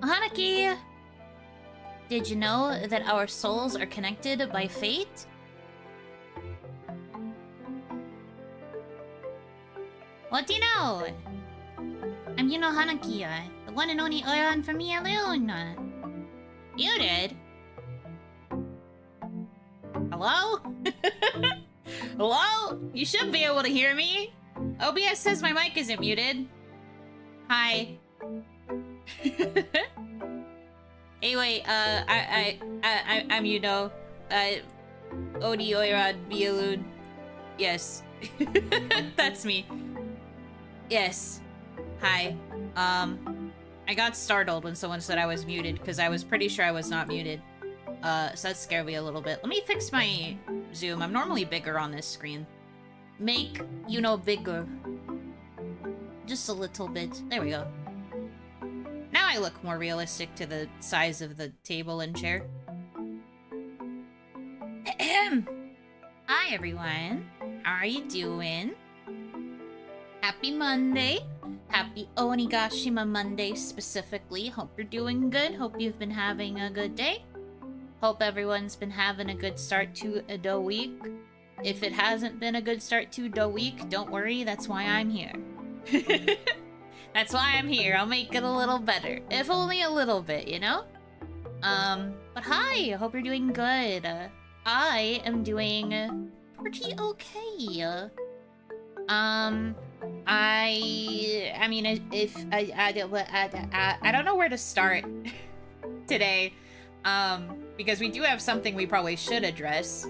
Hanaki! Did you know that our souls are connected by fate? What do you know? I'm Yuno Hanaki, the one and only Oran from me alone. Muted? Hello? Hello? You should be able to hear me. OBS says my mic isn't muted. Hi. Anyway, I'm Yuno. Odi Oirad Bielud. Yes. That's me. Yes. Hi. I got startled when someone said I was muted, because I was pretty sure I was not muted. So that scared me a little bit. Let me fix my zoom. I'm normally bigger on this screen. Make Yuno bigger. Just a little bit. There we go. Now I look more realistic to the size of the table and chair. Hi everyone. How are you doing? Happy Monday. Happy Onigashima Monday specifically. Hope you're doing good. Hope you've been having a good day. Hope everyone's been having a good start to the week. If it hasn't been a good start to the week, don't worry, that's why I'm here. That's why I'm here. I'll make it a little better. If only a little bit, you know? But hi, I hope you're doing good. I am doing pretty okay. I mean, if I don't know where to start today, because we do have something we probably should address,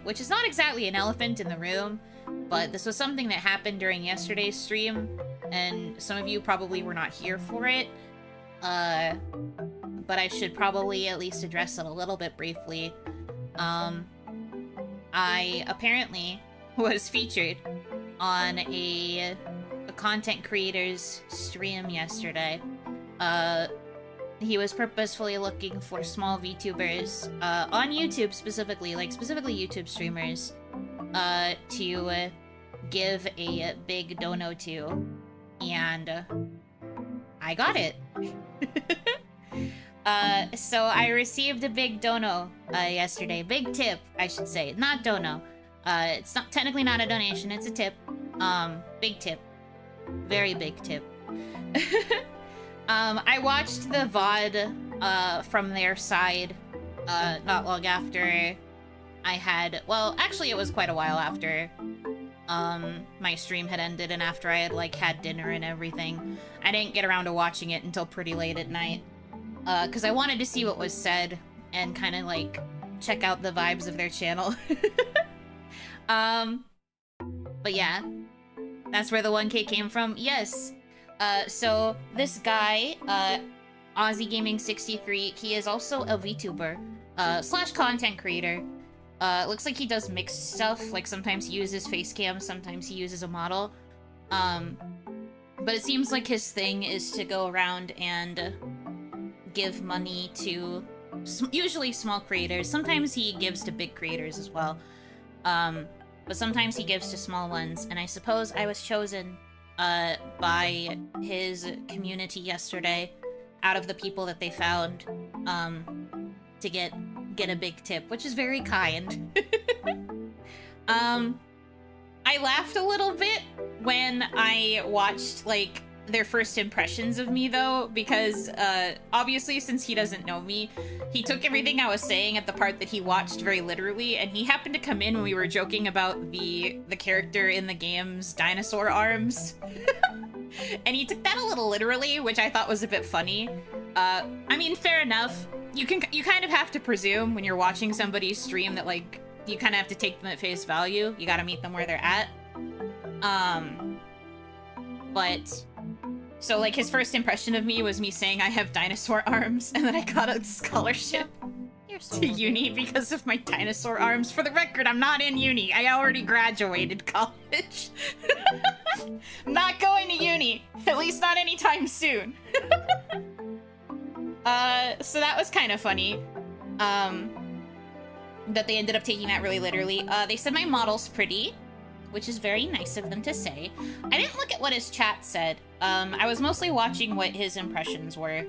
which is not exactly an elephant in the room, but this was something that happened during yesterday's stream, and some of you probably were not here for it, but I should probably at least address it a little bit briefly. I apparently was featured on a content creator's stream yesterday. He was purposefully looking for small VTubers, on YouTube specifically, like specifically YouTube streamers, to give a big dono to, and I got it. So I received a big dono yesterday. Big tip, I should say, not dono. It's not technically not a donation, it's a tip. Big tip. Very big tip. I watched the VOD from their side not long after I had, well, actually it was quite a while after my stream had ended and after I had like had dinner and everything. I didn't get around to watching it until pretty late at night, because I wanted to see what was said and kind of like check out the vibes of their channel. But yeah, that's where the 1K came from. Yes. So this guy, Aussie Gaming 63, he is also a VTuber, slash content creator. Looks like he does mixed stuff, like sometimes he uses face cam, sometimes he uses a model. But it seems like his thing is to go around and give money to usually small creators. Sometimes he gives to big creators as well. But sometimes he gives to small ones, and I suppose I was chosen by his community yesterday, out of the people that they found, to get a big tip, which is very kind. I laughed a little bit when I watched, like, their first impressions of me, though, because, obviously, since he doesn't know me, he took everything I was saying at the part that he watched very literally, and he happened to come in when we were joking about the character in the game's dinosaur arms. And he took that a little literally, which I thought was a bit funny. I mean, fair enough. You kind of have to presume when you're watching somebody's stream that, like, you kind of have to take them at face value. You gotta meet them where they're at. But... so, like, his first impression of me was me saying I have dinosaur arms, and then I got a scholarship to uni because of my dinosaur arms. For the record, I'm not in uni. I already graduated college. I'm not going to uni. At least not anytime soon. So that was kind of funny. That they ended up taking that really literally. They said my model's pretty, which is very nice of them to say. I didn't look at what his chat said. I was mostly watching what his impressions were.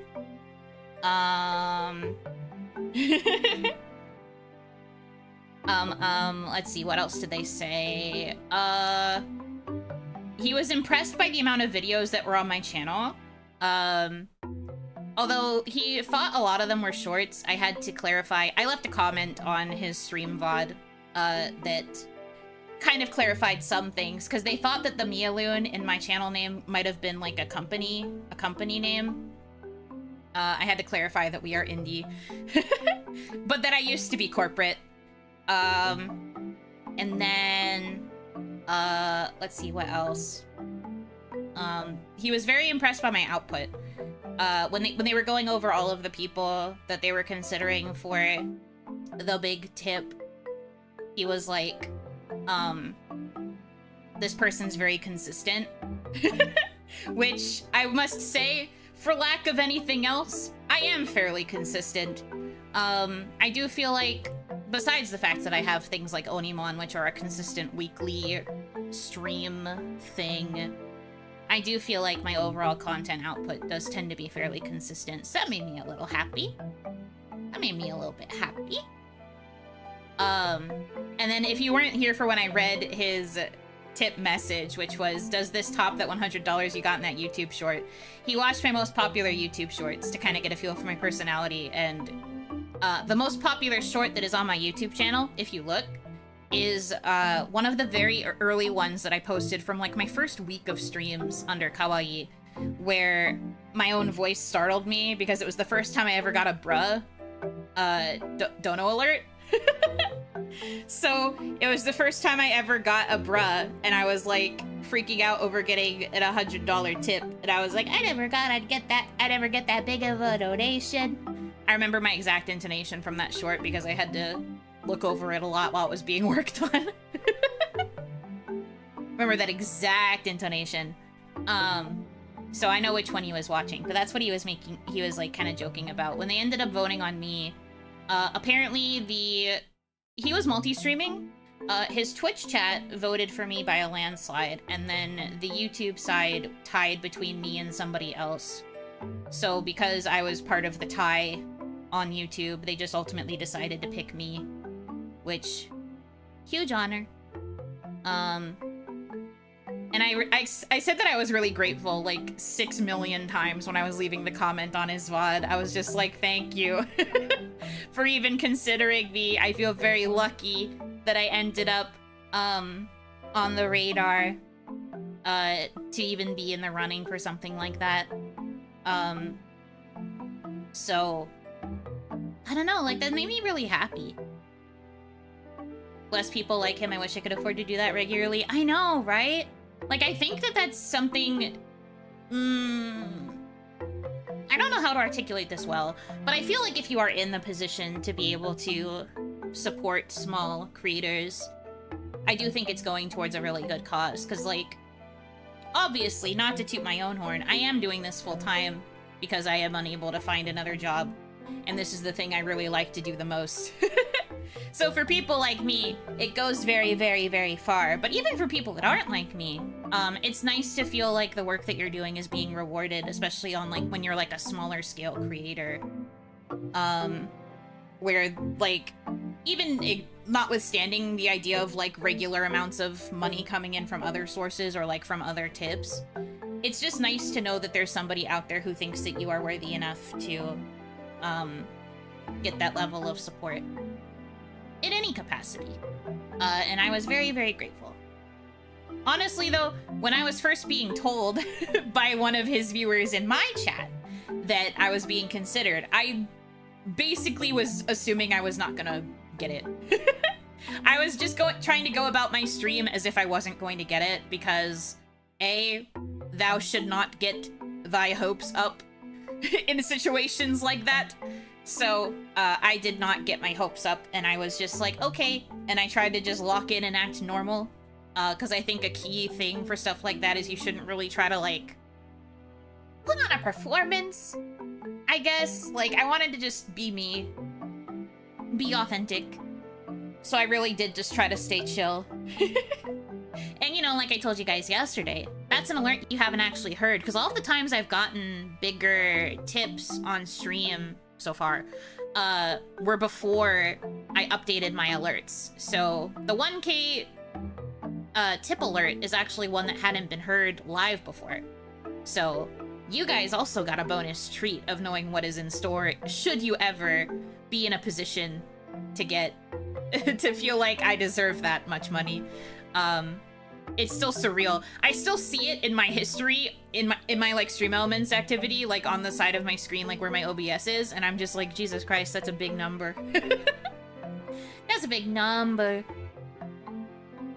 Let's see, what else did they say? He was impressed by the amount of videos that were on my channel. Although he thought a lot of them were shorts, I had to clarify. I left a comment on his stream VOD, that kind of clarified some things, because they thought that the Mialoon in my channel name might have been like a company name. I had to clarify that we are indie, but that I used to be corporate. And then, let's see, what else? He was very impressed by my output. When they were going over all of the people that they were considering for the big tip, he was like, this person's very consistent. Which, I must say, for lack of anything else, I am fairly consistent. I do feel like, besides the fact that I have things like OniMon, which are a consistent weekly stream thing, I do feel like my overall content output does tend to be fairly consistent, so that made me a little happy. That made me a little bit happy. And then if you weren't here for when I read his tip message, which was, does this top that $100 you got in that YouTube short? He watched my most popular YouTube shorts to kind of get a feel for my personality, and the most popular short that is on my YouTube channel, if you look, is one of the very early ones that I posted from like my first week of streams under Kawaii, where my own voice startled me because it was the first time I ever got a bruh dono alert. So it was the first time I ever got a bruh, and I was like freaking out over getting an $100 tip, and I was like, I never get that big of a donation. I remember my exact intonation from that short because I had to look over it a lot while it was being worked on. Remember that exact intonation. So I know which one he was watching, but that's what he was like kind of joking about. When they ended up voting on me, apparently he was multi-streaming. His Twitch chat voted for me by a landslide, and then the YouTube side tied between me and somebody else. So because I was part of the tie on YouTube, they just ultimately decided to pick me, which, huge honor. And I said that I was really grateful like 6 million times when I was leaving the comment on his VOD. I was just like, thank you for even considering me. I feel very lucky that I ended up on the radar to even be in the running for something like that. So, I don't know, like that made me really happy. Less people like him, I wish I could afford to do that regularly. I know, right? Like, I think that that's something... I don't know how to articulate this well, but I feel like if you are in the position to be able to support small creators, I do think it's going towards a really good cause. Because, like, obviously, not to toot my own horn, I am doing this full-time because I am unable to find another job. And this is the thing I really like to do the most. So for people like me, it goes very, very, very far. But even for people that aren't like me, it's nice to feel like the work that you're doing is being rewarded, especially on like when you're like a smaller scale creator. Where like, even notwithstanding the idea of like regular amounts of money coming in from other sources or like from other tips, it's just nice to know that there's somebody out there who thinks that you are worthy enough to get that level of support in any capacity. And I was very, very grateful. Honestly, though, when I was first being told by one of his viewers in my chat that I was being considered, I basically was assuming I was not gonna get it. I was just trying to go about my stream as if I wasn't going to get it, because A, thou should not get thy hopes up in situations like that. So, I did not get my hopes up, and I was just like, okay, and I tried to just lock in and act normal, because I think a key thing for stuff like that is you shouldn't really try to, like, put on a performance, I guess. Like, I wanted to just be me, be authentic, so I really did just try to stay chill. And, you know, like I told you guys yesterday, that's an alert you haven't actually heard, because all of the times I've gotten bigger tips on stream so far were before I updated my alerts. So the 1K tip alert is actually one that hadn't been heard live before. So you guys also got a bonus treat of knowing what is in store should you ever be in a position to get to feel like I deserve that much money. It's still surreal. I still see it in my history, in my like stream elements activity, like on the side of my screen, like where my OBS is, and I'm just like, Jesus Christ, that's a big number. That's a big number.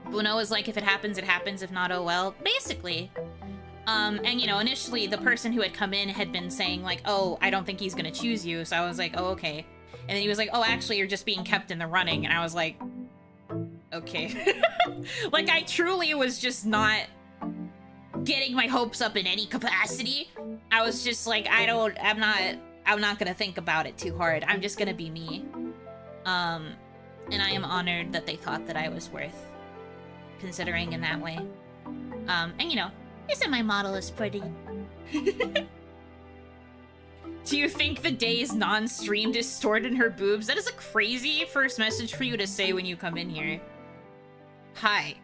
Buno is like, if it happens, it happens. If not, oh well. Basically. And you know, initially the person who had come in had been saying like, oh, I don't think he's gonna choose you. So I was like, oh, okay. And then he was like, oh, actually, you're just being kept in the running. And I was like, okay. Like, I truly was just not getting my hopes up in any capacity. I was just like, I'm not gonna think about it too hard. I'm just gonna be me. And I am honored that they thought that I was worth considering in that way. And you know, isn't my model is pretty? Do you think the day's non-stream distorted her boobs? That is a crazy first message for you to say when you come in here. Hi.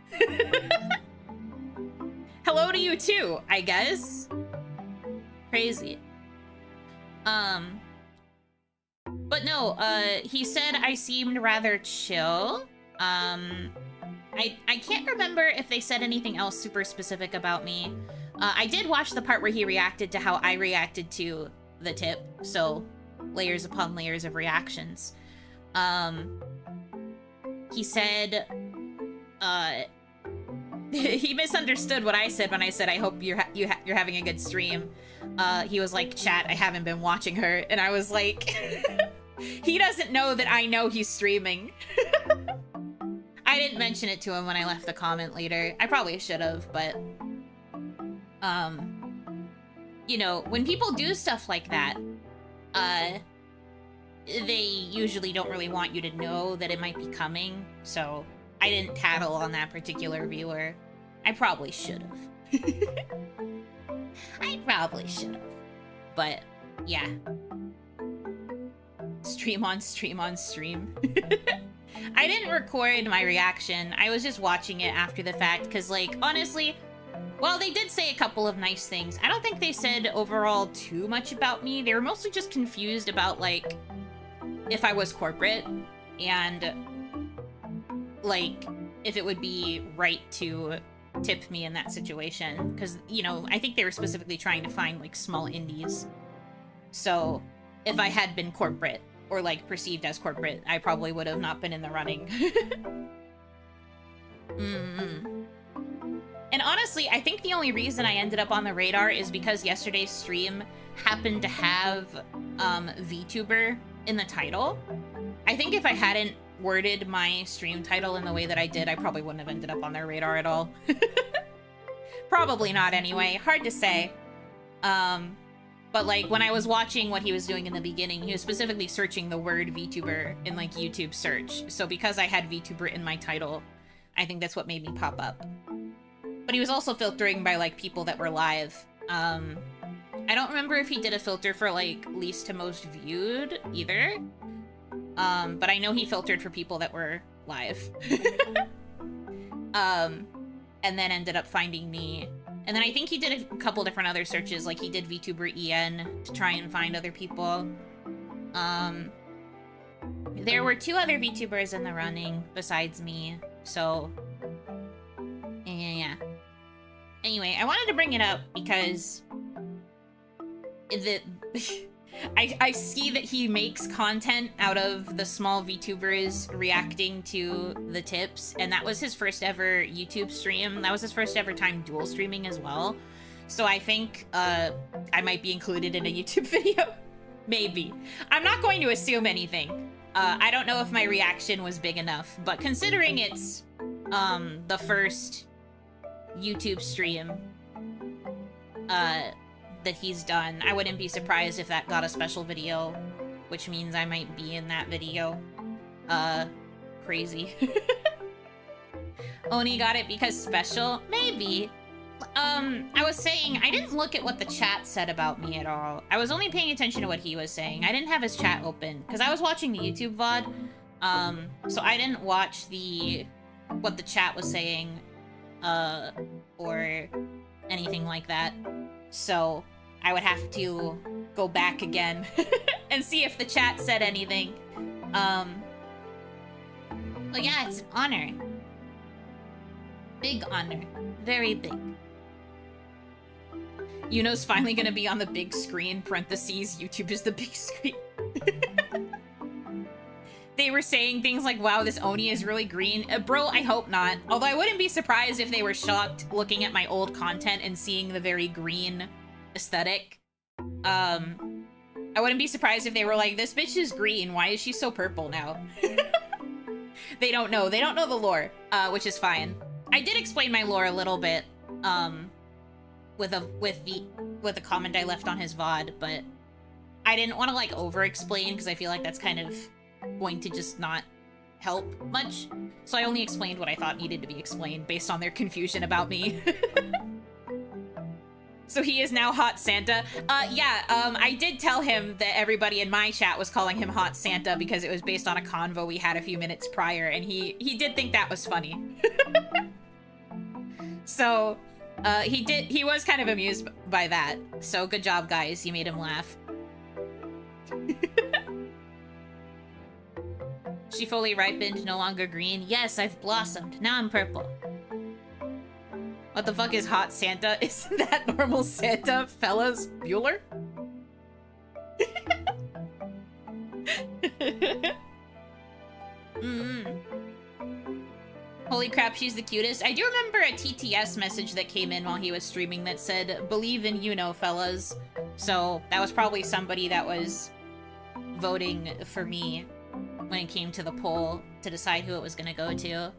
Hello to you too, I guess. Crazy. But no, he said I seemed rather chill. I can't remember if they said anything else super specific about me. I did watch the part where he reacted to how I reacted to the tip, so layers upon layers of reactions. He said, he misunderstood what I said when I said, I hope you're having a good stream. He was like, chat, I haven't been watching her, and I was like, he doesn't know that I know he's streaming. I didn't mention it to him when I left the comment later. I probably should have, but you know, when people do stuff like that, they usually don't really want you to know that it might be coming, so I didn't tattle on that particular viewer. I probably should have. I probably should have. But, yeah. Stream on stream on stream. I didn't record my reaction. I was just watching it after the fact, because, like, honestly, while they did say a couple of nice things, I don't think they said overall too much about me. They were mostly just confused about, like, if I was corporate, and, like, if it would be right to tip me in that situation. Because, you know, I think they were specifically trying to find, like, small indies. So, if I had been corporate, or, like, perceived as corporate, I probably would have not been in the running. And honestly, I think the only reason I ended up on the radar is because yesterday's stream happened to have VTuber in the title. I think if I hadn't worded my stream title in the way that I did, I probably wouldn't have ended up on their radar at all. Probably not anyway. Hard to say. But, like, when I was watching what he was doing in the beginning, he was specifically searching the word VTuber in, like, YouTube search. So because I had VTuber in my title, I think that's what made me pop up. But he was also filtering by, like, people that were live. I don't remember if he did a filter for, like, least to most viewed either. But I know he filtered for people that were live. And then ended up finding me. And then I think he did a couple different other searches, like he did VTuber EN to try and find other people. There were 2 other VTubers in the running besides me, so yeah. Anyway, I wanted to bring it up because I see that he makes content out of the small VTubers reacting to the tips, and that was his first ever YouTube stream. That was his first ever time dual streaming as well. So I think I might be included in a YouTube video. Maybe. I'm not going to assume anything. I don't know if my reaction was big enough, but considering it's the first YouTube stream that he's done, I wouldn't be surprised if that got a special video, which means I might be in that video. Crazy. Oni got it because special? Maybe. I was saying, I didn't look at what the chat said about me at all. I was only paying attention to what he was saying. I didn't have his chat open, because I was watching the YouTube VOD. So I didn't watch what the chat was saying, or anything like that. So I would have to go back again and see if the chat said anything. But yeah, it's an honor. Big honor. Very big. Yuno's finally gonna be on the big screen, parentheses, YouTube is the big screen. They were saying things like, wow, this Oni is really green. Bro, I hope not. Although I wouldn't be surprised if they were shocked looking at my old content and seeing the very green aesthetic. I wouldn't be surprised if they were like, this bitch is green, why is she so purple now? They don't know. They don't know the lore, which is fine. I did explain my lore a little bit, with the comment I left on his VOD, but I didn't want to like over-explain because I feel like that's kind of going to just not help much. So I only explained what I thought needed to be explained based on their confusion about me. So he is now Hot Santa. I did tell him that everybody in my chat was calling him Hot Santa because it was based on a convo we had a few minutes prior, and he did think that was funny. So, he was kind of amused by that. So good job, guys. You made him laugh. She fully ripened, no longer green. Yes, I've blossomed. Now I'm purple. What the fuck is Hot Santa? Isn't that normal Santa, fellas? Bueller? Holy crap, she's the cutest. I do remember a TTS message that came in while he was streaming that said, believe in Yuno, fellas. So that was probably somebody that was voting for me when it came to the poll to decide who it was gonna go to.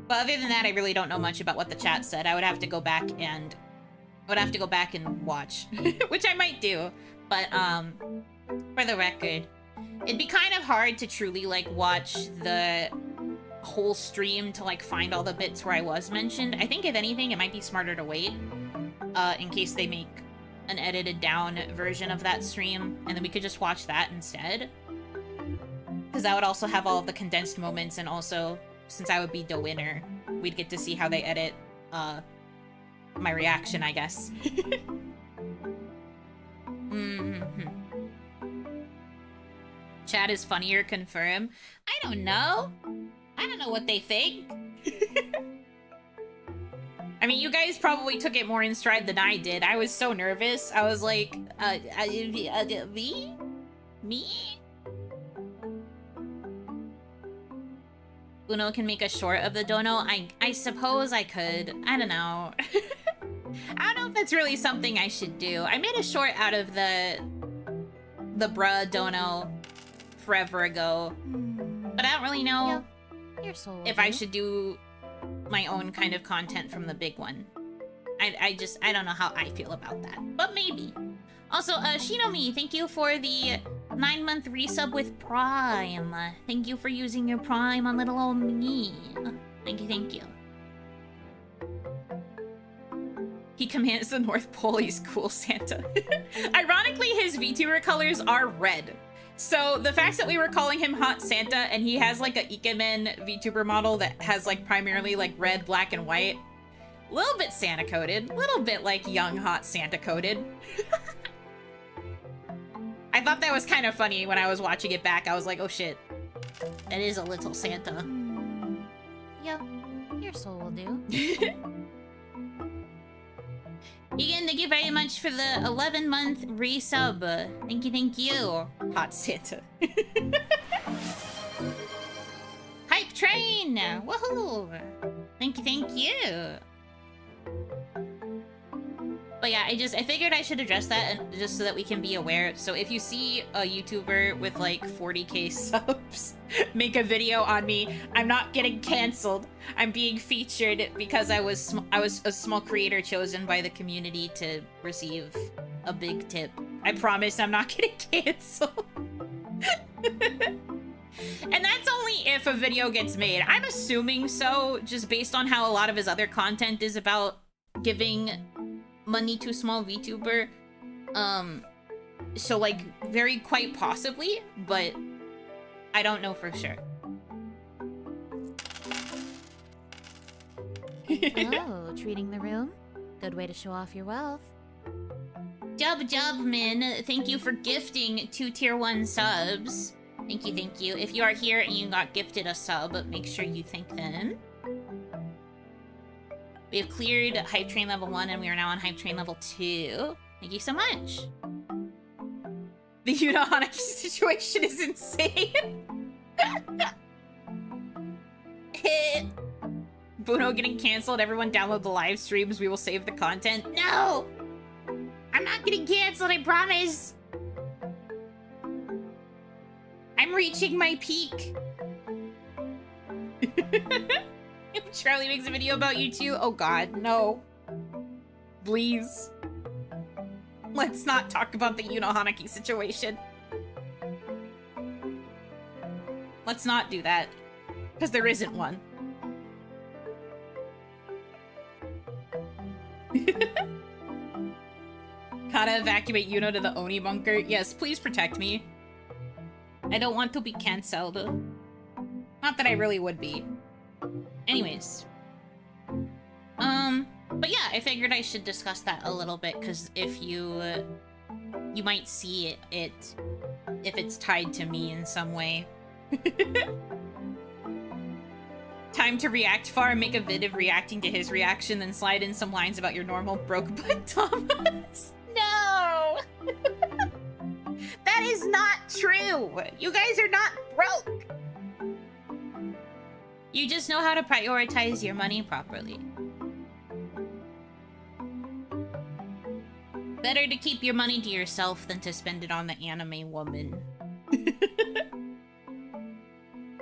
But other than that, I really don't know much about what the chat said. I would have to go back and watch, which I might do. But for the record, it'd be kind of hard to truly like watch the whole stream to like find all the bits where I was mentioned. I think if anything, it might be smarter to wait in case they make an edited down version of that stream, and then we could just watch that instead. Because that would also have all of the condensed moments, and also, since I would be the winner, we'd get to see how they edit my reaction, I guess. Chat is funnier, confirm. I don't know. I don't know what they think. I mean, you guys probably took it more in stride than I did. I was so nervous. I was like, me? Me? Uno can make a short of the dono? I suppose I could. I don't know. I don't know if that's really something I should do. I made a short out of the bruh dono forever ago. But I don't really know if I should do my own kind of content from the big one. I don't know how I feel about that. But maybe. Also, Shinomi, thank you for the 9-month resub with Prime. Thank you for using your Prime on little old me. Thank you, thank you. He commands the North Pole, he's cool Santa. Ironically, his VTuber colors are red. So the fact that we were calling him Hot Santa and he has like a Ikemen VTuber model that has like primarily like red, black, and white. A little bit Santa coded. A little bit like young Hot Santa coded. I thought that was kind of funny when I was watching it back. I was like, oh shit. That is a little Santa. Yep, your soul will do. Egan, thank you very much for the 11-month resub. Thank you. Hot Santa. Hype train! Woohoo! Thank you. But yeah, I figured I should address that and just so that we can be aware. So if you see a YouTuber with like 40k subs make a video on me, I'm not getting canceled. I'm being featured because I was a small creator chosen by the community to receive a big tip. I promise I'm not getting canceled. And that's only if a video gets made. I'm assuming so, just based on how a lot of his other content is about giving money to a small VTuber. So like very quite possibly, but I don't know for sure. Oh, treating the room? Good way to show off your wealth. Job, man. Thank you for gifting 2 tier 1 subs. Thank you, thank you. If you are here and you got gifted a sub, make sure you thank them. We have cleared Hype Train level 1 and we are now on Hype Train level 2. Thank you so much. The Yuno Hanaki situation is insane. Buno getting canceled. Everyone download the live streams. We will save the content. No! I'm not getting canceled, I promise. I'm reaching my peak. If Charlie makes a video about you too, oh god, no. Please. Let's not talk about the Yuno Hanaki situation. Let's not do that. Because there isn't one. Gotta evacuate Yuno to the Oni bunker. Yes, please protect me. I don't want to be cancelled. Not that I really would be. Anyways. But yeah, I figured I should discuss that a little bit, because if you might see it if it's tied to me in some way. Time to react far, make a vid of reacting to his reaction, then slide in some lines about your normal broke butt Thomas. No! That is not true! You guys are not broke! You just know how to prioritize your money properly. Better to keep your money to yourself than to spend it on the anime woman.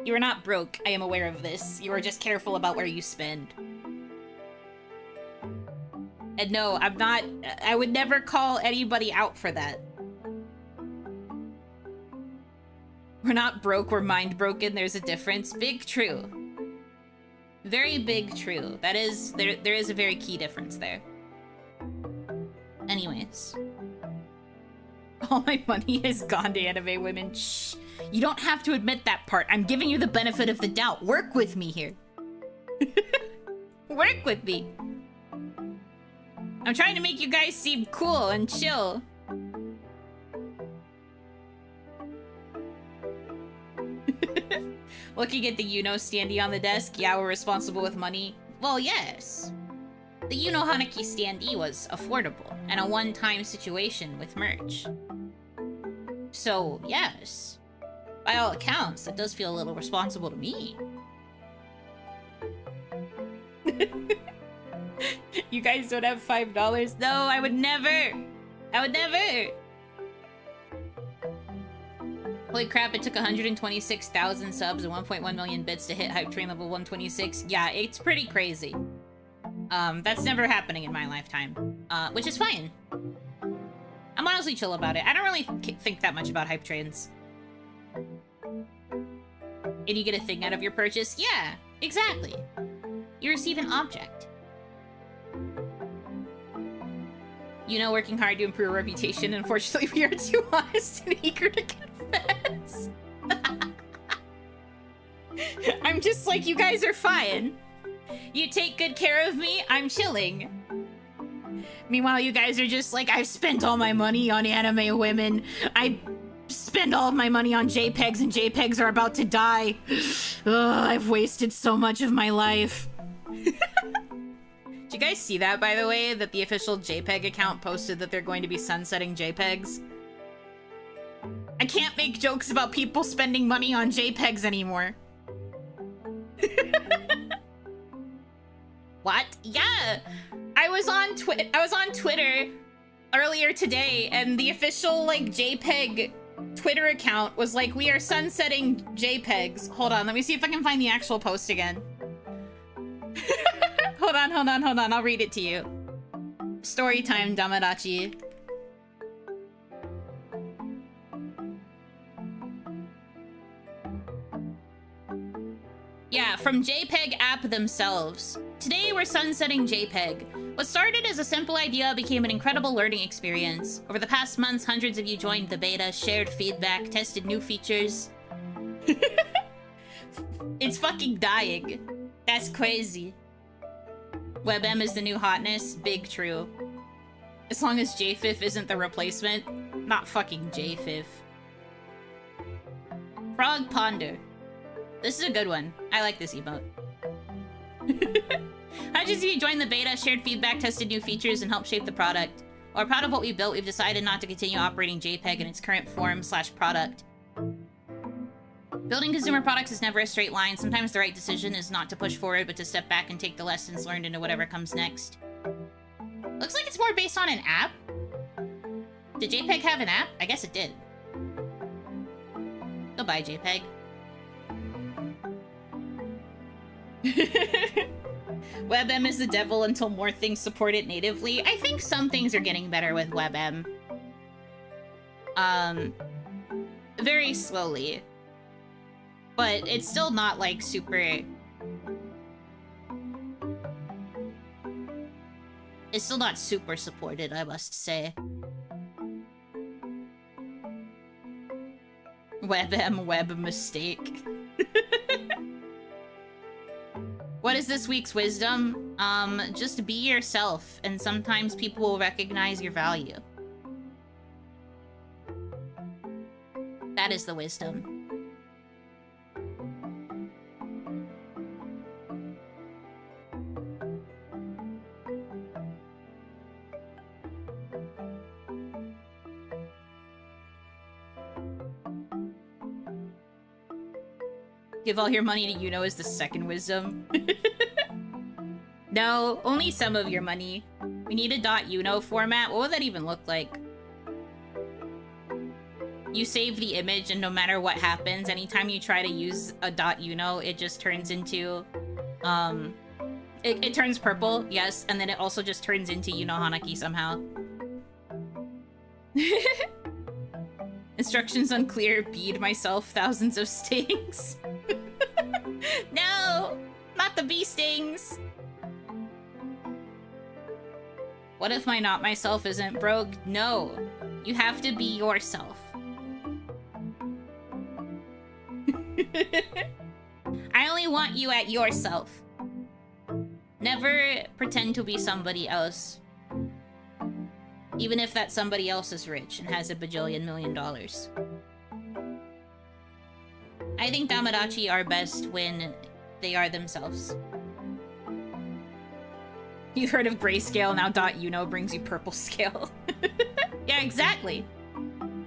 You are not broke, I am aware of this. You are just careful about where you spend. And no, I'm not... I would never call anybody out for that. We're not broke, we're mind broken, there's a difference. Big true. Very big true. That is... There is a very key difference there. Anyways. All my money has gone to anime women. Shh. You don't have to admit that part. I'm giving you the benefit of the doubt. Work with me here. Work with me. I'm trying to make you guys seem cool and chill. Looking at the Yuno standee on the desk. Yeah, we're responsible with money. Well, yes. The Yuno Hanaki standee was affordable and a one-time situation with merch. So, yes. By all accounts, that does feel a little responsible to me. You guys don't have $5? No, I would never! I would never! Holy crap, it took 126,000 subs and 1.1 million bits to hit Hype Train level 126. Yeah, it's pretty crazy. That's never happening in my lifetime. Which is fine. I'm honestly chill about it. I don't really think that much about hype trains. And you get a thing out of your purchase? Yeah, exactly. You receive an object. You know, working hard to improve our reputation. Unfortunately, we are too honest and eager to confess. I'm just like, you guys are fine. You take good care of me, I'm chilling. Meanwhile, you guys are just like, I've spent all my money on anime women. I spend all of my money on JPEGs and JPEGs are about to die. Ugh, I've wasted so much of my life. Did you guys see that, by the way? That the official JPEG account posted that they're going to be sunsetting JPEGs? I can't make jokes about people spending money on JPEGs anymore. What? Yeah! I was on Twitter earlier today, and the official, like, JPEG Twitter account was like, we are sunsetting JPEGs. Hold on, let me see if I can find the actual post again. Hold on, I'll read it to you. Story time, Damadachi. Yeah, from JPEG app themselves. Today we're sunsetting JPEG. What started as a simple idea became an incredible learning experience. Over the past months, hundreds of you joined the beta, shared feedback, tested new features. It's fucking dying. That's crazy. WebM is the new hotness. Big true. As long as JFIF isn't the replacement. Not fucking JFIF. Frog Ponder. This is a good one. I like this emote. Hundreds of you joined the beta, shared feedback, tested new features, and helped shape the product. While we're proud of what we built, we've decided not to continue operating JPEG in its current form/product. Building consumer products is never a straight line. Sometimes the right decision is not to push forward, but to step back and take the lessons learned into whatever comes next. Looks like it's more based on an app. Did JPEG have an app? I guess it did. Goodbye, JPEG. WebM is the devil until more things support it natively. I think some things are getting better with WebM. Very slowly. But it's still not, like, super... It's still not super supported, I must say. WebM web mistake. What is this week's wisdom? Just be yourself, and sometimes people will recognize your value. That is the wisdom. Give all your money to Yuno is the second wisdom. No, only some of your money. We need a .Uno format. What would that even look like? You save the image, and no matter what happens, anytime you try to use a .Uno, it just turns into... It turns purple, yes, and then it also just turns into Yuno Hanaki somehow. Instructions unclear, bead myself thousands of stings. No! Not the bee stings! What if my not myself isn't broke? No. You have to be yourself. I only want you at yourself. Never pretend to be somebody else. Even if that somebody else is rich and has a bajillion $1 million. I think Tamagotchi are best when they are themselves. You've heard of grayscale, now .Uno brings you purple scale. Yeah, exactly.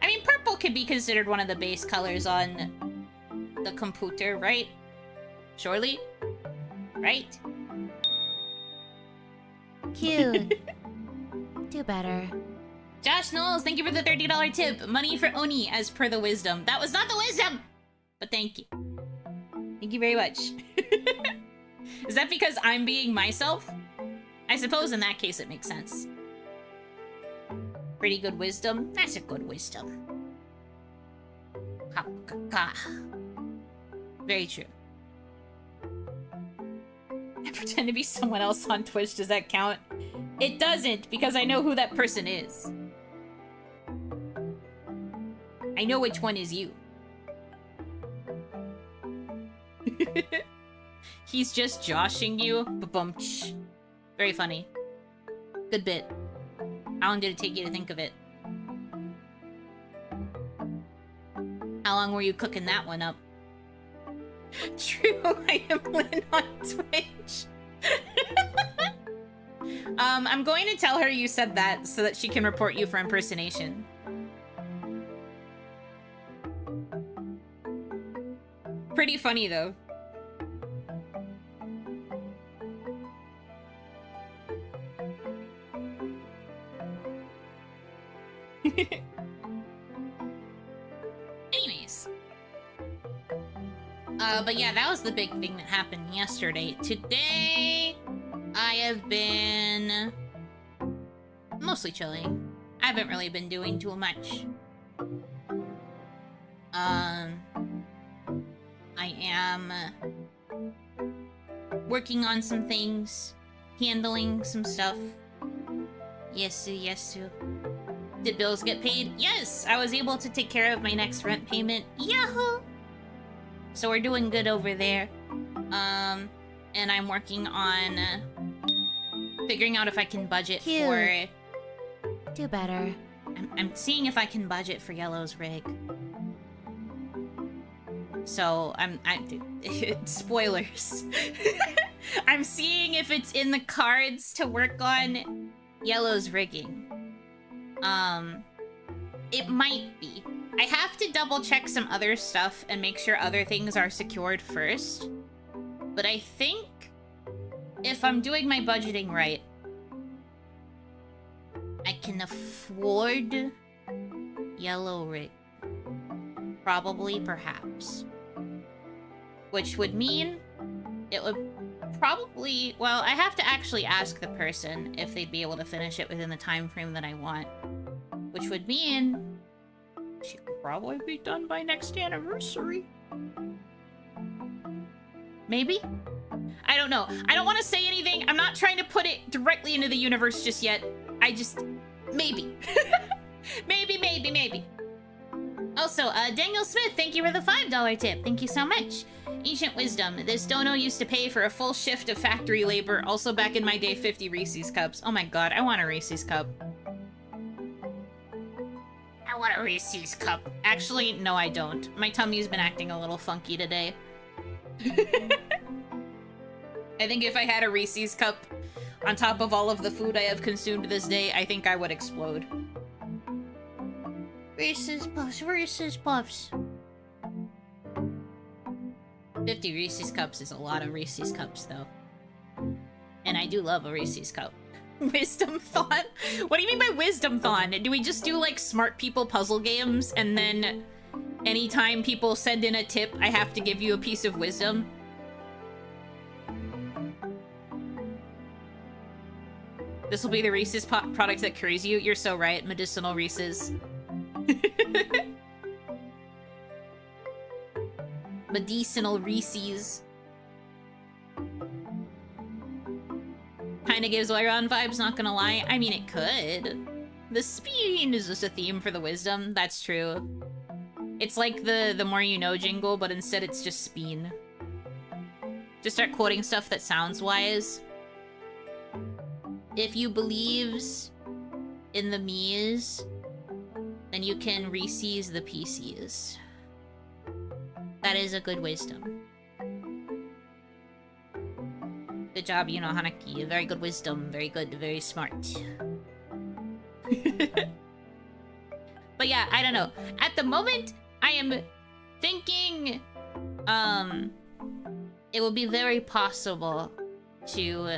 I mean, purple could be considered one of the base colors on the computer, right? Surely? Right? Cute. Do better. Josh Knowles, thank you for the $30 tip. Money for Oni as per the wisdom. That was not the wisdom! But thank you. Thank you very much. Is that because I'm being myself? I suppose in that case it makes sense. Pretty good wisdom? That's a good wisdom. Very true. I pretend to be someone else on Twitch. Does that count? It doesn't, because I know who that person is. I know which one is you. He's just joshing you. Ba-bum-tsh. Very funny. Good bit. How long did it take you to think of it? How long were you cooking that one up? True, I am Lynn on Twitch. I'm going to tell her you said that so that she can report you for impersonation. Pretty funny, though. Anyways. But yeah, that was the big thing that happened yesterday. Today, I have been mostly chilling. I haven't really been doing too much. I am working on some things. handling some stuff. Yes, yes. Did bills get paid? Yes! I was able to take care of my next rent payment. Yahoo! So we're doing good over there. And I'm working on figuring out if I can budget for... Do better. I'm seeing if I can budget for Yellow's rig. So, spoilers. I'm seeing if it's in the cards to work on Yellow's rigging. It might be. I have to double check some other stuff and make sure other things are secured first. But I think if I'm doing my budgeting right, I can afford Yellow rig. Probably, perhaps. Which would mean it would probably... Well, I have to actually ask the person if they'd be able to finish it within the time frame that I want. Which would mean she could probably be done by next anniversary. Maybe? I don't know. I don't want to say anything. I'm not trying to put it directly into the universe just yet. I just... Maybe. maybe. Also, Daniel Smith, thank you for the $5 tip. Thank you so much. Ancient Wisdom. This dono used to pay for a full shift of factory labor. Also back in my day, 50 Reese's Cups. Oh my god, I want a Reese's Cup. I want a Reese's Cup. Actually, no I don't. My tummy's been acting a little funky today. I think if I had a Reese's Cup on top of all of the food I have consumed this day, I think I would explode. Reese's Puffs, Reese's Puffs. 50 Reese's Cups is a lot of Reese's Cups, though. And I do love a Reese's Cup. Wisdom Thon? What do you mean by Wisdom Thon? Do we just do, like, smart people puzzle games, and then anytime people send in a tip, I have to give you a piece of wisdom? This will be the Reese's product that cures you? You're so right. Medicinal Reese's. Medicinal Reese's. Kinda gives Oiron vibes, not gonna lie. I mean, it could. The speed is just a theme for the wisdom. That's true. It's like the more you know jingle, but instead it's just speen. Just start quoting stuff that sounds wise. If you believes in the me's, then you can re-seize the PCs. That is a good wisdom. Good job, Yuno Hanaki. Very good wisdom. Very good. Very smart. But yeah, I don't know. At the moment, I am thinking, it will be very possible to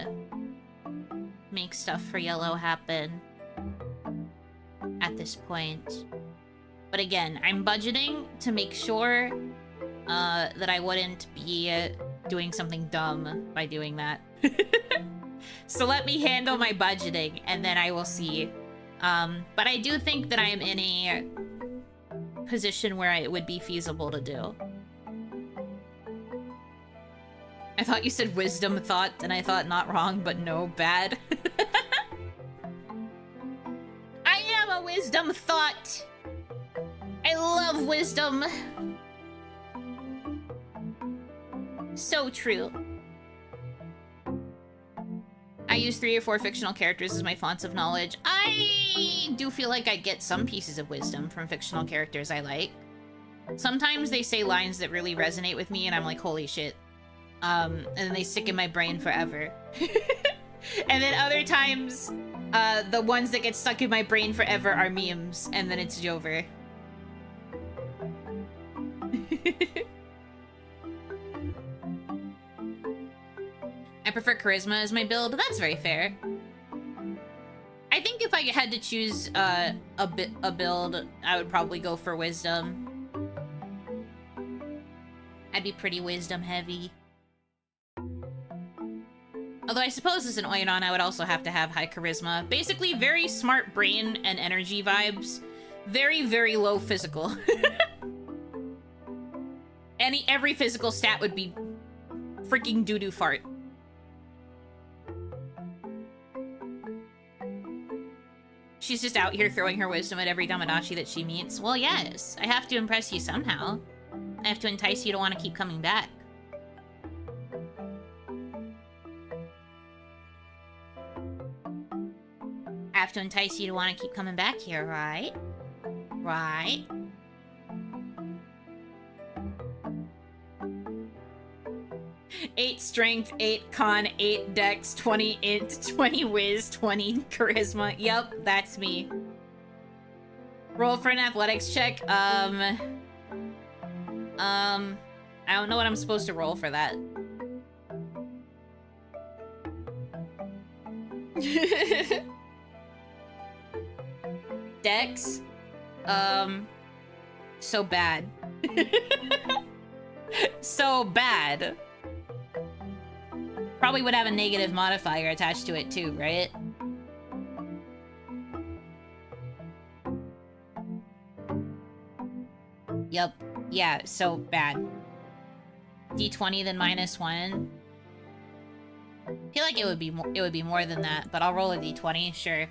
make stuff for Yellow happen at this point. But again, I'm budgeting to make sure that I wouldn't be doing something dumb by doing that. So let me handle my budgeting and then I will see. But I do think that I am in a position where it would be feasible to do. I thought you said wisdom thought, and I thought not wrong, but no, bad. I am a wisdom thought! I love wisdom! So true. I use 3 or 4 fictional characters as my fonts of knowledge. I do feel like I get some pieces of wisdom from fictional characters I like. Sometimes they say lines that really resonate with me, and I'm like, holy shit. And then they stick in my brain forever. And then other times, the ones that get stuck in my brain forever are memes, and then it's Jover. I prefer charisma as my build. That's very fair. I think if I had to choose a build, I would probably go for wisdom. I'd be pretty wisdom heavy. Although I suppose as an Oinon, I would also have to have high charisma. Basically, very smart brain and energy vibes. Very, very low physical. Every physical stat would be freaking doo-doo fart. She's just out here throwing her wisdom at every Damadachi that she meets. Well, yes. I have to impress you somehow. I have to entice you to want to keep coming back. I have to entice you to want to keep coming back here, right? Right? Eight strength, 8 con, 8 dex, 20 int, 20 whiz, 20 charisma. Yep, that's me. Roll for an athletics check. I don't know what I'm supposed to roll for that. Dex? So bad. So bad. Probably would have a negative modifier attached to it too, right? Yup. Yeah, so bad. D20 then -1. I feel like it would be more than that, but I'll roll a D20, sure.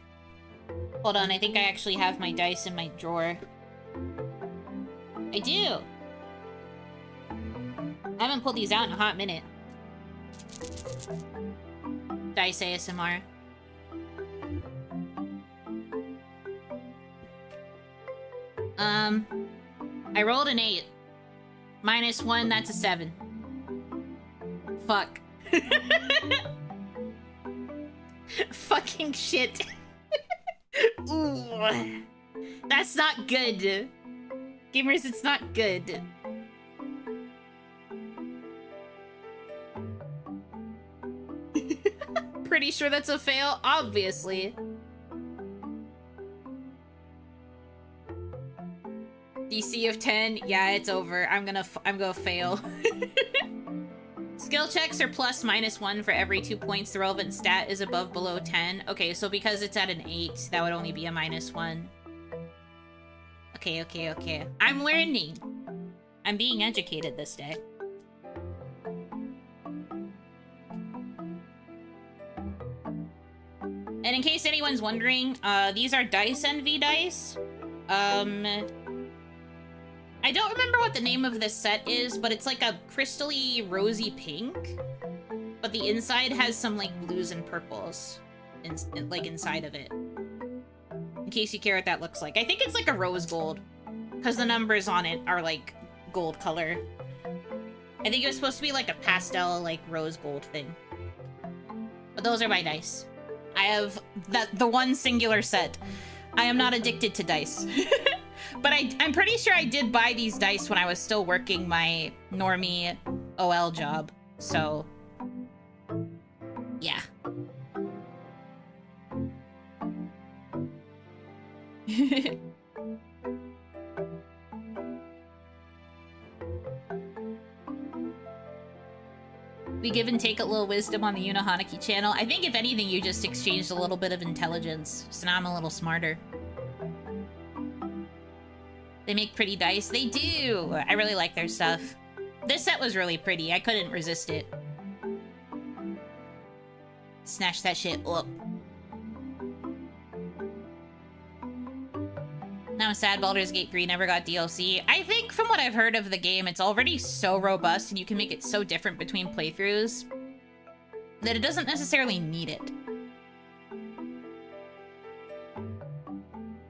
Hold on, I think I actually have my dice in my drawer. I do! I haven't pulled these out in a hot minute. Dice ASMR. I rolled an 8. -1, that's a 7. Fuck. Fucking shit. Ooh. That's not good. Gamers, it's not good. Pretty sure that's a fail, obviously. DC of 10, yeah, it's over. I'm gonna fail. Skill checks are +/-1 for every 2 points the relevant stat is above below 10. Okay, so because it's at an 8, that would only be a -1. Okay. I'm learning. I'm being educated this day. And in case anyone's wondering, these are Dice Envy dice. I don't remember what the name of this set is, but it's like a crystally rosy pink. But the inside has some like blues and purples, like inside of it. In case you care what that looks like. I think it's like a rose gold, because the numbers on it are like gold color. I think it was supposed to be like a pastel, like rose gold thing. But those are my dice. I have the one singular set. I am not addicted to dice. But I'm pretty sure I did buy these dice when I was still working my normie OL job. So, yeah. We give and take a little wisdom on the Yuno Hanaki channel. I think if anything, you just exchanged a little bit of intelligence. So now I'm a little smarter. They make pretty dice. They do! I really like their stuff. This set was really pretty. I couldn't resist it. Snatch that shit up. Now I'm sad Baldur's Gate 3 never got DLC. I think from what I've heard of the game, it's already so robust and you can make it so different between playthroughs that it doesn't necessarily need it.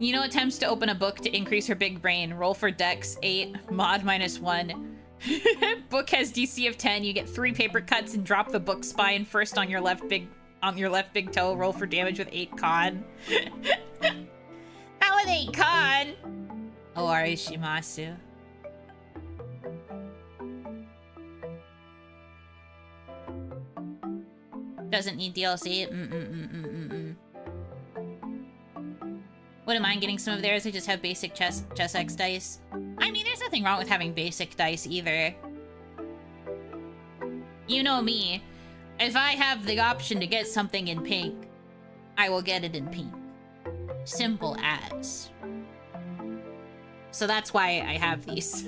Yuno attempts to open a book to increase her big brain. Roll for Dex, 8, mod -1. Book has DC of 10. You get 3 paper cuts and drop the book spine first on your left big toe. Roll for damage with 8 con. How with 8 con? Oh, Arishimasu. Doesn't need DLC. Wouldn't mind getting some of theirs. I just have basic chess X dice. I mean, there's nothing wrong with having basic dice either. You know me. If I have the option to get something in pink, I will get it in pink. Simple as. So that's why I have these.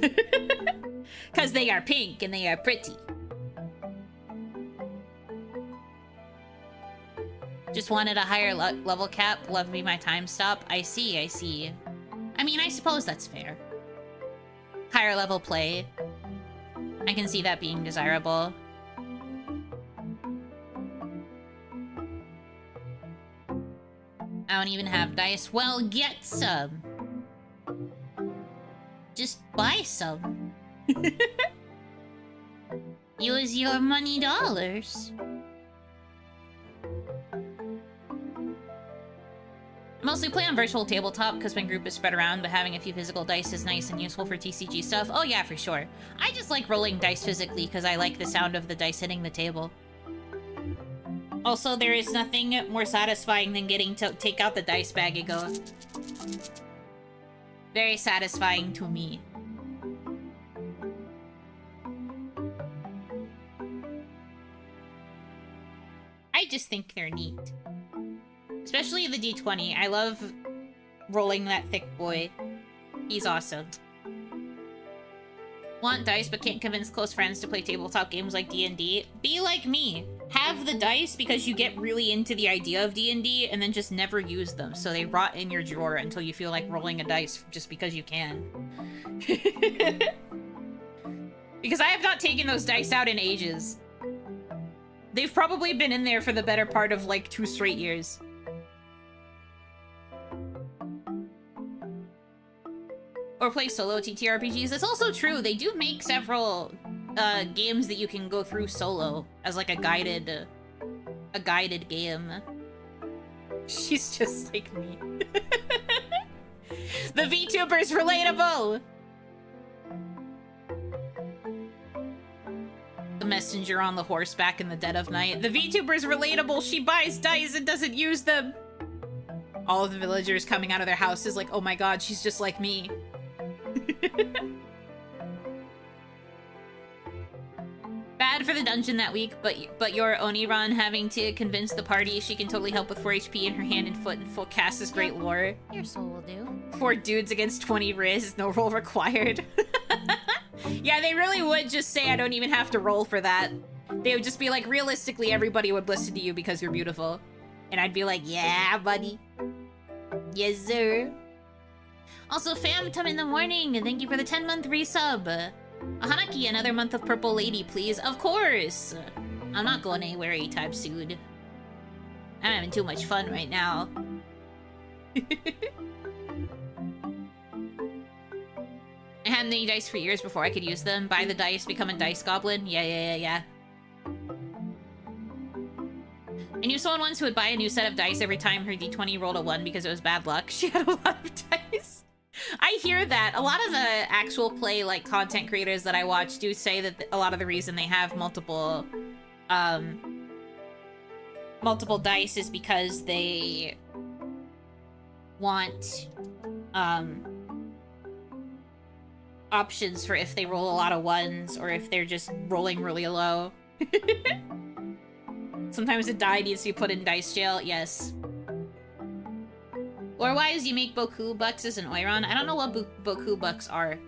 Because they are pink and they are pretty. Just wanted a higher level cap. Love me my time stop. I see, I see. I mean, I suppose that's fair. Higher level play. I can see that being desirable. I don't even have dice. Well, get some. Just buy some. Use your money dollars. Mostly play on virtual tabletop because my group is spread around, but having a few physical dice is nice and useful for TCG stuff. Oh yeah, for sure. I just like rolling dice physically because I like the sound of the dice hitting the table. Also, there is nothing more satisfying than getting to take out the dice bag and go. Very satisfying to me. I just think they're neat. Especially the D20. I love rolling that thick boy. He's awesome. Want dice but can't convince close friends to play tabletop games like D&D? Be like me. Have the dice because you get really into the idea of D&D and then just never use them. So they rot in your drawer until you feel like rolling a dice just because you can. Because I have not taken those dice out in ages. They've probably been in there for the better part of like 2 straight years. Or play solo TTRPGs. That's also true. They do make several games that you can go through solo as like a guided game. She's just like me. The VTuber's relatable. The messenger on the horseback in the dead of night. The VTuber's relatable. She buys dice and doesn't use them. All of the villagers coming out of their houses like, oh my god, she's just like me. Bad for the dungeon that week, but your Oni-ran having to convince the party she can totally help with 4 HP in her hand and foot and full cast this great lore. Your soul will do. 4 dudes against 20 Riz, no roll required. Yeah, they really would just say I don't even have to roll for that. They would just be like, realistically, everybody would listen to you because you're beautiful. And I'd be like, yeah, buddy. Yes, sir. Also, fam, come in the morning, and thank you for the 10-month resub. Hanaki, another month of Purple Lady, please. Of course! I'm not going anywhere anytime soon. I'm having too much fun right now. I hadn't any dice for years before I could use them. Buy the dice, become a dice goblin. Yeah. I knew someone once who would buy a new set of dice every time her D20 rolled a 1 because it was bad luck. She had a lot of dice. I hear that. A lot of the actual play, like, content creators that I watch do say that a lot of the reason they have multiple dice is because they want, options for if they roll a lot of 1s or if they're just rolling really low. Sometimes a die needs to be put in dice jail. Yes. Lore-wise, you make Boku bucks as an Oiron. I don't know what Boku bucks are.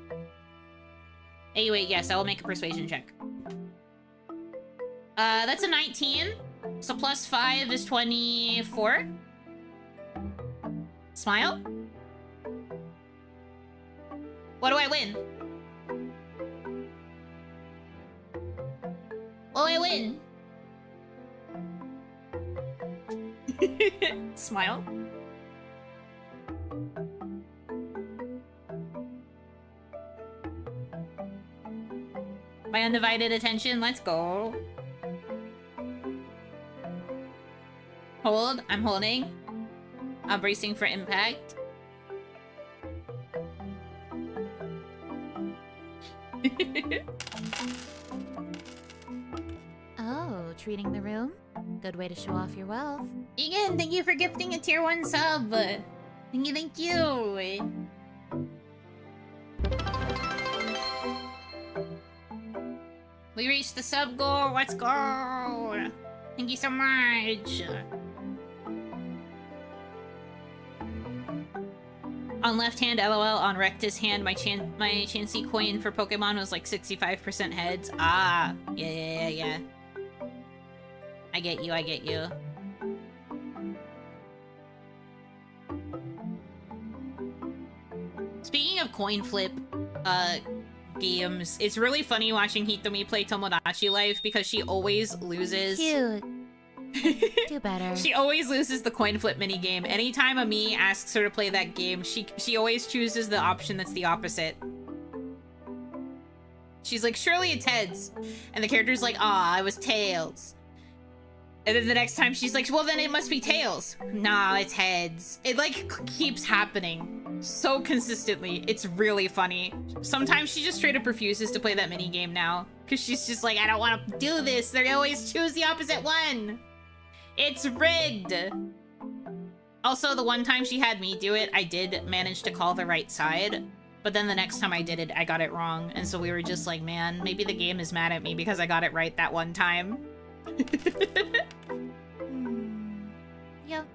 Anyway, yes, I will make a persuasion check. That's a 19. So plus 5 is 24. Smile. What do I win? What do I win? Smile. My undivided attention, let's go. Hold, I'm holding. I'm bracing for impact. Oh, treating the room? Good way to show off your wealth. Egan, thank you for gifting a tier 1 sub. Thank you. We reached the sub goal. Let's go. Thank you so much. On left hand, LOL. On Rectus hand, my Chansey coin for Pokemon was like 65% heads. Ah, yeah. I get you. Speaking of coin flip games, it's really funny watching Hitomi play Tomodachi Life because she always loses. Cute. Do better. She always loses the coin flip minigame. Anytime a me asks her to play that game, she always chooses the option that's the opposite. She's like, surely it's heads. And the character's like, ah, it was tails. And then the next time she's like, well, then it must be tails. Nah, it's heads. It like keeps happening so consistently. It's really funny. Sometimes she just straight up refuses to play that mini game now because she's just like, I don't want to do this. They always choose the opposite one. It's rigged. Also, the one time she had me do it, I did manage to call the right side. But then the next time I did it, I got it wrong. And so we were just like, man, maybe the game is mad at me because I got it right that one time. Yep,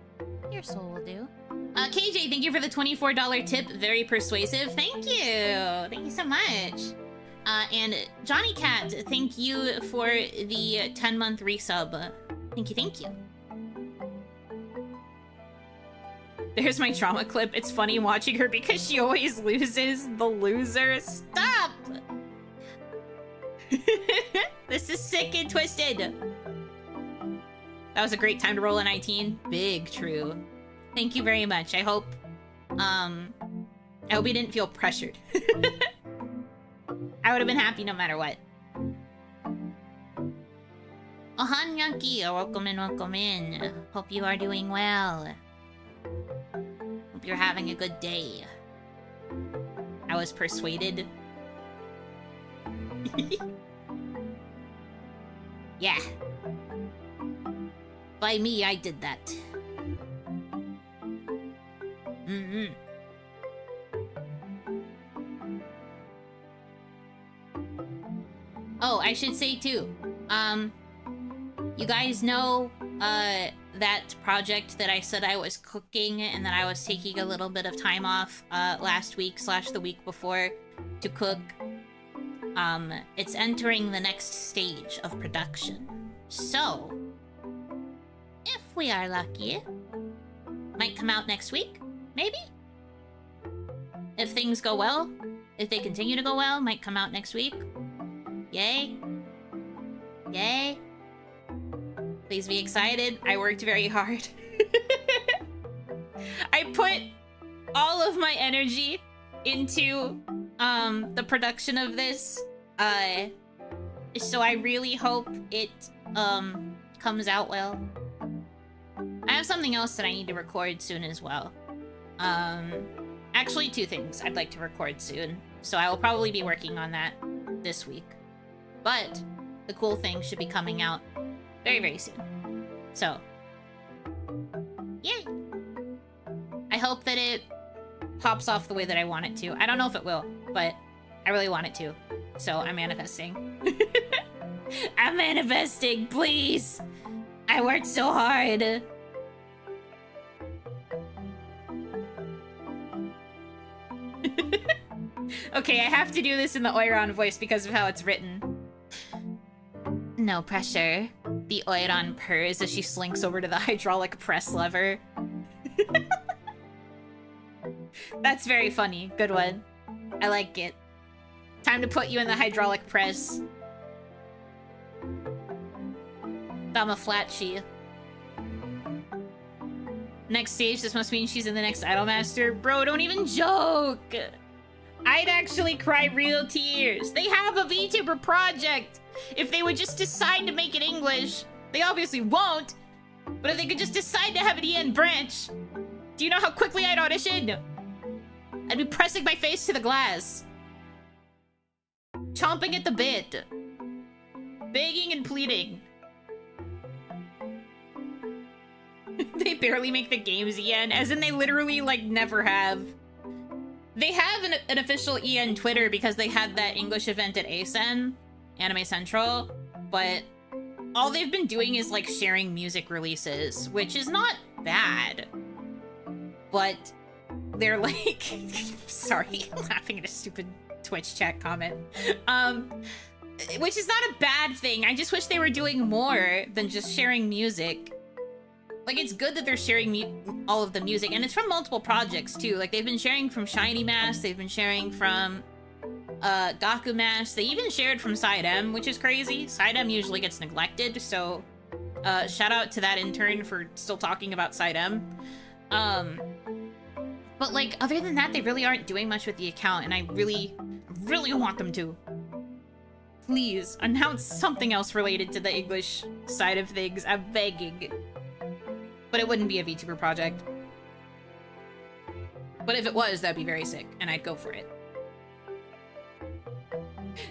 your soul will do. KJ, thank you for the $24 tip. Very persuasive. Thank you. Thank you so much. And Johnny Cat, thank you for the 10-month resub. Thank you, thank you. There's my trauma clip. It's funny watching her because she always loses. The loser. Stop! This is sick and twisted. That was a great time to roll a 19. Big true. Thank you very much. I hope you didn't feel pressured. I would have been happy no matter what. Oh, Hanaki, welcome in, welcome in. Hope you are doing well. Hope you're having a good day. I was persuaded. Yeah. By me, I did that. Mm-hmm. Oh, I should say too. You guys know, that project that I said I was cooking and that I was taking a little bit of time off, last week / the week before to cook. It's entering the next stage of production. So, if we are lucky, might come out next week, maybe? If things go well, if they continue to go well, might come out next week. Yay. Yay. Please be excited. I worked very hard. I put all of my energy into the production of this. So I really hope it comes out well. I have something else that I need to record soon as well. Actually 2 things I'd like to record soon. So I will probably be working on that this week. But the cool thing should be coming out very, very soon. So, yay! I hope that it pops off the way that I want it to. I don't know if it will, but I really want it to. So I'm manifesting. I'm manifesting, please! I worked so hard! Okay, I have to do this in the Oiron voice because of how it's written. No pressure. The Oiron purrs as she slinks over to the hydraulic press lever. That's very funny. Good one. I like it. Time to put you in the hydraulic press. Dama Flatshi. Next stage, this must mean she's in the next Idolmaster. Bro, don't even joke! I'd actually cry real tears. They have a VTuber project! If they would just decide to make it English. They obviously won't. But if they could just decide to have an EN branch. Do you know how quickly I'd audition? I'd be pressing my face to the glass. Chomping at the bit. Begging and pleading. They barely make the games EN, as in they literally, like, never have. They have an official EN Twitter because they had that English event at ASEN, Anime Central, but all they've been doing is, like, sharing music releases, which is not bad. But they're like... Sorry, I'm laughing at a stupid Twitch chat comment. Which is not a bad thing. I just wish they were doing more than just sharing music. Like, it's good that they're sharing all of the music, and it's from multiple projects, too. Like, they've been sharing from Shiny Mask, they've been sharing from, Gaku Mask, they even shared from Side M, which is crazy. Side M usually gets neglected, so, shout out to that intern for still talking about Side M. But, like, other than that, they really aren't doing much with the account, and I really want them to. Please, announce something else related to the English side of things. I'm begging. But it wouldn't be a VTuber project. But if it was, that'd be very sick, and I'd go for it.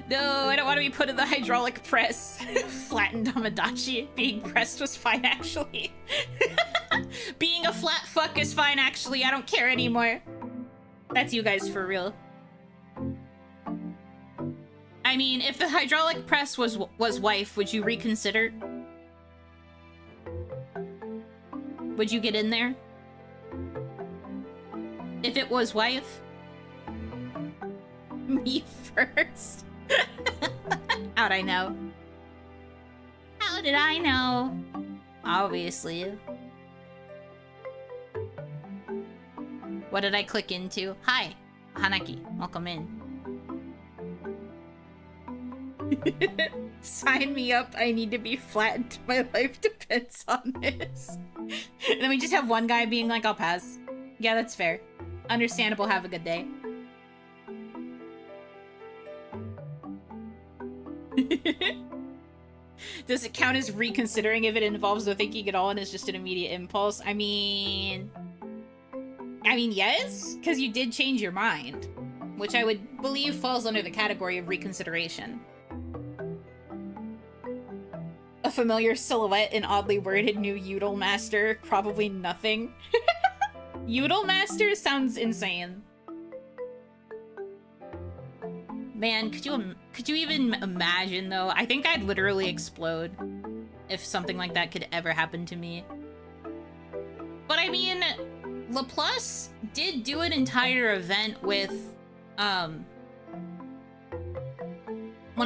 No, I don't want to be put in the hydraulic press. Flattened Damadachi. Being pressed was fine, actually. Being a flat fuck is fine, actually. I don't care anymore. That's you guys for real. I mean, if the hydraulic press was wife, would you reconsider? Would you get in there? If it was wife? Me first. How'd I know? How did I know? Obviously. What did I click into? Hi, Hanaki. Welcome in. Sign me up. I need to be flattened. My life depends on this. And then we just have one guy being like, I'll pass. Yeah, that's fair. Understandable. Have a good day. Does it count as reconsidering if it involves no thinking at all and is just an immediate impulse? I mean, yes, because you did change your mind, which I would believe falls under the category of reconsideration. A familiar silhouette and oddly worded new Udal Master. Probably nothing. Udal Master sounds insane. Man, could you even imagine, though? I think I'd literally explode if something like that could ever happen to me. But I mean, Laplace did do an entire event with, one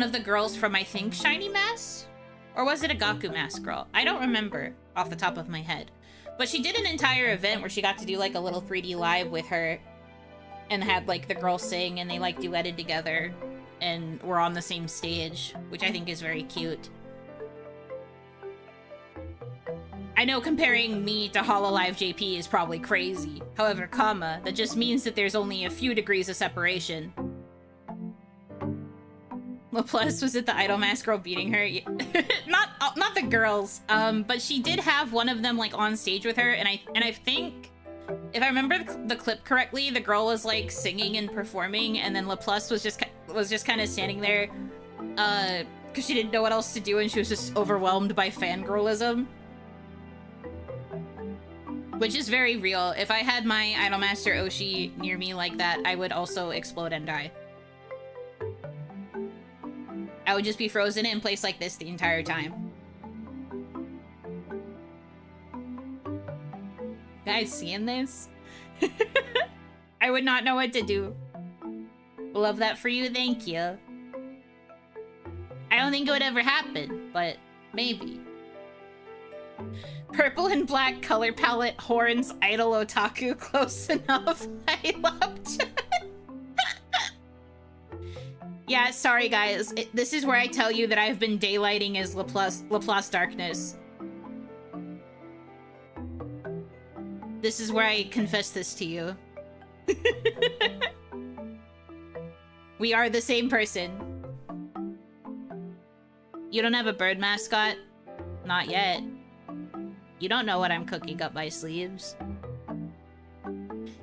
of the girls from, I think, Shiny Mask? Or was it a Gaku Mask girl? I don't remember off the top of my head. But she did an entire event where she got to do, like, a little 3D live with her and had, like, the girls sing and they, like, duetted together and were on the same stage, which I think is very cute. I know comparing me to Hololive JP is probably crazy. However, that just means that there's only a few degrees of separation. Laplace, was it the Idol Mask girl beating her? not the girls, but she did have one of them like on stage with her, and I think, if I remember the clip correctly, the girl was like singing and performing, and then Laplace was just kind of standing there, because she didn't know what else to do, and she was just overwhelmed by fangirlism. Which is very real. If I had my Idolmaster Oshi near me like that, I would also explode and die. I would just be frozen in place like this the entire time. Guys, seeing this? I would not know what to do. Love that for you, thank you. I don't think it would ever happen, but maybe. Purple and black color palette, horns, idol otaku, close enough. I loved it. Yeah, sorry guys. This is where I tell you that I've been daylighting as Laplace Darkness. This is where I confess this to you. We are the same person. You don't have a bird mascot? Not yet. You don't know what I'm cooking up my sleeves.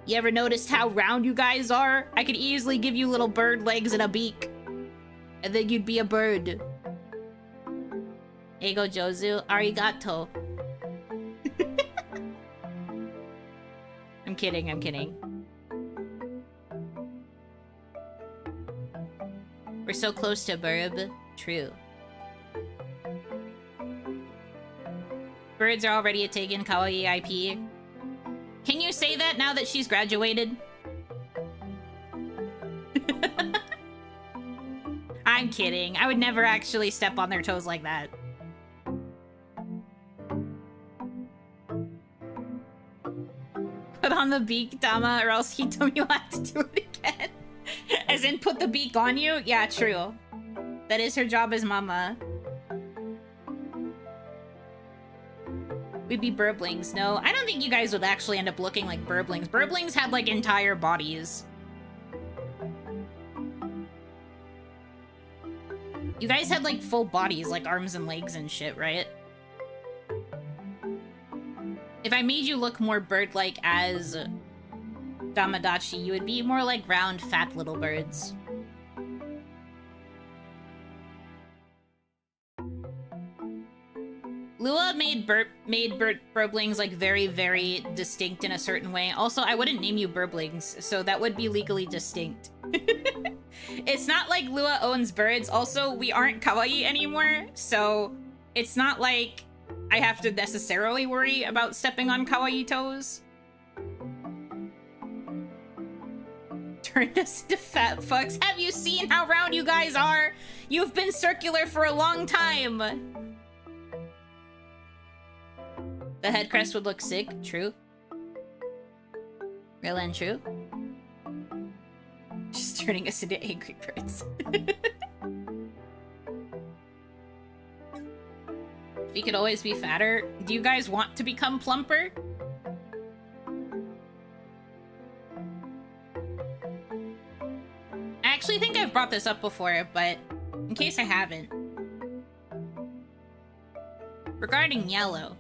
You ever noticed how round you guys are? I could easily give you little bird legs and a beak. And then you'd be a bird. Eigo Jozu, arigato. I'm kidding, I'm kidding. We're so close to Burb. True. Birds are already a Taken Kawaii IP. Can you say that now that she's graduated? I'm kidding. I would never actually step on their toes like that. on the beak, Dama, or else Hitomi will have to do it again. As in, put the beak on you? Yeah, true. That is her job as mama. We'd be burblings. No, I don't think you guys would actually end up looking like burblings. Burblings had, like, entire bodies. You guys had, like, full bodies, like arms and legs and shit, right? If I made you look more bird-like as Damadachi, you would be more like round, fat little birds. Lua made burblings like very, very distinct in a certain way. Also, I wouldn't name you burblings, so that would be legally distinct. It's not like Lua owns birds. Also, we aren't kawaii anymore, so it's not like I have to necessarily worry about stepping on kawaii toes. Turned us into fat fucks. Have you seen how round you guys are? You've been circular for a long time. The head crest would look sick. True. Real and true. Just turning us into angry birds. We could always be fatter. Do you guys want to become plumper? I actually think I've brought this up before, but in case I haven't. Regarding yellow.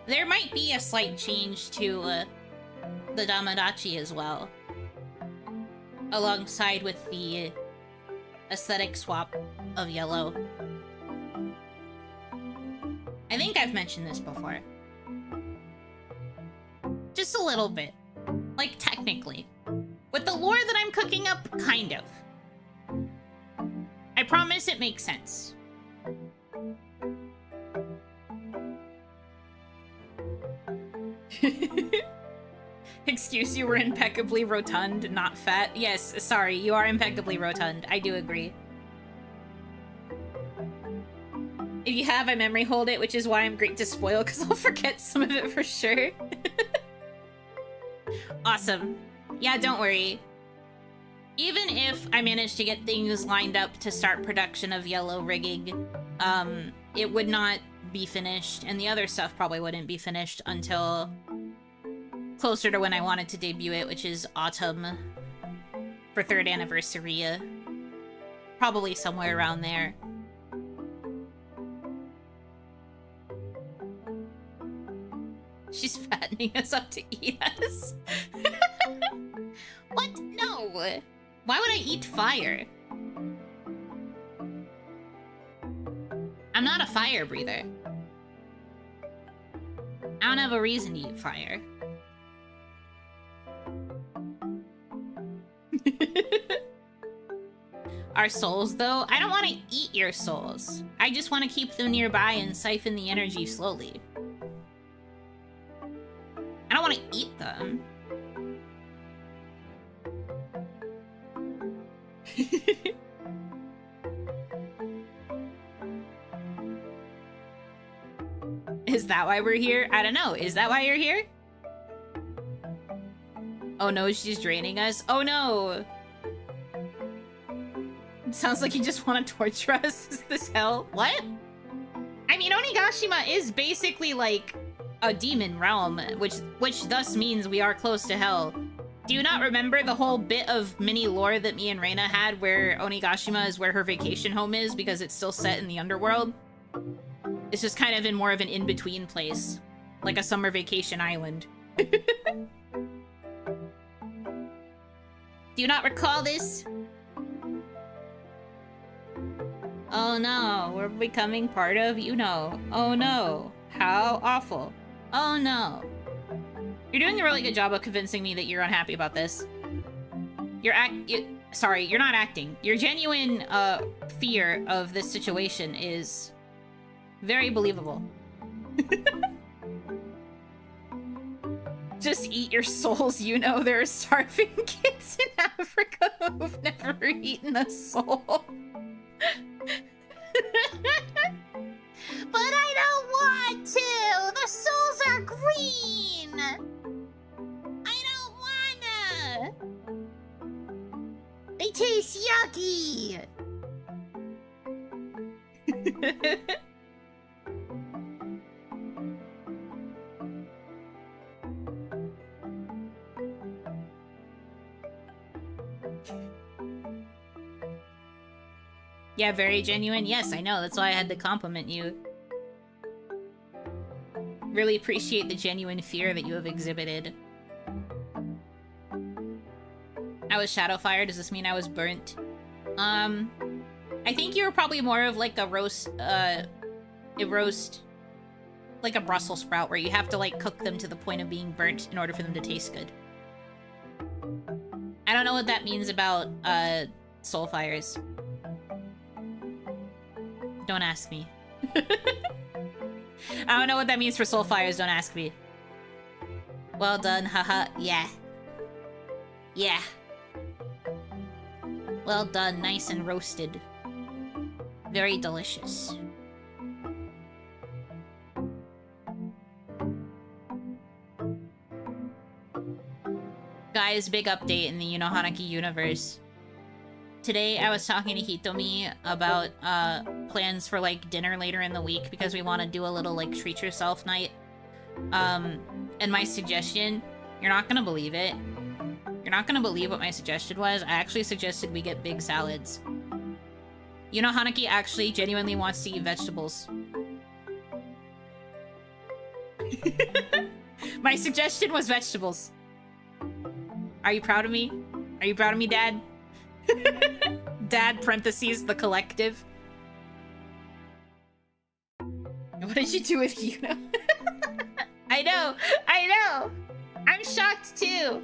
There might be a slight change to the Damadachi as well. Alongside with the aesthetic swap of yellow. I think I've mentioned this before. Just a little bit. Like, technically. With the lore that I'm cooking up, kind of. I promise it makes sense. Excuse you were impeccably rotund, not fat. Yes, sorry, you are impeccably rotund. I do agree. If you have, I memory hold it, which is why I'm great to spoil, because I'll forget some of it for sure. Awesome. Yeah, don't worry. Even if I manage to get things lined up to start production of yellow rigging, it would not be finished, and the other stuff probably wouldn't be finished until closer to when I wanted to debut it, which is autumn for 3rd anniversary. Probably somewhere around there. She's fattening us up to eat us. What? No. Why would I eat fire? I'm not a fire breather. I don't have a reason to eat fire. Our souls, though? I don't want to eat your souls. I just want to keep them nearby and siphon the energy slowly. I don't want to eat them. Is that why we're here? I don't know. Is that why you're here? Oh no, she's draining us. Oh no! It sounds like you just want to torture us. Is this hell? What? I mean, Onigashima is basically like a demon realm, which thus means we are close to hell. Do you not remember the whole bit of mini lore that me and Reina had where Onigashima is where her vacation home is because it's still set in the underworld? It's just kind of in more of an in-between place. Like a summer vacation island. Do you not recall this? Oh no, we're becoming part of Yuno. Oh no, how awful. Oh no. You're doing a really good job of convincing me that you're unhappy about this. Sorry, you're not acting. Your genuine fear of this situation is very believable. Just eat your souls, you know. There are starving kids in Africa who've never eaten a soul. But I don't want to! The souls are green! tastes yucky! Yeah, very genuine. Yes, I know. That's why I had to compliment you. Really appreciate the genuine fear that you have exhibited. I was Shadowfire. Does this mean I was burnt? I think you were probably more of like a roast, like a Brussels sprout, where you have to like cook them to the point of being burnt in order for them to taste good. I don't know what that means about, soul fires. Don't ask me. I don't know what that means for soul fires, don't ask me. Well done, haha, yeah. Yeah. Well done, nice and roasted. Very delicious. Guys, big update in the Hanaki universe. Today, I was talking to Hitomi about, plans for, like, dinner later in the week because we want to do a little, like, treat yourself night. And my suggestion, you're not gonna believe it. You're not gonna believe what my suggestion was. I actually suggested we get big salads. Hanaki actually genuinely wants to eat vegetables. My suggestion was vegetables. Are you proud of me? Are you proud of me, Dad? Dad, parentheses, the collective. What did you do with Yuno? I know! I'm shocked too!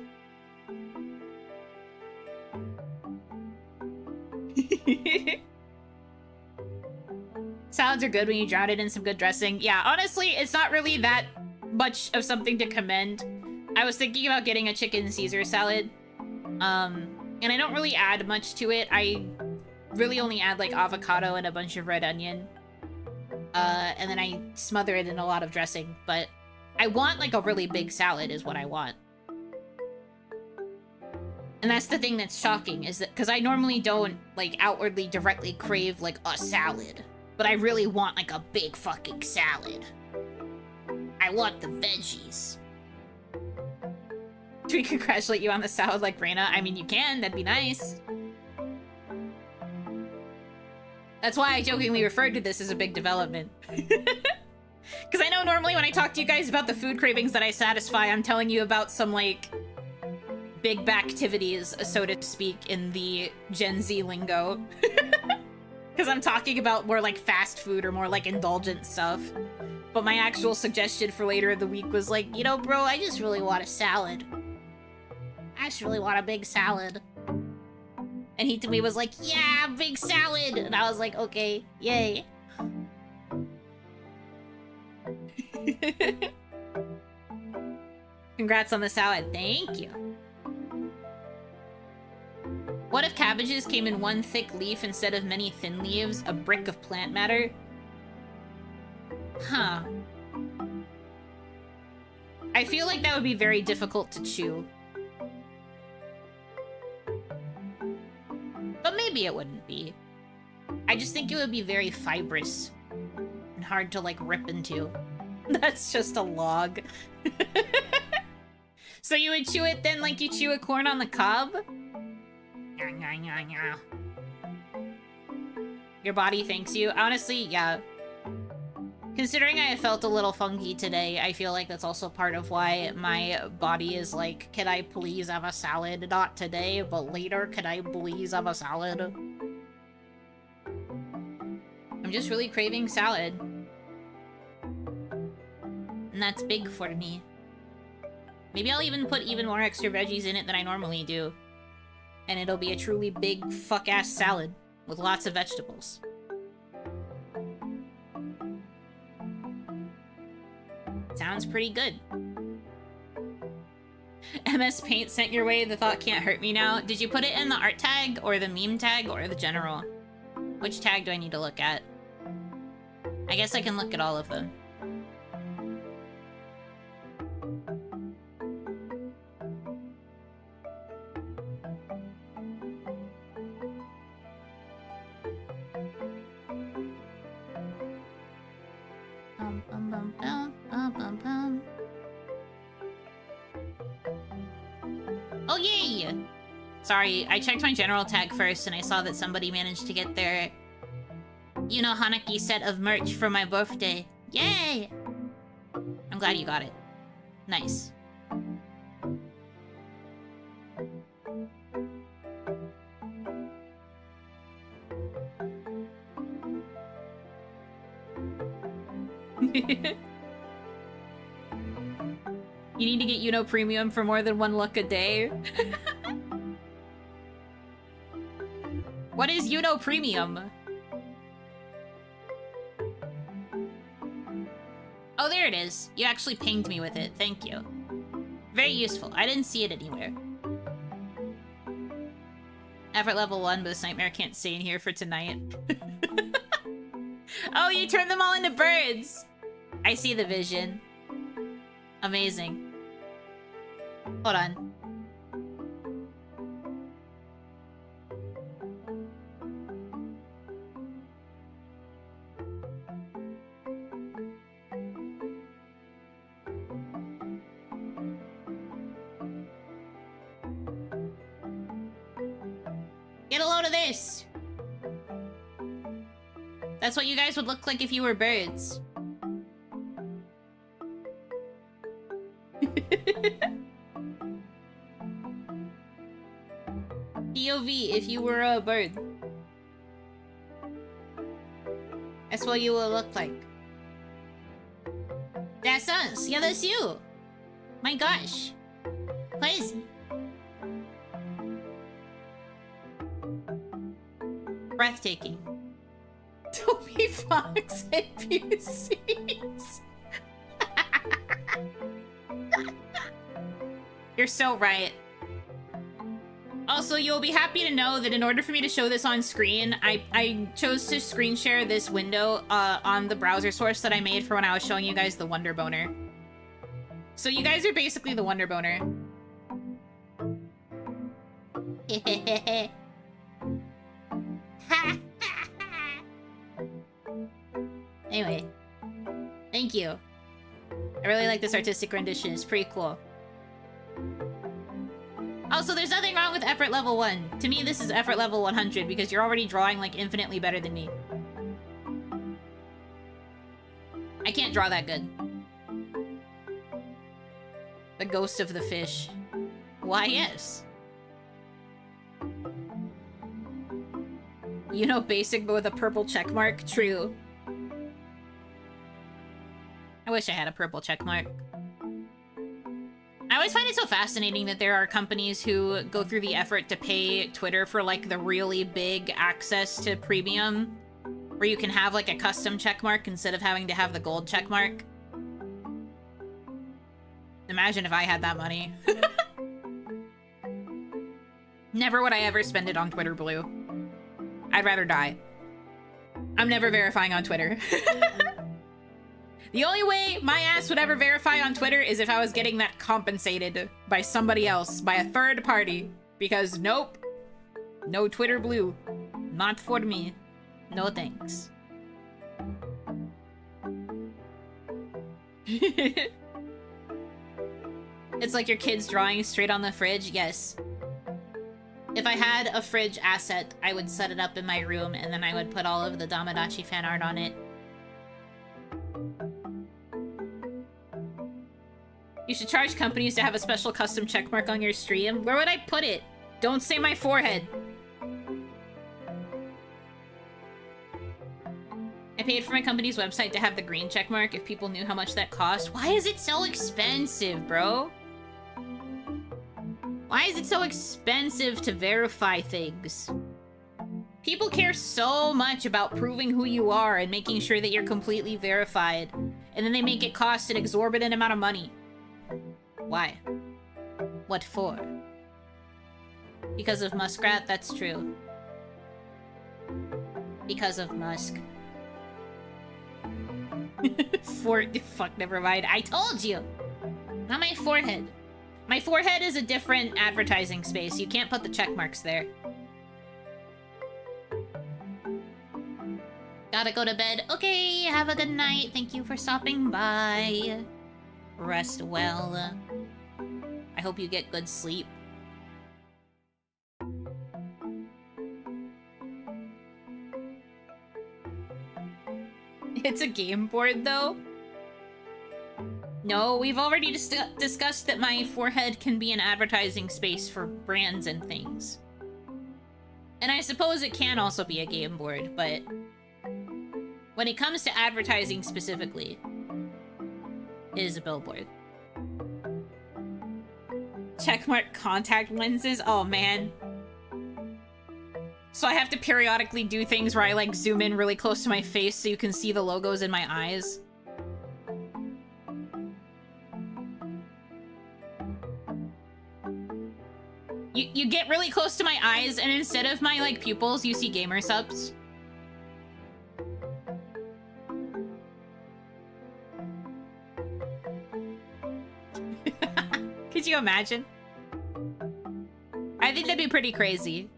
Salads are good when you drown it in some good dressing. Yeah, honestly, it's not really that much of something to commend. I was thinking about getting a chicken Caesar salad. And I don't really add much to it. I really only add, like, avocado and a bunch of red onion. And then I smother it in a lot of dressing. But I want, like, a really big salad is what I want. And that's the thing that's shocking, is that... Because I normally don't, like, outwardly directly crave, like, a salad. But I really want, like, a big fucking salad. I want the veggies. Do we congratulate you on the salad like Reina? I mean, you can. That'd be nice. That's why I jokingly referred to this as a big development. Because I know normally when I talk to you guys about the food cravings that I satisfy, I'm telling you about some, like, big backtivities, so to speak, in the Gen Z lingo. Because I'm talking about more, like, fast food or more, like, indulgent stuff. But my actual suggestion for later in the week was like, you know, bro, I just really want a salad. I just really want a big salad. And he to me was like, yeah, big salad! And I was like, okay, yay. Congrats on the salad, thank you. What if cabbages came in one thick leaf instead of many thin leaves? A brick of plant matter? Huh. I feel like that would be very difficult to chew. But maybe it wouldn't be. I just think it would be very fibrous and hard to, like, rip into. That's just a log. So you would chew it then like you chew a corn on the cob? Your body thanks you? Honestly, yeah. Considering I felt a little funky today, I feel like that's also part of why my body is like, can I please have a salad? Not today, but later, can I please have a salad? I'm just really craving salad. And that's big for me. Maybe I'll even put even more extra veggies in it than I normally do. And it'll be a truly big fuck-ass salad with lots of vegetables. Sounds pretty good. MS Paint sent your way, the thought can't hurt me now. Did you put it in the art tag, or the meme tag, or the general? Which tag do I need to look at? I guess I can look at all of them. Sorry, I checked my general tag first and I saw that somebody managed to get their Yuno Hanaki set of merch for my birthday. Yay! I'm glad you got it. Nice. You need to get Yuno Premium for more than one look a day. What is Yuno Premium? Oh, there it is. You actually pinged me with it. Thank you. Very useful. I didn't see it anywhere. Effort level 1, but this nightmare can't stay in here for tonight. Oh, you turned them all into birds! I see the vision. Amazing. Hold on. Get a load of this! That's what you guys would look like if you were birds. POV if you were a bird. That's what you will look like. That's us! Yeah, that's you! My gosh. Crazy. Breathtaking. Toby Fox and PCs. You're so right. Also, you'll be happy to know that in order for me to show this on screen, I chose to screen share this window on the browser source that I made for when I was showing you guys the Wonder Boner. So you guys are basically the Wonder Boner. Anyway, thank you. I really like this artistic rendition. It's pretty cool. Also, there's nothing wrong with effort level 1. To me, this is effort level 100 because you're already drawing, like, infinitely better than me. I can't draw that good. The ghost of the fish. Why, yes. You know, basic but with a purple check mark? True. I wish I had a purple check mark. I always find it so fascinating that there are companies who go through the effort to pay Twitter for, like, the really big access to premium, where you can have, like, a custom checkmark instead of having to have the gold checkmark. Imagine if I had that money. Never would I ever spend it on Twitter Blue. I'd rather die. I'm never verifying on Twitter. The only way my ass would ever verify on Twitter is if I was getting that compensated by somebody else, by a third party. Because nope. No Twitter Blue. Not for me. No thanks. It's like your kid's drawing straight on the fridge. Yes. If I had a fridge asset, I would set it up in my room and then I would put all of the Damadachi fan art on it. You should charge companies to have a special custom checkmark on your stream. Where would I put it? Don't say my forehead. I paid for my company's website to have the green checkmark if people knew how much that cost. Why is it so expensive, bro? Why is it so expensive to verify things? People care so much about proving who you are and making sure that you're completely verified. And then they make it cost an exorbitant amount of money. Why? What for? Because of Muskrat? That's true. Because of Musk. Fuck, never mind. I told you! Not my forehead. My forehead is a different advertising space. You can't put the check marks there. Gotta go to bed. Okay, have a good night. Thank you for stopping by. Rest well. I hope you get good sleep. It's a game board, though. No, we've already discussed that my forehead can be an advertising space for brands and things. And I suppose it can also be a game board, but when it comes to advertising specifically, it is a billboard. Checkmark contact lenses? Oh, man. So I have to periodically do things where I, like, zoom in really close to my face so you can see the logos in my eyes. You get really close to my eyes, and instead of my, like, pupils, you see gamer subs. Could you imagine? I think that'd be pretty crazy.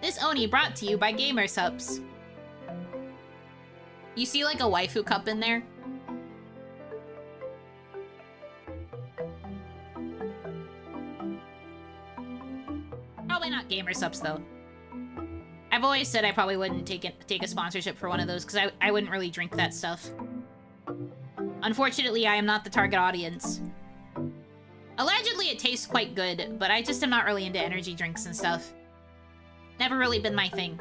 This Oni brought to you by Gamer Subs. You see like a waifu cup in there? Probably not Gamer Subs though. I've always said I probably wouldn't take a sponsorship for one of those because I wouldn't really drink that stuff. Unfortunately, I am not the target audience. Allegedly, it tastes quite good, but I just am not really into energy drinks and stuff. Never really been my thing.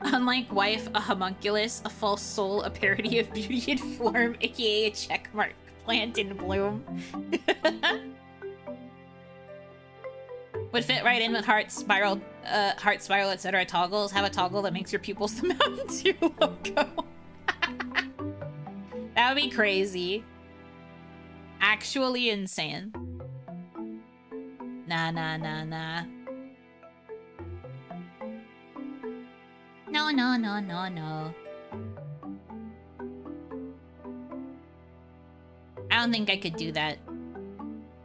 Unlike wife, a homunculus, a false soul, a parody of beauty in form, aka a checkmark plant in bloom. Would fit right in with heart spiral, etc. toggles. Have a toggle that makes your pupils the Mountain Dew logo. That would be crazy. Actually insane. Nah. No. I don't think I could do that.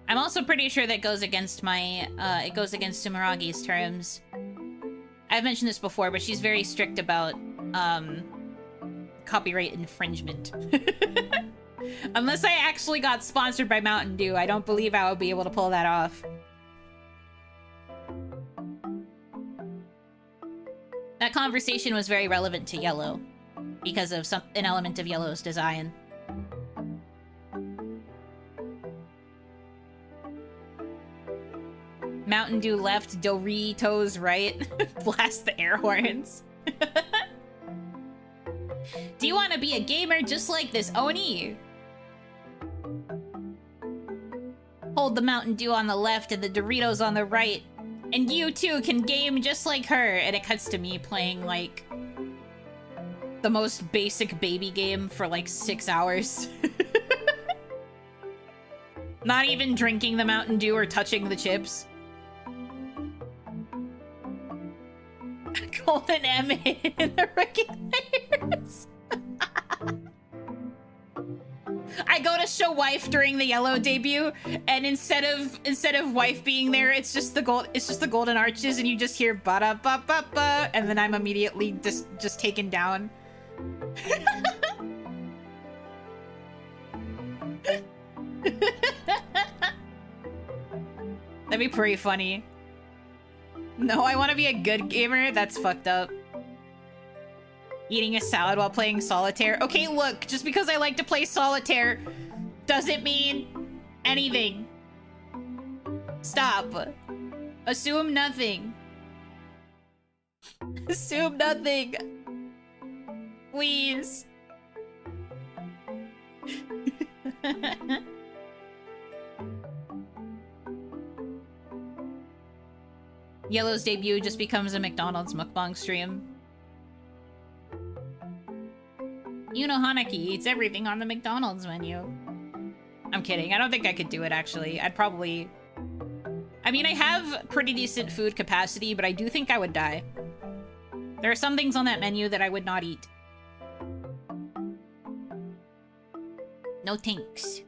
I'm also pretty sure that goes against my, it goes against Sumeragi's terms. I've mentioned this before, but she's very strict about, copyright infringement. Unless I actually got sponsored by Mountain Dew, I don't believe I would be able to pull that off. That conversation was very relevant to Yellow, because of an element of Yellow's design. Mountain Dew left, Doritos right. Blast the air horns. Do you want to be a gamer just like this Oni? Hold the Mountain Dew on the left and the Doritos on the right. And you too can game just like her. And it cuts to me playing like the most basic baby game for like 6 hours. Not even drinking the Mountain Dew or touching the chips. Golden M in the regulators. I go to show wife during the Yellow debut, and instead of wife being there, it's just the golden arches, and you just hear ba da ba ba ba, and then I'm immediately just taken down. That'd be pretty funny. No, I want to be a good gamer? That's fucked up. Eating a salad while playing solitaire? Okay, look, just because I like to play solitaire doesn't mean anything. Stop. Assume nothing. Assume nothing. Please. Yellow's debut just becomes a McDonald's mukbang stream. Yuno Hanaki eats everything on the McDonald's menu. I'm kidding. I don't think I could do it, actually. I'd probably... I mean, I have pretty decent food capacity, but I do think I would die. There are some things on that menu that I would not eat. No thanks.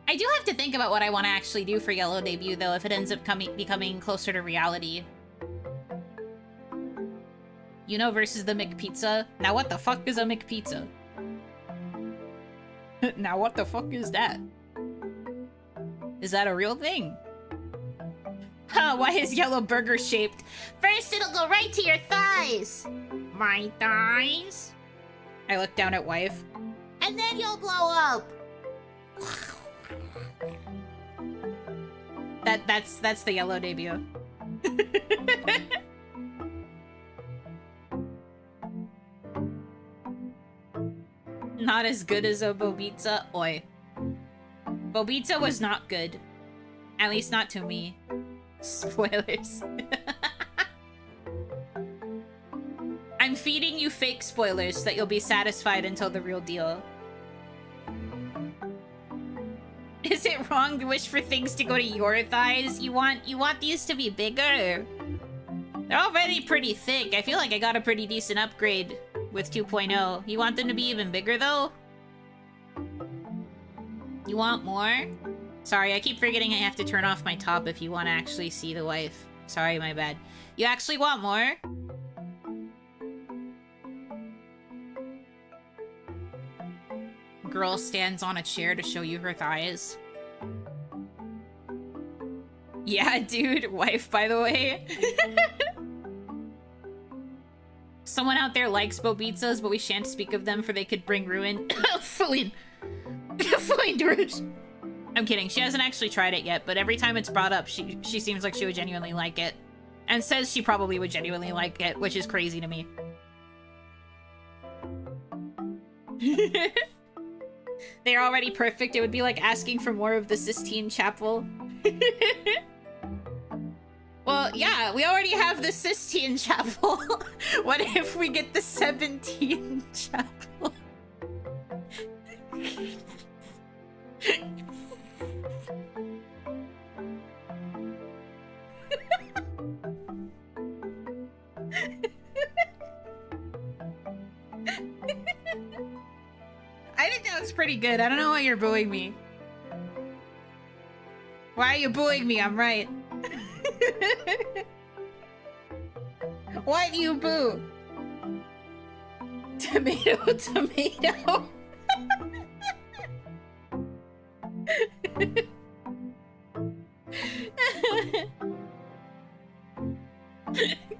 I do have to think about what I want to actually do for Yellow debut, though, if it ends up becoming closer to reality. Yuno versus the McPizza. Now what the fuck is a McPizza? Now what the fuck is that? Is that a real thing? Huh, why is yellow burger shaped? First, it'll go right to your thighs. My thighs? I look down at wife. And then you'll blow up. That's the yellow debut. Not as good as a Bobitsa. Oi. Bobitsa was not good. At least not to me. Spoilers. I'm feeding you fake spoilers so that you'll be satisfied until the real deal. Is it wrong to wish for things to go to your thighs? You want these to be bigger? They're already pretty thick. I feel like I got a pretty decent upgrade with 2.0. You want them to be even bigger though? You want more? Sorry, I keep forgetting I have to turn off my top if you want to actually see the wife. Sorry, my bad. You actually want more? Girl stands on a chair to show you her thighs. Yeah, dude. Wife, by the way. Someone out there likes Bobitsas, but we shan't speak of them for they could bring ruin. Fine. I'm kidding. She hasn't actually tried it yet, but every time it's brought up, she seems like she would genuinely like it. And says she probably would genuinely like it, which is crazy to me. They're already perfect. It would be like asking for more of the Sistine Chapel. Well, yeah, we already have the Sistine Chapel. What if we get the 17 Chapel? I think that was pretty good. I don't know why you're booing me. Why are you booing me? I'm right. Why do you boo? Tomato, tomato.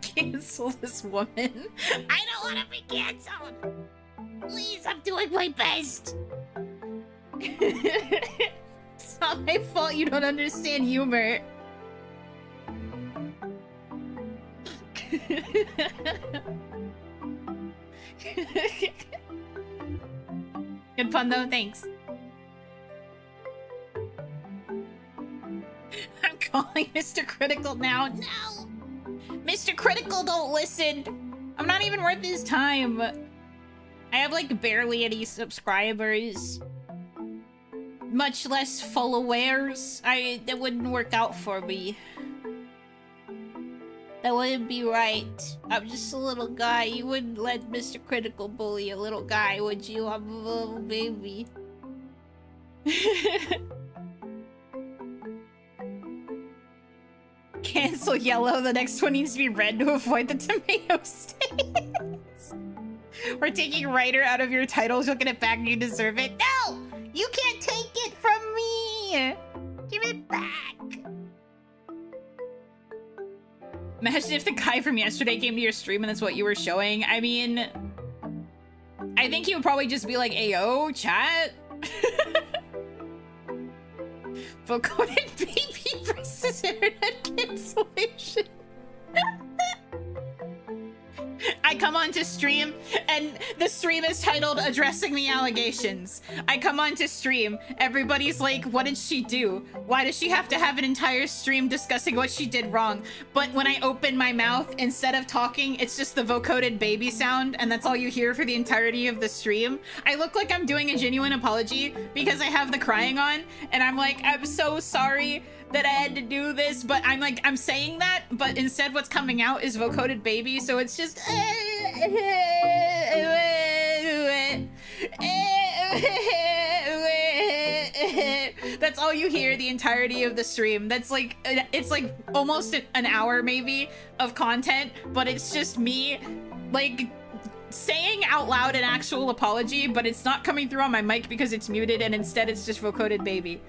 Cancel this woman. I don't want to be canceled. Please, I'm doing my best. It's not my fault you don't understand humor. Good pun though, thanks. I'm calling Mr. Critical now. No! Mr. Critical, don't listen! I'm not even worth his time. I have like barely any subscribers. Much less followers. That wouldn't work out for me. That wouldn't be right. I'm just a little guy. You wouldn't let Mr. Critical bully a little guy, would you? I'm a little baby. Cancel yellow. The next one needs to be red to avoid the tomato stains. We're taking writer out of your titles. You'll get it back and you deserve it. No! You can't take it from me! Give it back! Imagine if the guy from yesterday came to your stream and that's what you were showing. I mean, I think he would probably just be like, "Ayo, chat." Vocoded baby versus internet cancellation. I come on to stream and the stream is titled Addressing the Allegations. I come on to stream. Everybody's like, what did she do? Why does she have to have an entire stream discussing what she did wrong? But when I open my mouth, instead of talking, it's just the vocoded baby sound and that's all you hear for the entirety of the stream. I look like I'm doing a genuine apology because I have the crying on and I'm like, I'm so sorry that I had to do this, but I'm saying that, but instead what's coming out is vocoded baby, so it's just that's all you hear the entirety of the stream. That's like, it's like almost an hour maybe of content, but it's just me like, saying out loud an actual apology, but it's not coming through on my mic because it's muted, and instead it's just vocoded baby.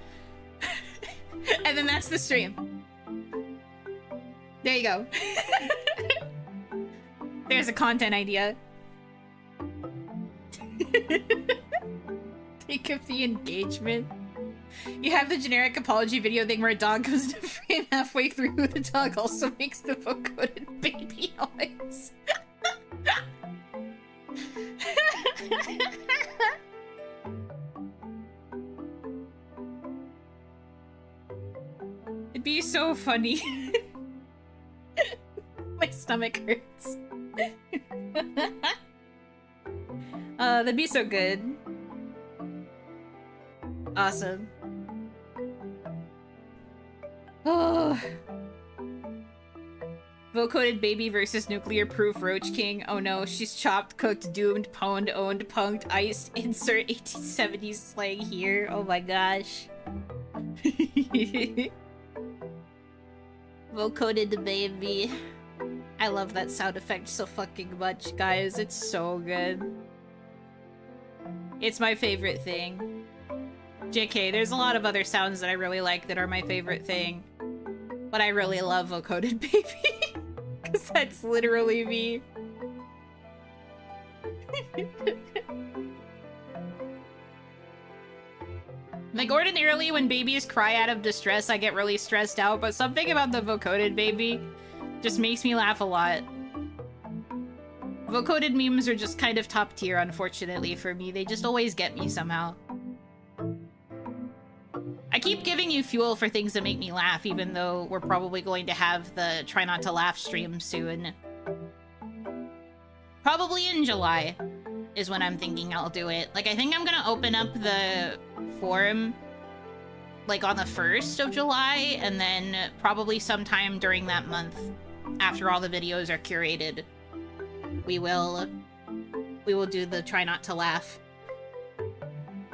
And then that's the stream. There you go. There's a content idea. Think of the engagement. You have the generic apology video thing where a dog comes into frame halfway through. The dog also makes the vocoded baby noise. It'd be so funny. My stomach hurts. That'd be so good. Awesome. Oh. Vocoded baby versus nuclear proof Roach King. Oh no, she's chopped, cooked, doomed, pwned, owned, punked, iced. Insert 1870s slang here. Oh my gosh. Vocoded the baby. I love that sound effect so fucking much, guys. It's so good. It's my favorite thing. JK, there's a lot of other sounds that I really like that are my favorite thing. But I really love vocoded baby. Because that's literally me. Like, ordinarily when babies cry out of distress, I get really stressed out, but something about the vocoded baby just makes me laugh a lot. Vocoded memes are just kind of top tier, unfortunately, for me. They just always get me somehow. I keep giving you fuel for things that make me laugh, even though we're probably going to have the Try Not to Laugh stream soon. Probably in July is when I'm thinking I'll do it. Like, I think I'm gonna open up the forum, like, on the 1st of July, and then probably sometime during that month, after all the videos are curated, we will do the Try Not to Laugh.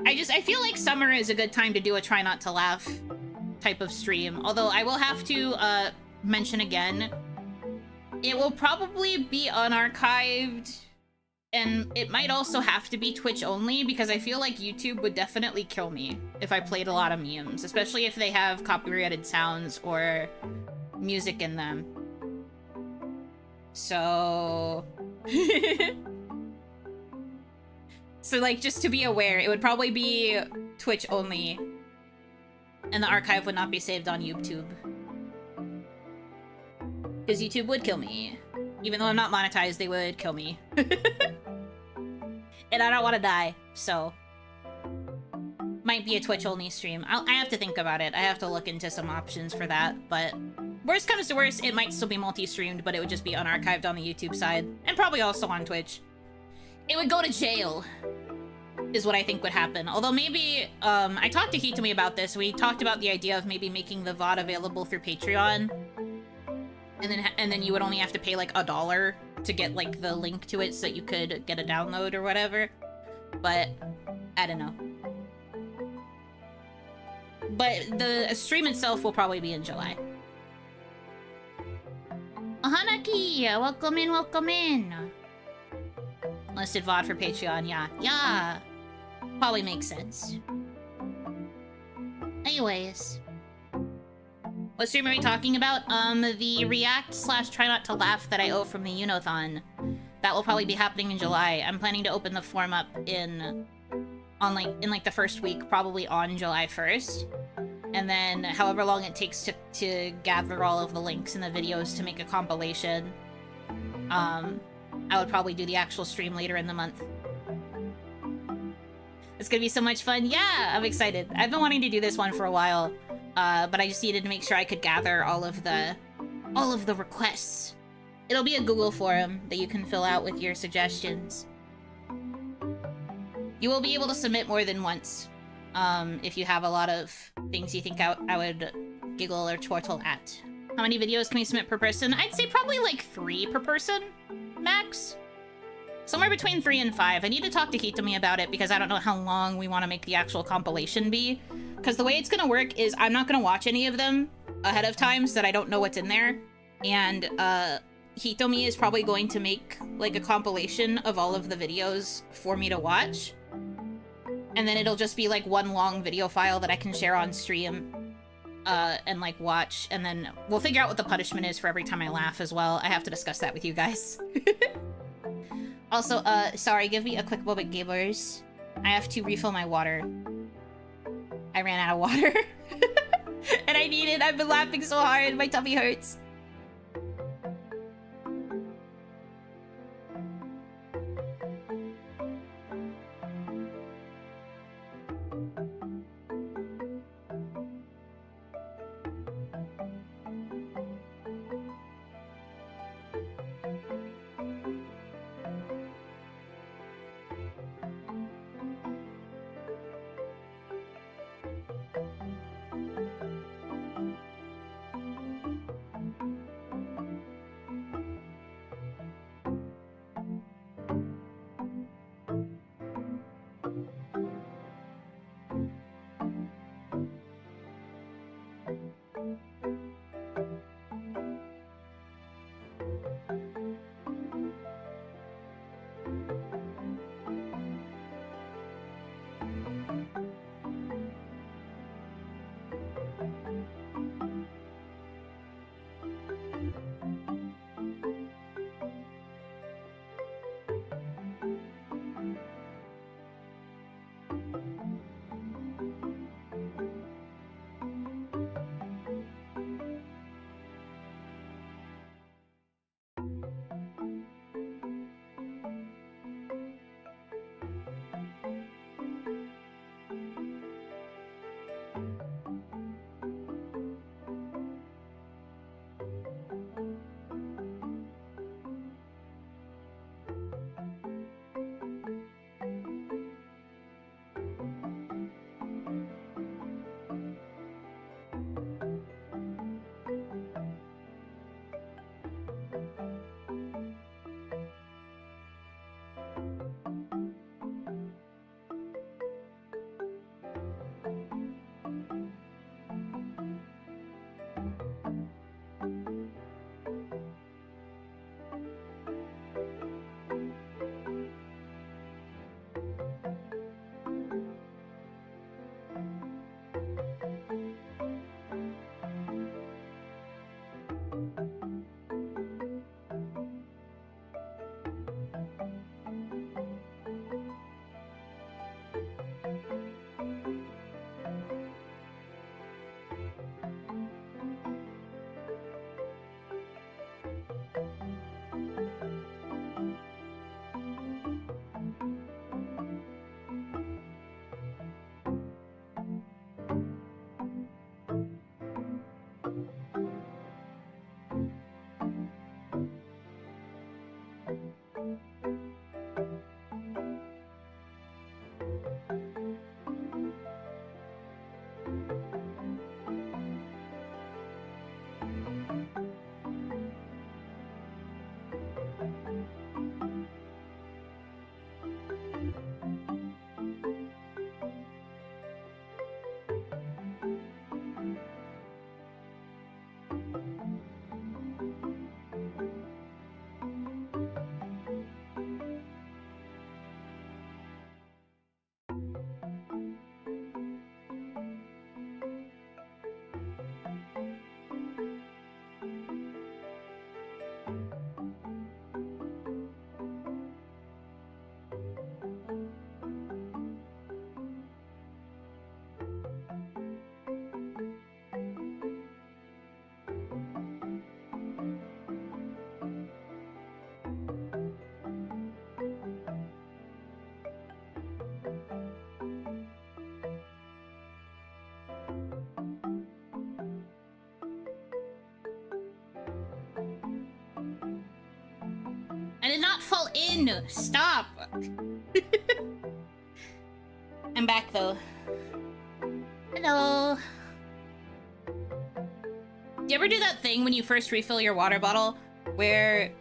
I feel like summer is a good time to do a Try Not to Laugh type of stream. Although I will have to mention again, it will probably be unarchived, and it might also have to be Twitch only, because I feel like YouTube would definitely kill me if I played a lot of memes, especially if they have copyrighted sounds or music in them. So... So, like, just to be aware, it would probably be Twitch only, and the archive would not be saved on YouTube. Because YouTube would kill me. Even though I'm not monetized, they would kill me. And I don't want to die, so... Might be a Twitch only stream. I have to think about it. I have to look into some options for that, but... Worst comes to worst, it might still be multi-streamed, but it would just be unarchived on the YouTube side. And probably also on Twitch. It would go to jail, is what I think would happen. Although maybe, I talked to Hitomi about this. We talked about the idea of maybe making the VOD available through Patreon. And then you would only have to pay like $1 to get like the link to it so that you could get a download or whatever. But, I don't know. But the stream itself will probably be in July. Hanaki, welcome in, welcome in. Listed VOD for Patreon, yeah. Yeah. Probably makes sense. Anyways. What stream are we talking about? The React/Try Not to Laugh that I owe from the Yuno-thon. That will probably be happening in July. I'm planning to open the forum up in the first week, probably on July 1st. And then however long it takes to gather all of the links and the videos to make a compilation. I would probably do the actual stream later in the month. It's gonna be so much fun. Yeah, I'm excited. I've been wanting to do this one for a while, but I just needed to make sure I could gather all of the requests. It'll be a Google forum that you can fill out with your suggestions. You will be able to submit more than once, if you have a lot of things you think I would giggle or chortle at. How many videos can we submit per person? I'd say probably like 3 per person, max. Somewhere between 3 and 5. I need to talk to Hitomi about it because I don't know how long we want to make the actual compilation be. Because the way it's going to work is I'm not going to watch any of them ahead of time so that I don't know what's in there. And Hitomi is probably going to make, like, a compilation of all of the videos for me to watch. And then it'll just be, like, one long video file that I can share on stream, and, like, watch. And then we'll figure out what the punishment is for every time I laugh as well. I have to discuss that with you guys. Also, sorry, give me a quick moment, gamers. I have to refill my water. I ran out of water. And I need it. I've been laughing so hard. My tummy hurts. I did not fall in! Stop! I'm back, though. Hello! Do you ever do that thing when you first refill your water bottle, where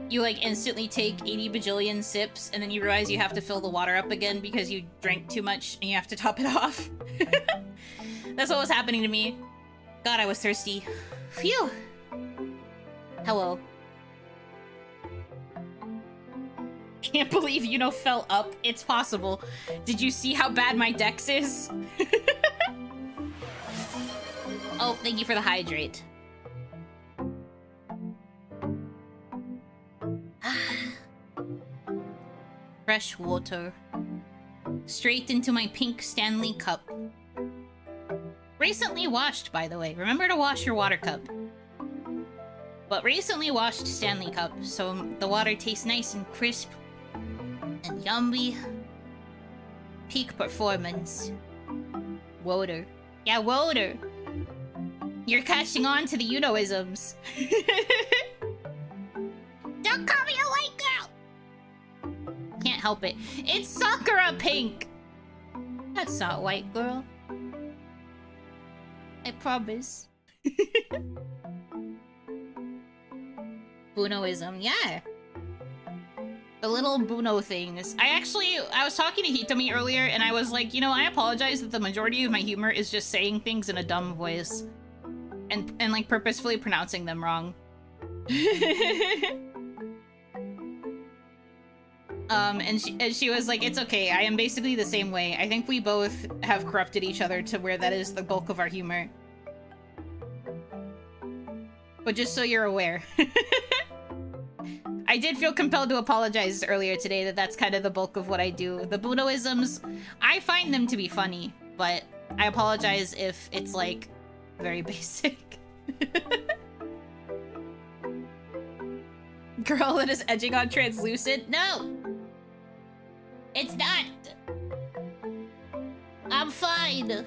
you, like, instantly take 80 bajillion sips, and then you realize you have to fill the water up again because you drank too much, and you have to top it off? That's what was happening to me. God, I was thirsty. Phew! Hello. Can't believe Yuno fell up. It's possible. Did you see how bad my dex is? Oh, thank you for the hydrate. Fresh water. Straight into my pink Stanley cup. Recently washed, by the way. Remember to wash your water cup. But recently washed Stanley cup, so the water tastes nice and crisp and yummy. Peak performance. Water. Yeah, water. You're catching on to the Yunoisms. Don't call me a white girl! Can't help it. It's Sakura pink! That's not white girl. I promise. Bunoism, yeah. The little Buno things. I was talking to Hitomi earlier and I was like, you know, I apologize that the majority of my humor is just saying things in a dumb voice. And like purposefully pronouncing them wrong. And she was like, it's okay, I am basically the same way. I think we both have corrupted each other to where that is the bulk of our humor. But just so you're aware. I did feel compelled to apologize earlier today that that's kind of the bulk of what I do. The Bunoisms, I find them to be funny, but I apologize if it's like very basic. Girl that is edging on translucent? No! It's not! I'm fine!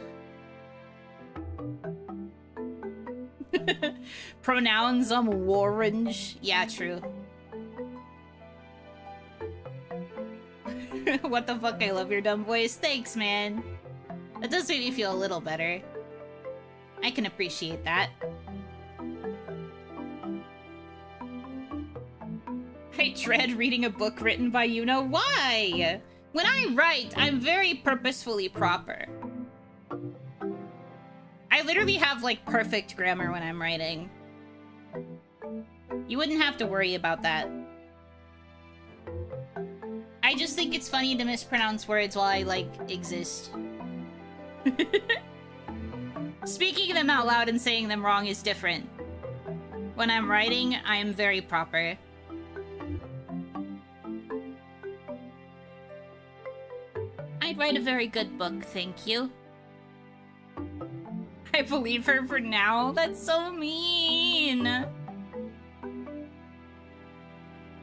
Pronouns, orange. Yeah, true. What the fuck, I love your dumb voice. Thanks, man. That does make me feel a little better. I can appreciate that. I dread reading a book written by Yuno. Why? When I write, I'm very purposefully proper. I literally have, like, perfect grammar when I'm writing. You wouldn't have to worry about that. I just think it's funny to mispronounce words while I, like, exist. Speaking them out loud and saying them wrong is different. When I'm writing, I am very proper. I'd write a very good book, thank you. I believe her for now? That's so mean.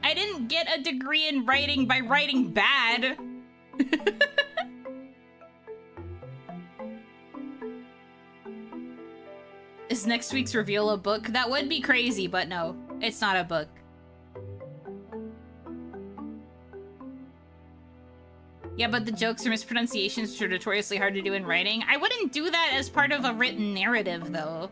I didn't get a degree in writing by writing bad. Is next week's reveal a book? That would be crazy, but no, it's not a book. Yeah, but the jokes or mispronunciations are notoriously hard to do in writing. I wouldn't do that as part of a written narrative, though.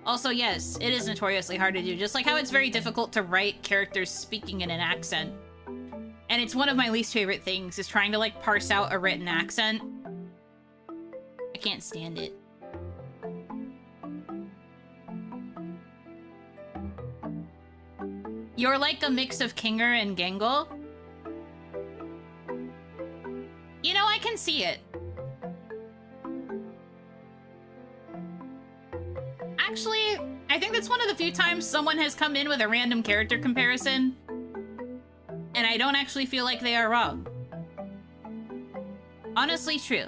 Also, yes, it is notoriously hard to do, just like how it's very difficult to write characters speaking in an accent. And it's one of my least favorite things, is trying to, like, parse out a written accent. I can't stand it. You're like a mix of Kinger and Gengle? You know, I can see it. Actually, I think that's one of the few times someone has come in with a random character comparison, and I don't actually feel like they are wrong. Honestly, true.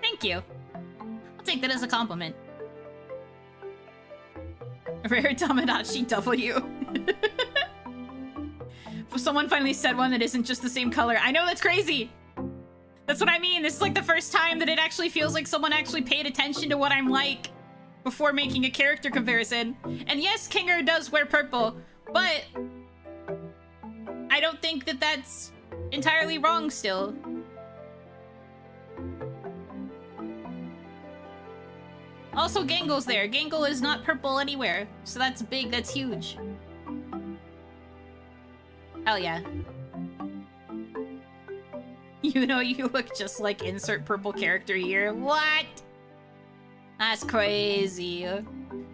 Thank you. I'll take that as a compliment. Rare Tamagotchi W. Someone finally said one that isn't just the same color. I know, that's crazy! That's what I mean. This is like the first time that it actually feels like someone actually paid attention to what I'm like before making a character comparison. And yes, Kinger does wear purple, but I don't think that that's entirely wrong still. Also, Gangle's there. Gangle is not purple anywhere, so that's big, that's huge. Hell yeah. You know, you look just like insert purple character here. What? That's crazy.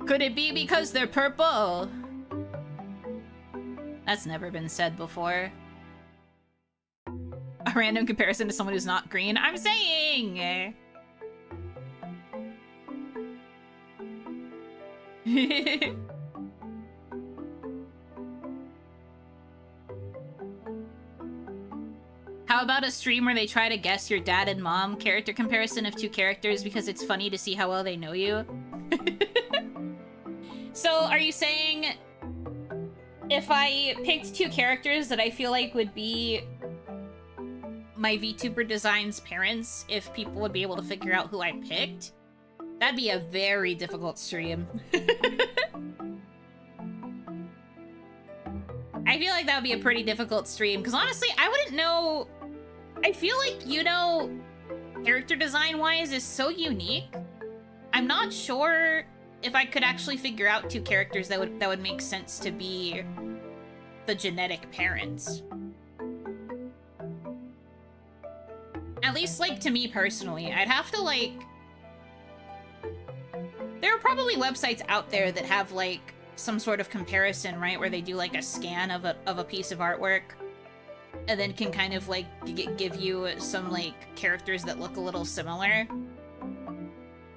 Could it be because they're purple? That's never been said before. A random comparison to someone who's not green. I'm saying! How about a stream where they try to guess your dad and mom character comparison of two characters because it's funny to see how well they know you? So, are you saying if I picked two characters that I feel like would be my VTuber Design's parents, if people would be able to figure out who I picked? That'd be a very difficult stream. I feel like that would be a pretty difficult stream, because honestly, I wouldn't know... I feel like, Yuno, character design-wise, is so unique. I'm not sure if I could actually figure out two characters that would make sense to be the genetic parents. At least, like, to me personally. I'd have to, like... There are probably websites out there that have, like, some sort of comparison, right? Where they do, like, a scan of a piece of artwork. And then can kind of, like, give you some, like, characters that look a little similar.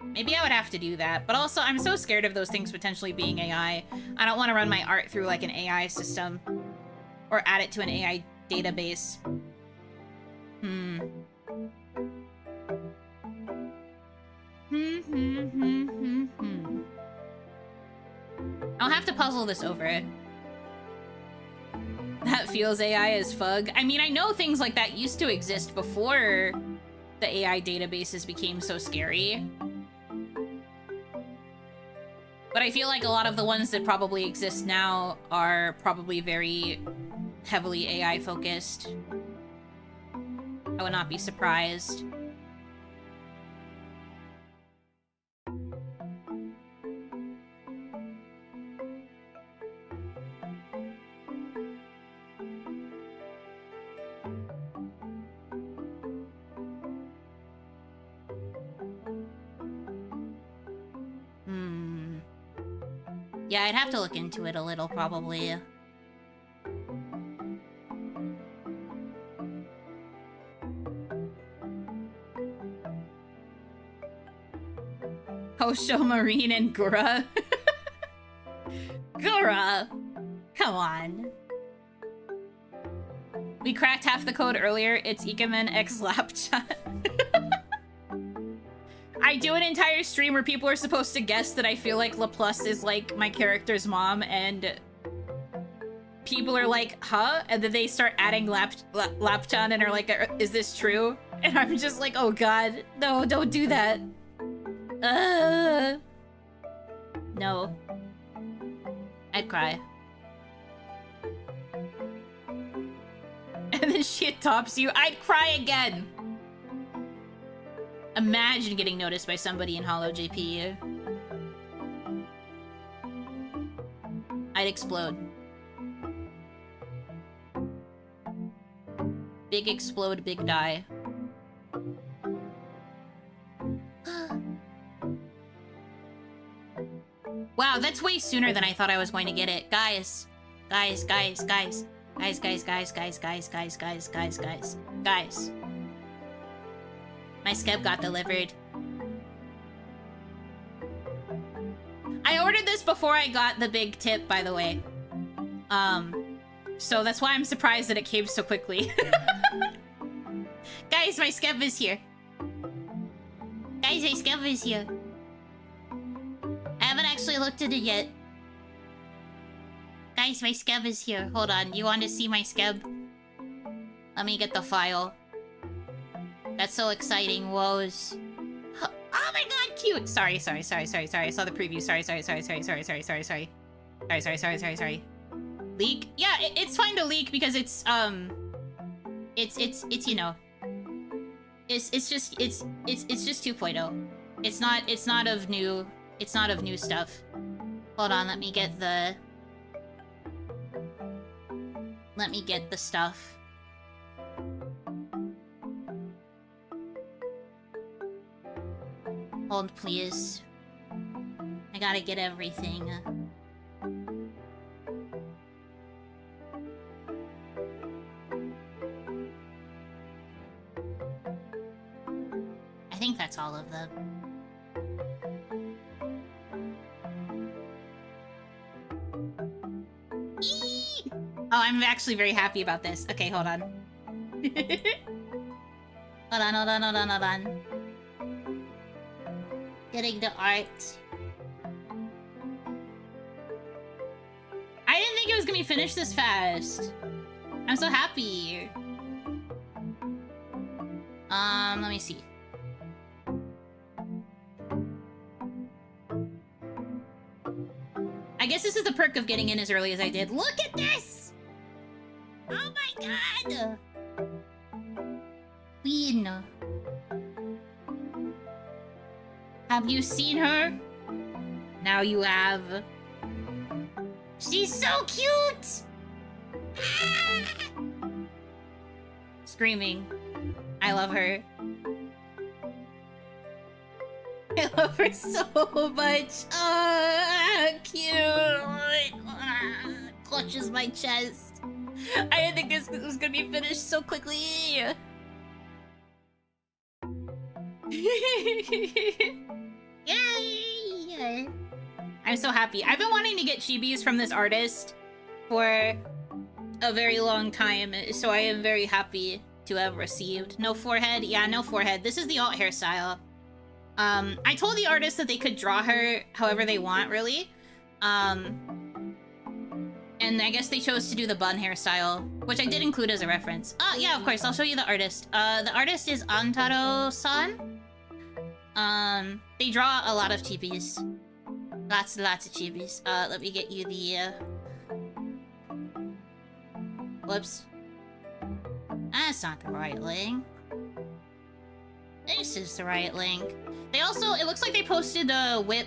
Maybe I would have to do that. But also, I'm so scared of those things potentially being AI. I don't want to run my art through, like, an AI system. Or add it to an AI database. I'll have to puzzle this over. That feels AI as fug. I mean, I know things like that used to exist before the AI databases became so scary. But I feel like a lot of the ones that probably exist now are probably very heavily AI focused. I would not be surprised. Yeah, I'd have to look into it a little, probably. Hosho, Marine, and Gura. Gura! Come on. We cracked half the code earlier. It's Ikemen X Lapchat. I do an entire stream where people are supposed to guess that I feel like LaPlus is like my character's mom, and people are like, huh? And then they start adding Lapchan and are like, is this true? And I'm just like, oh god, no, don't do that. No. I'd cry. And then shit tops you. I'd cry again. Imagine getting noticed by somebody in Hollow JP. I'd explode. Big explode, big die. Wow, that's way sooner than I thought I was going to get it. Guys. Guys. Guys. My skeb got delivered. I ordered this before I got the big tip, by the way. So that's why I'm surprised that it came so quickly. Guys, my skeb is here. Guys, my skeb is here. I haven't actually looked at it yet. Guys, my skeb is here. Hold on, you want to see my skeb? Let me get the file. That's so exciting, woes. Oh my god, cute! Sorry. I saw the preview. Sorry. Leak? Yeah, it's fine to leak because it's you know. It's just 2.0. It's not of new stuff. Hold on, let me get the stuff. Hold, please. I gotta get everything. I think that's all of them. Eee! Oh, I'm actually very happy about this. Okay, hold on. Hold on. Getting the art. I didn't think it was gonna be finished this fast. I'm so happy. Let me see. I guess this is the perk of getting in as early as I did. Look at this! Oh my god! Yuno. Have you seen her? Now you have. She's so cute! Ah! Screaming. I love her. I love her so much. Cute. Clutches my chest. I didn't think this was gonna be finished so quickly. Yay! I'm so happy. I've been wanting to get chibis from this artist for a very long time, so I am very happy to have received. No forehead? Yeah, no forehead. This is the alt hairstyle. I told the artist that they could draw her however they want, really. And I guess they chose to do the bun hairstyle, which I did include as a reference. Oh, yeah, of course, I'll show you the artist. The artist is Antaro-san. They draw a lot of chibis. Lots of chibis. Let me get you the, Whoops. That's not the right link. This is the right link. They also, it looks like they posted a whip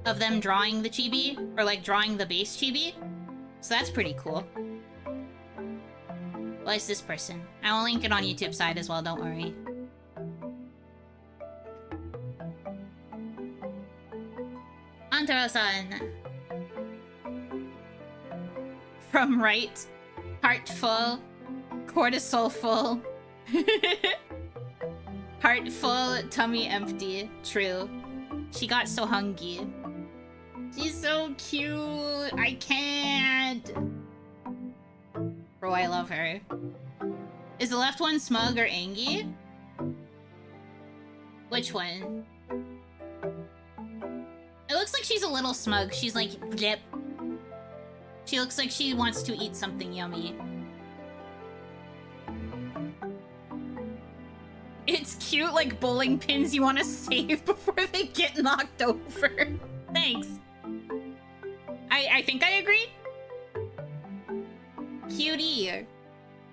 of them drawing the chibi, or like drawing the base chibi. So that's pretty cool. Well, it's this person. I will link it on YouTube side as well, don't worry. Antaro-san. From right, heart full, cortisol full. Heart full, tummy empty. True. She got so hungry. She's so cute. I can't. Bro, I love her. Is the left one smug or angry? Which one? It looks like she's a little smug. She's like, blip. She looks like she wants to eat something yummy. It's cute, like bowling pins you want to save before they get knocked over. Thanks. I think I agree. Cutie.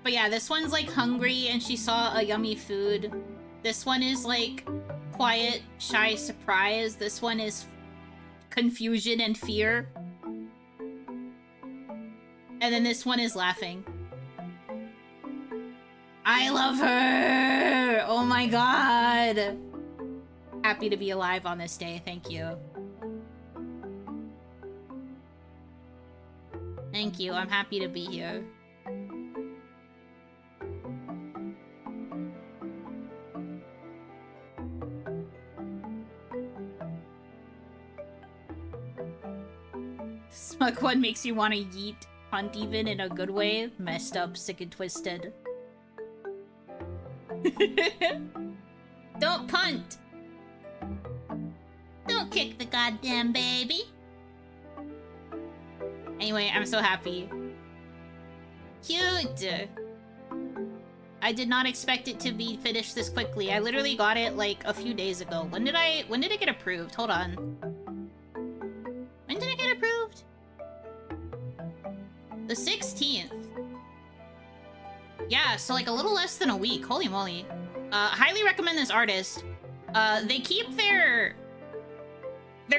But yeah, this one's like hungry and she saw a yummy food. This one is like quiet, shy, surprise. This one is confusion and fear. And then this one is laughing. I love her! Oh my god! Happy to be alive on this day, thank you. Thank you, I'm happy to be here. Smug one makes you want to yeet, hunt even in a good way. Messed up, sick and twisted. Don't punt! Don't kick the goddamn baby! Anyway, I'm so happy. Cute! I did not expect it to be finished this quickly. I literally got it like a few days ago. When did it get approved? Hold on. When did it get approved? The 16th. Yeah, so like a little less than a week. Holy moly. Highly recommend this artist. They keep their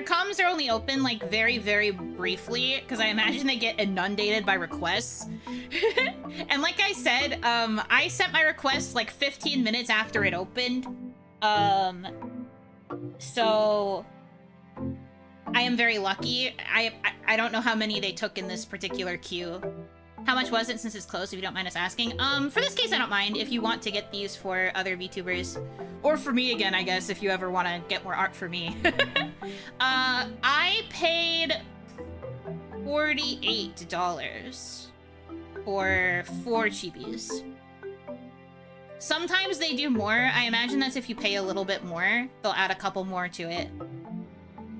comms are only open like very, very briefly because I imagine they get inundated by requests. And like I said, I sent my request like 15 minutes after it opened. So I I am very lucky. I don't know how many they took in this particular queue. How much was it since it's closed, if you don't mind us asking? For this case, I don't mind if you want to get these for other VTubers. Or for me again, I guess, if you ever want to get more art for me. I paid $48 for 4 chibis. Sometimes they do more. I imagine that's if you pay a little bit more, they'll add a couple more to it.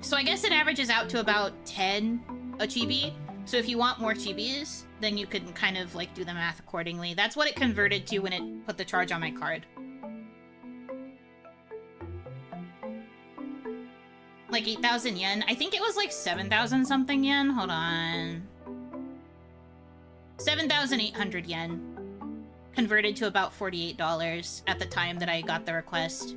So I guess it averages out to about 10 a chibi. So if you want more chibis, then you can kind of like do the math accordingly. That's what it converted to when it put the charge on my card. Like 8,000 yen. I think it was like 7,000 something yen. Hold on. 7,800 yen. Converted to about $48 at the time that I got the request.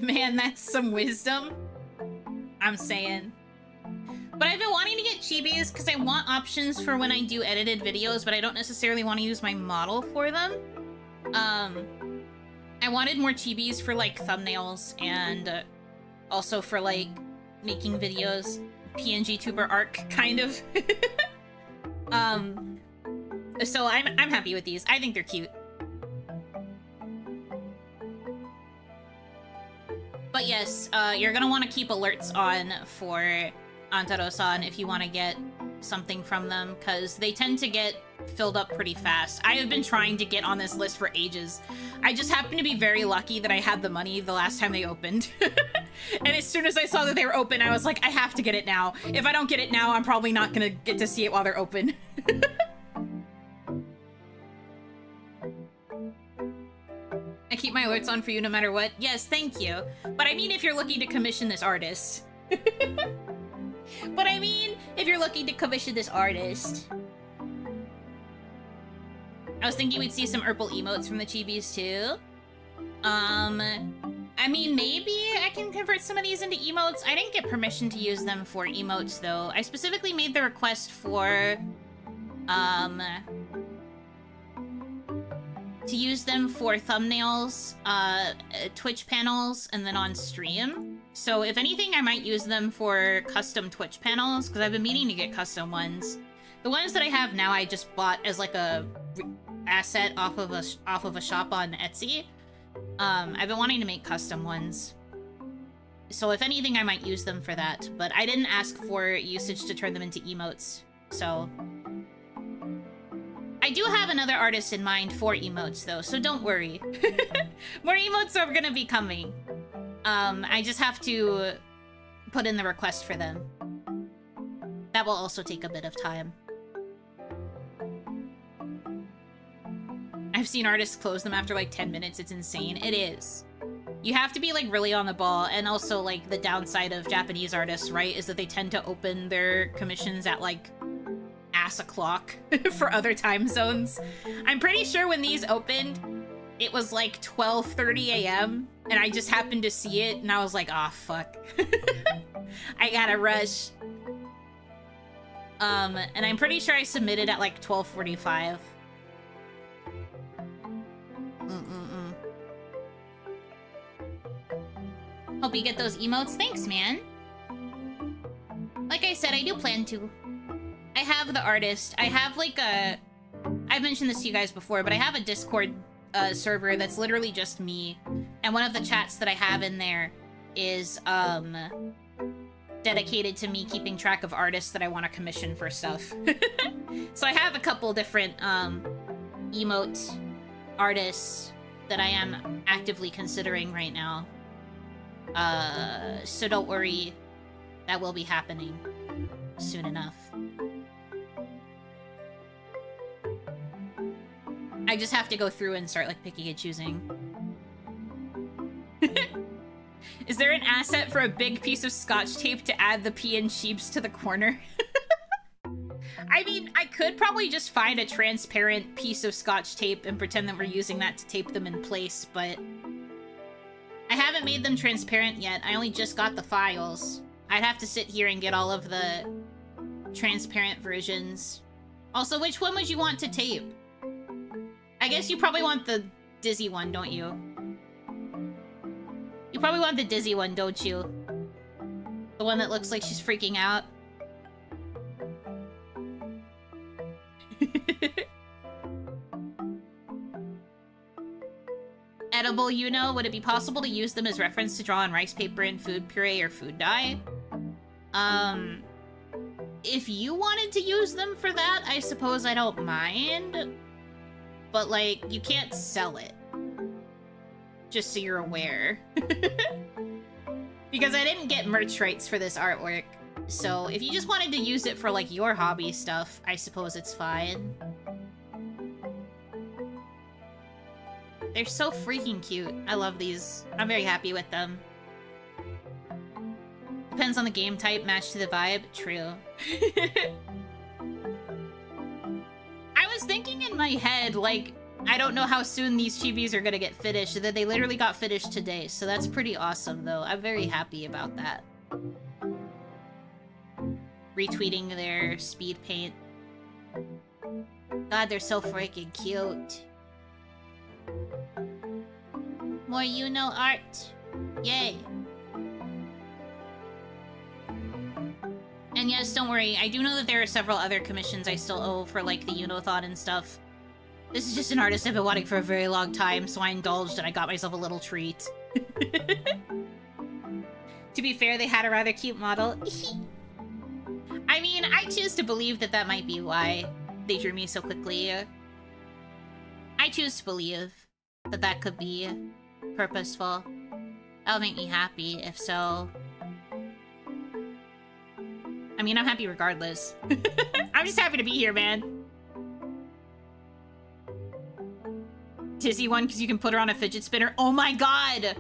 Man, that's some wisdom. I'm saying. But I've been wanting to get chibis because I want options for when I do edited videos, but I don't necessarily want to use my model for them. I wanted more chibis for like thumbnails and also for like making videos. PNG tuber arc, kind of. So I'm happy with these. I think they're cute. But yes, you're gonna want to keep alerts on for Antaro-san if you want to get something from them, because they tend to get filled up pretty fast. I have been trying to get on this list for ages. I just happen to be very lucky that I had the money the last time they opened. And as soon as I saw that they were open, I was like, I have to get it now. If I don't get it now, I'm probably not gonna get to see it while they're open. I keep my alerts on for you no matter what. Yes, thank you. But I mean if you're looking to commission this artist. But I mean if you're looking to commission this artist. I was thinking we'd see some Urple emotes from the chibis too. I mean, maybe I can convert some of these into emotes. I didn't get permission to use them for emotes though. I specifically made the request for, to use them for thumbnails, Twitch panels, and then on stream. So if anything, I might use them for custom Twitch panels, because I've been meaning to get custom ones. The ones that I have now, I just bought as like a asset off of a shop on Etsy. I've been wanting to make custom ones. So if anything, I might use them for that. But I didn't ask for usage to turn them into emotes, so... I do have another artist in mind for emotes, though, so don't worry. More emotes are gonna be coming. I just have to put in the request for them. That will also take a bit of time. I've seen artists close them after like 10 minutes. It's insane. It is. You have to be like really on the ball, and also like the downside of Japanese artists, right, is that they tend to open their commissions at like ass o'clock for other time zones. I'm pretty sure when these opened, it was like 12:30 a.m. and I just happened to see it and I was like, ah, fuck. I gotta rush. And I'm pretty sure I submitted at like 12:45. Hope you get those emotes. Thanks, man. Like I said, I do plan to. I have the artist. I have like a... I've mentioned this to you guys before, but I have a Discord server that's literally just me. And one of the chats that I have in there is dedicated to me keeping track of artists that I want to commission for stuff. So I have a couple different emote artists that I am actively considering right now. So don't worry, that will be happening soon enough. I just have to go through and start like picking and choosing. Is there an asset for a big piece of scotch tape to add the pea and sheeps to the corner? I mean, I could probably just find a transparent piece of scotch tape and pretend that we're using that to tape them in place, but I haven't made them transparent yet. I only just got the files. I'd have to sit here and get all of the transparent versions. Also, which one would you want to tape? I guess you probably want the Dizzy one, don't you? You probably want the Dizzy one, don't you? The one that looks like she's freaking out. Edible, Yuno, would it be possible to use them as reference to draw on rice paper and food puree or food dye? If you wanted to use them for that, I suppose I don't mind. But, like, you can't sell it. Just so you're aware. Because I didn't get merch rights for this artwork. So, if you just wanted to use it for, like, your hobby stuff, I suppose it's fine. They're so freaking cute. I love these. I'm very happy with them. Depends on the game type, match to the vibe. True. I was thinking in my head, like, I don't know how soon these chibis are gonna get finished, that they literally got finished today, so that's pretty awesome, though. I'm very happy about that. Retweeting their speed paint. God, they're so freaking cute. More Yuno art. Yay. And yes, don't worry, I do know that there are several other commissions I still owe for, like, the Yuno-thon and stuff. This is just an artist I've been wanting for a very long time, so I indulged and I got myself a little treat. To be fair, they had a rather cute model. I mean, I choose to believe that that might be why they drew me so quickly. I choose to believe that that could be purposeful. That'll make me happy, if so. I mean, I'm happy regardless. I'm just happy to be here, man. Dizzy one, because you can put her on a fidget spinner. Oh my god!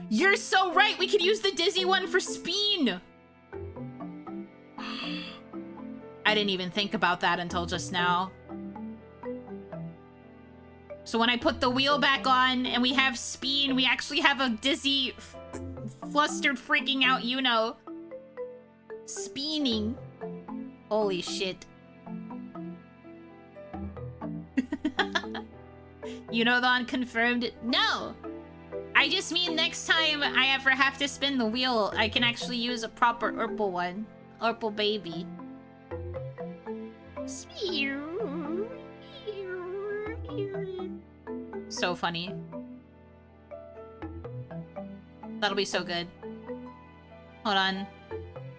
You're so right! We could use the Dizzy one for Speen! I didn't even think about that until just now. So when I put the wheel back on and we have Speen, we actually have a dizzy, flustered, freaking out Yuno. Speening. Holy shit. Yuno-thon confirmed. No! I just mean next time I ever have to spin the wheel, I can actually use a proper Urple one. Urple baby. So funny. That'll be so good. Hold on.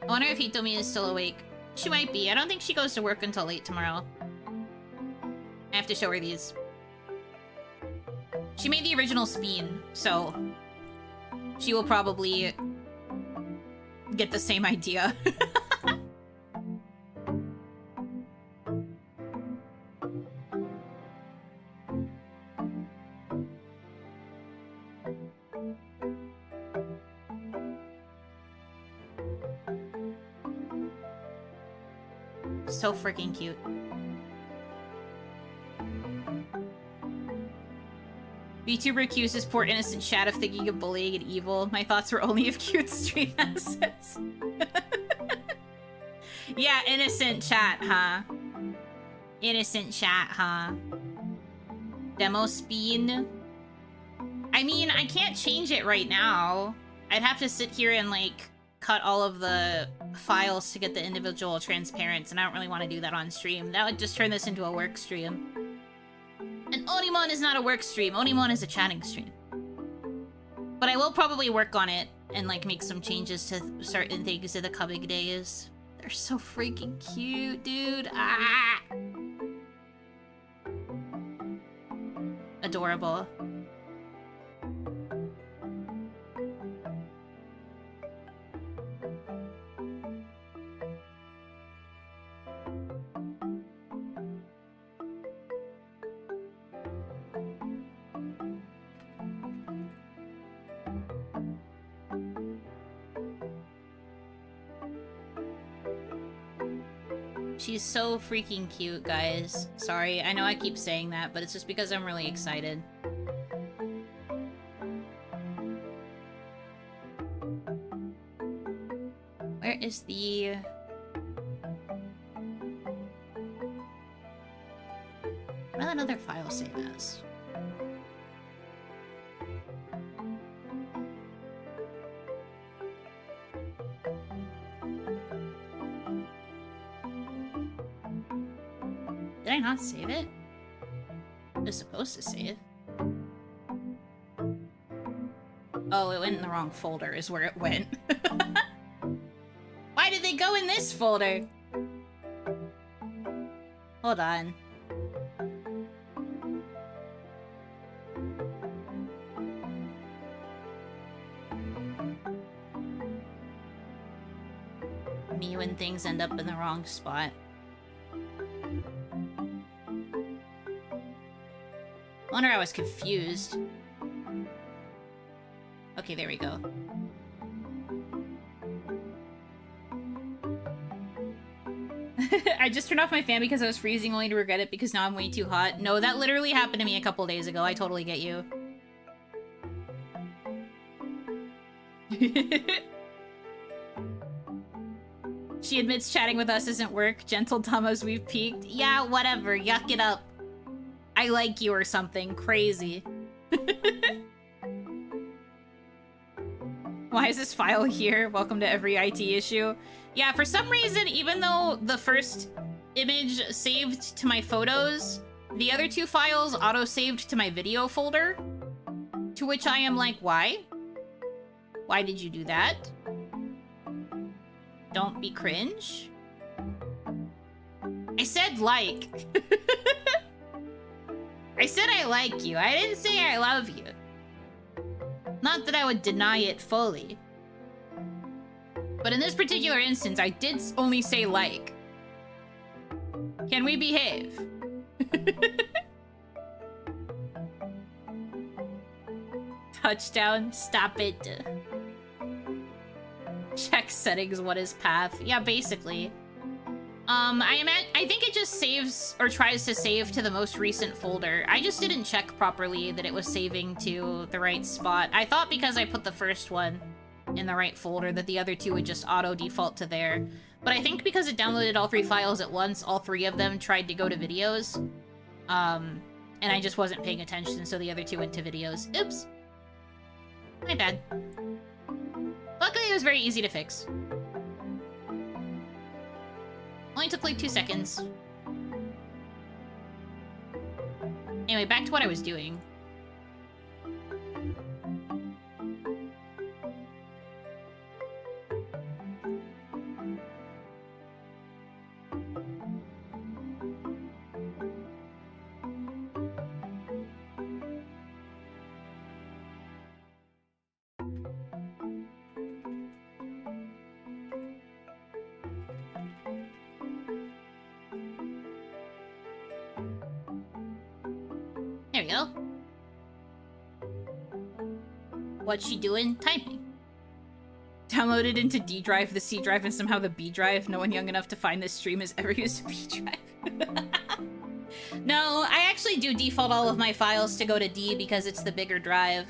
I wonder if Hitomi is still awake. She might be. I don't think she goes to work until late tomorrow. I have to show her these. She made the original Speen, so she will probably get the same idea. So freaking cute. VTuber accuses poor innocent chat of thinking of bullying and evil. My thoughts were only of cute stream assets. Yeah, innocent chat, huh? Innocent chat, huh? Demo Speen. I mean, I can't change it right now. I'd have to sit here and, like, cut all of the files to get the individual transparents, and I don't really want to do that on stream. That would just turn this into a work stream. And OniMon is not a work stream. OniMon is a chatting stream. But I will probably work on it and, like, make some changes to certain things in the coming days. They're so freaking cute, dude. Ah! Adorable. She's so freaking cute, guys. Sorry, I know I keep saying that, but it's just because I'm really excited. Where is the... What did another file save as? Did I not save it? I was supposed to save. Oh, it went in the wrong folder is where it went. Why did they go in this folder? Hold on. Me when things end up in the wrong spot. Wonder I was confused. Okay, there we go. I just turned off my fan because I was freezing only to regret it because now I'm way too hot. No, that literally happened to me a couple days ago. I totally get you. She admits chatting with us isn't work. Gentle Thomas, we've peaked. Yeah, whatever. Yuck it up. I like you or something. Crazy. Why is this file here? Welcome to every IT issue. Yeah, for some reason, even though the first image saved to my photos, the other two files auto-saved to my video folder. To which I am like, why? Why did you do that? Don't be cringe. I said like. I said I like you. I didn't say I love you. Not that I would deny it fully. But in this particular instance, I did only say like. Can we behave? Touchdown, stop it. Check settings, what is path? Yeah, basically. I think it just saves, or tries to save to the most recent folder. I just didn't check properly that it was saving to the right spot. I thought because I put the first one in the right folder that the other two would just auto-default to there. But I think because it downloaded all three files at once, all three of them tried to go to videos. And I just wasn't paying attention, so the other two went to videos. Oops. My bad. Luckily, it was very easy to fix. Only took like 2 seconds. Anyway, back to what I was doing. There we go. What's she doing? Typing. Downloaded into D drive, the C drive, and somehow the B drive. No one young enough to find this stream has ever used a B drive. No, I actually do default all of my files to go to D because it's the bigger drive.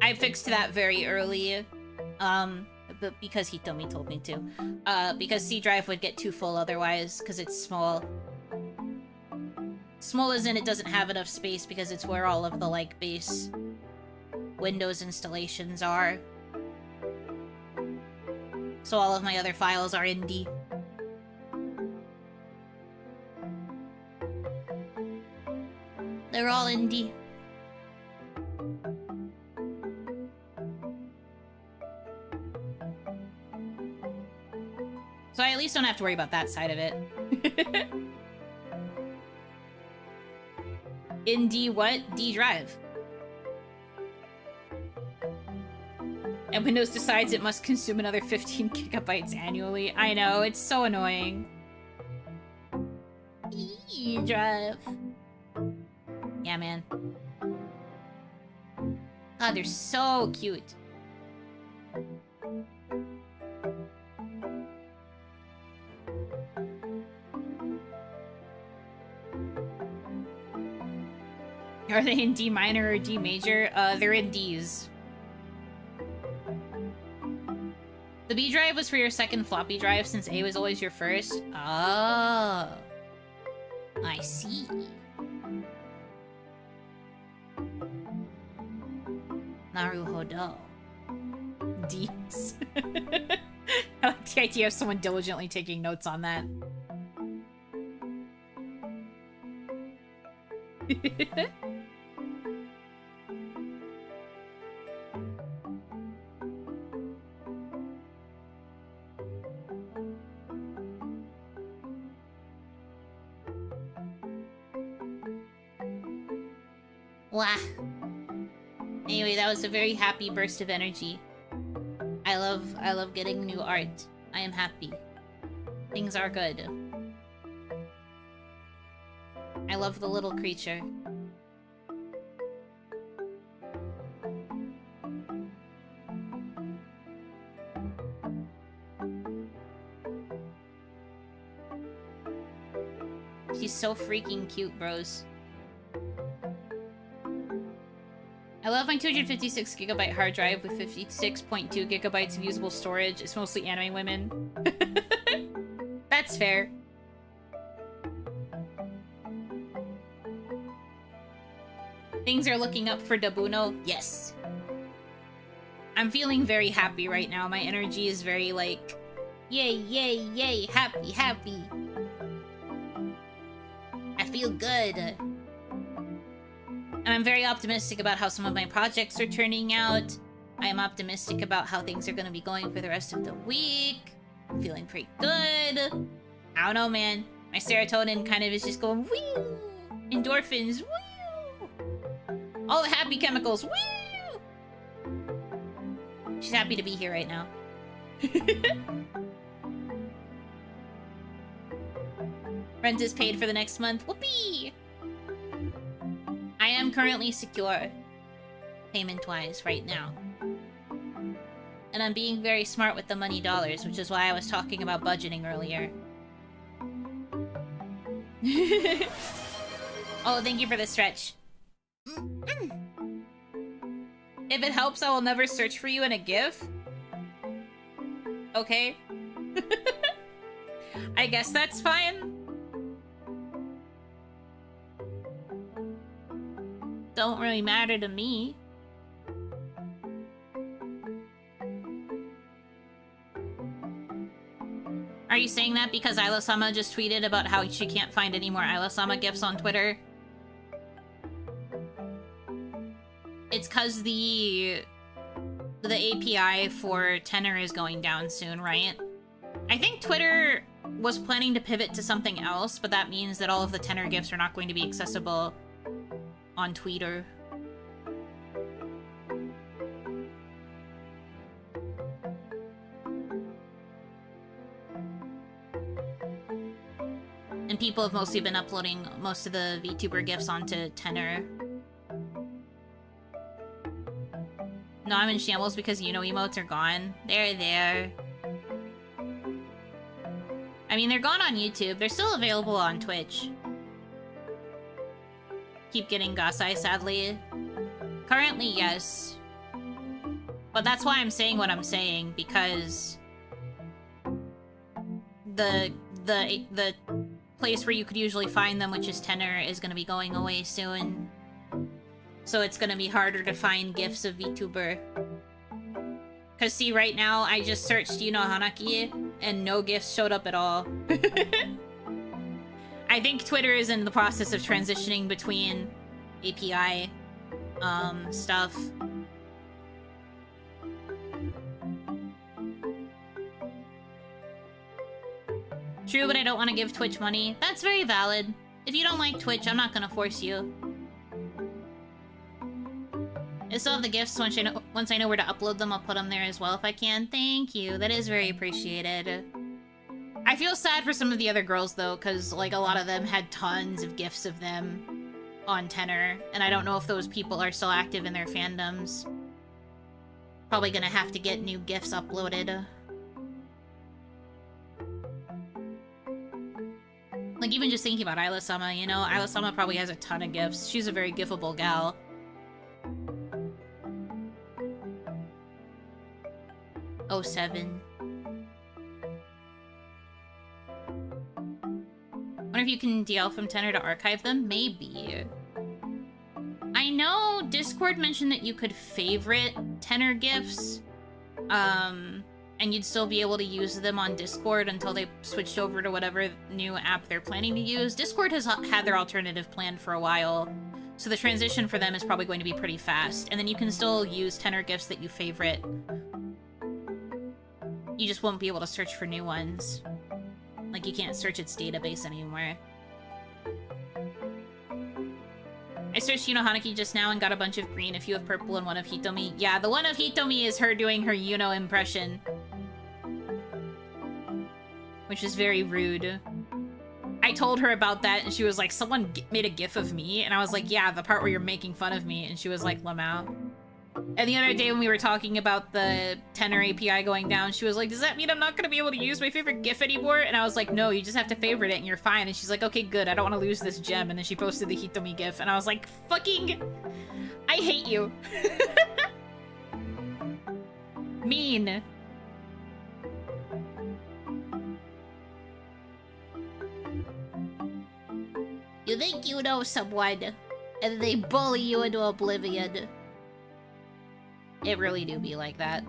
I fixed that very early. But because Hitomi told me to. Because C drive would get too full otherwise, because it's small. Small as in it doesn't have enough space because it's where all of the, like, base Windows installations are. So all of my other files are in D. They're all in D. So I at least don't have to worry about that side of it. In D what? D drive. And Windows decides it must consume another 15 gigabytes annually. I know, it's so annoying. E drive. Yeah, man. God, they're so cute. Are they in D minor or D major? They're in Ds. The B drive was for your second floppy drive since A was always your first? Oh. I see. Naruhodo. D's. I like the idea of someone diligently taking notes on that. Wow. Anyway, that was a very happy burst of energy. I love getting new art. I am happy. Things are good. I love the little creature. She's so freaking cute, bros. I love my 256GB hard drive with 56.2 gigabytes of usable storage. It's mostly anime women. That's fair. Things are looking up for Dabuno. Yes. I'm feeling very happy right now. My energy is very like, yay, yay, yay, happy, happy. I feel good. And I'm very optimistic about how some of my projects are turning out. I am optimistic about how things are going to be going for the rest of the week. I'm feeling pretty good. I don't know, man. My serotonin kind of is just going, woo! Endorphins, woo! All the happy chemicals, woo! She's happy to be here right now. Rent is paid for the next month. Whoopee! I am currently secure, payment-wise, right now. And I'm being very smart with the money dollars, which is why I was talking about budgeting earlier. Oh, thank you for the stretch. If it helps, I will never search for you in a GIF. Okay. I guess that's fine. Don't really matter to me. Are you saying that because Isla-sama just tweeted about how she can't find any more Isla-sama gifs on Twitter? It's cause the API for Tenor is going down soon, right? I think Twitter was planning to pivot to something else, but that means that all of the Tenor gifs are not going to be accessible on Twitter. And people have mostly been uploading most of the VTuber gifs onto Tenor. No, I'm in shambles because Yuno emotes are gone. They're there. I mean, they're gone on YouTube. They're still available on Twitch. Keep getting Gasai, sadly. Currently, yes. But that's why I'm saying what I'm saying, because the place where you could usually find them, which is Tenor, is going to be going away soon. So it's going to be harder to find gifs of VTuber. Because see, right now, I just searched Yuno Hanaki, and no gifs showed up at all. I think Twitter is in the process of transitioning between API stuff. True, but I don't want to give Twitch money. That's very valid. If you don't like Twitch, I'm not gonna force you. I still have the gifts. Once I know where to upload them, I'll put them there as well if I can. Thank you. That is very appreciated. I feel sad for some of the other girls, though, because, like, a lot of them had tons of gifs of them on Tenor, and I don't know if those people are still active in their fandoms. Probably gonna have to get new gifs uploaded. Like, even just thinking about Isla-sama, you know? Isla-sama probably has a ton of gifts. She's a very gifable gal. Oh, 7. if you can DL from tenor to archive them. Maybe. I know Discord mentioned that you could favorite tenor GIFs. And you'd still be able to use them on Discord until they switched over to whatever new app they're planning to use. Discord has had their alternative planned for a while, so the transition for them is probably going to be pretty fast. And then you can still use tenor GIFs that you favorite. You just won't be able to search for new ones. Like, you can't search its database anymore. I searched Yuno Hanaki just now and got a bunch of green, a few of purple, and one of Hitomi. Yeah, the one of Hitomi is her doing her Yuno impression. Which is very rude. I told her about that, and she was like, someone made a gif of me? And I was like, yeah, the part where you're making fun of me. And she was like, Lamau. And the other day when we were talking about the tenor API going down, she was like, does that mean I'm not going to be able to use my favorite GIF anymore? And I was like, no, you just have to favorite it and you're fine. And she's like, okay, good. I don't want to lose this gem. And then she posted the Hitomi GIF. And I was like, fucking... I hate you. Mean. You think you know someone, and they bully you into oblivion. It really do be like that.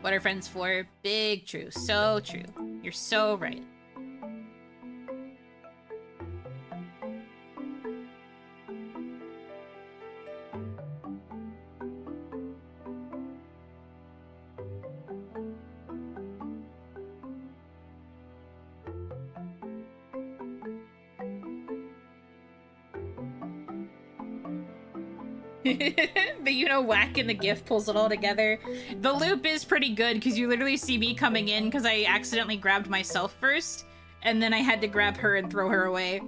What are friends for? Big true. So true. You're so right. The Yuno whack and the GIF pulls it all together. The loop is pretty good because you literally see me coming in because I accidentally grabbed myself first, and then I had to grab her and throw her away.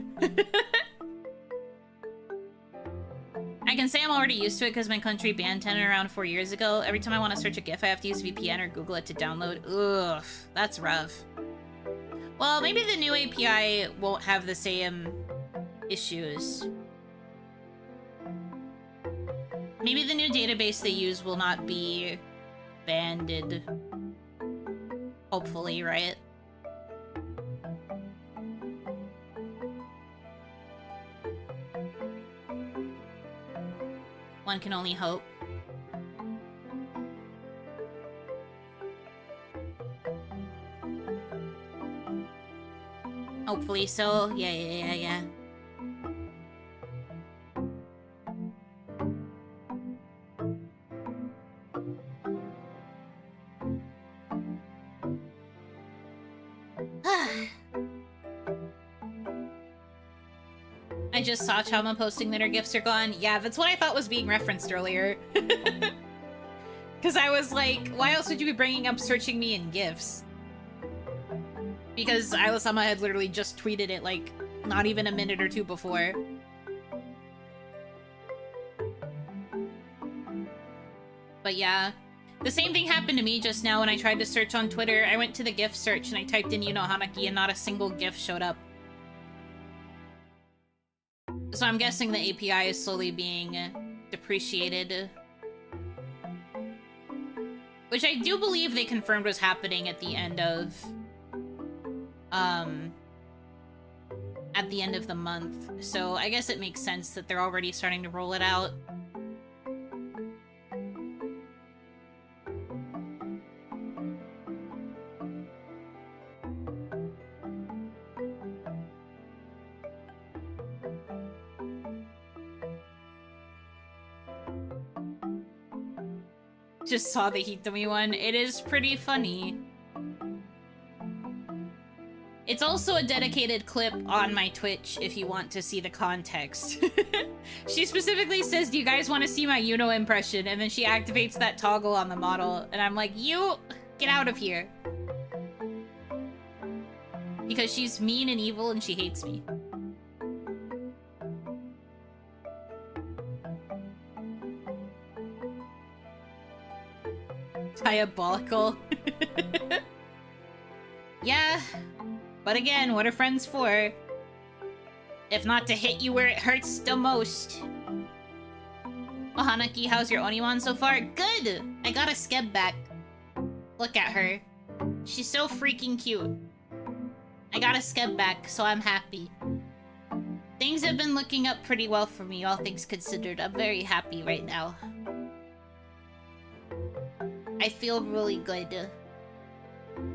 I can say I'm already used to it because my country banned tenor around 4 years ago. Every time I want to search a GIF, I have to use VPN or Google it to download. Ugh, that's rough. Well, maybe the new API won't have the same issues. Maybe the new database they use will not be banded. Hopefully, right? One can only hope. Hopefully so. Yeah. I just saw Chama posting that her gifts are gone. Yeah, that's what I thought was being referenced earlier. Because I was like, why else would you be bringing up searching me in gifts? Because Isla-sama had literally just tweeted it, like, not even a minute or two before. But yeah. The same thing happened to me just now when I tried to search on Twitter. I went to the GIF search and I typed in Yuno Hanaki and not a single GIF showed up. So I'm guessing the API is slowly being depreciated. Which I do believe they confirmed was happening at the end of... at the end of the month. So I guess it makes sense that they're already starting to roll it out. Just saw the Hitomi one. It is pretty funny. It's also a dedicated clip on my Twitch if you want to see the context. She specifically says, do you guys want to see my Yuno impression? And then she activates that toggle on the model. And I'm like, you, get out of here. Because she's mean and evil and she hates me. Diabolical. Yeah. But again, what are friends for? If not to hit you where it hurts the most. Oh, Hanaki, how's your OniMon so far? Good! I got a skeb back. Look at her. She's so freaking cute. I got a skeb back, so I'm happy. Things have been looking up pretty well for me, all things considered. I'm very happy right now. I feel really good.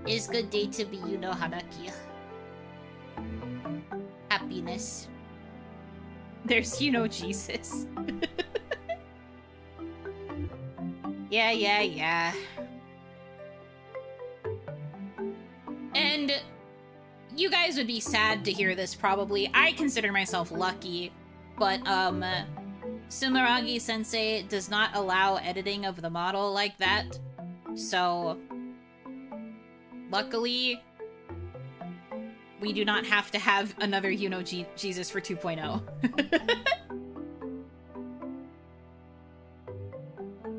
It's a good day to be Yuno Hanaki. Happiness. There's Jesus. Yeah. And you guys would be sad to hear this probably. I consider myself lucky, but Sumeragi-sensei does not allow editing of the model like that. So luckily, we do not have to have another Yuno Jesus for 2.0.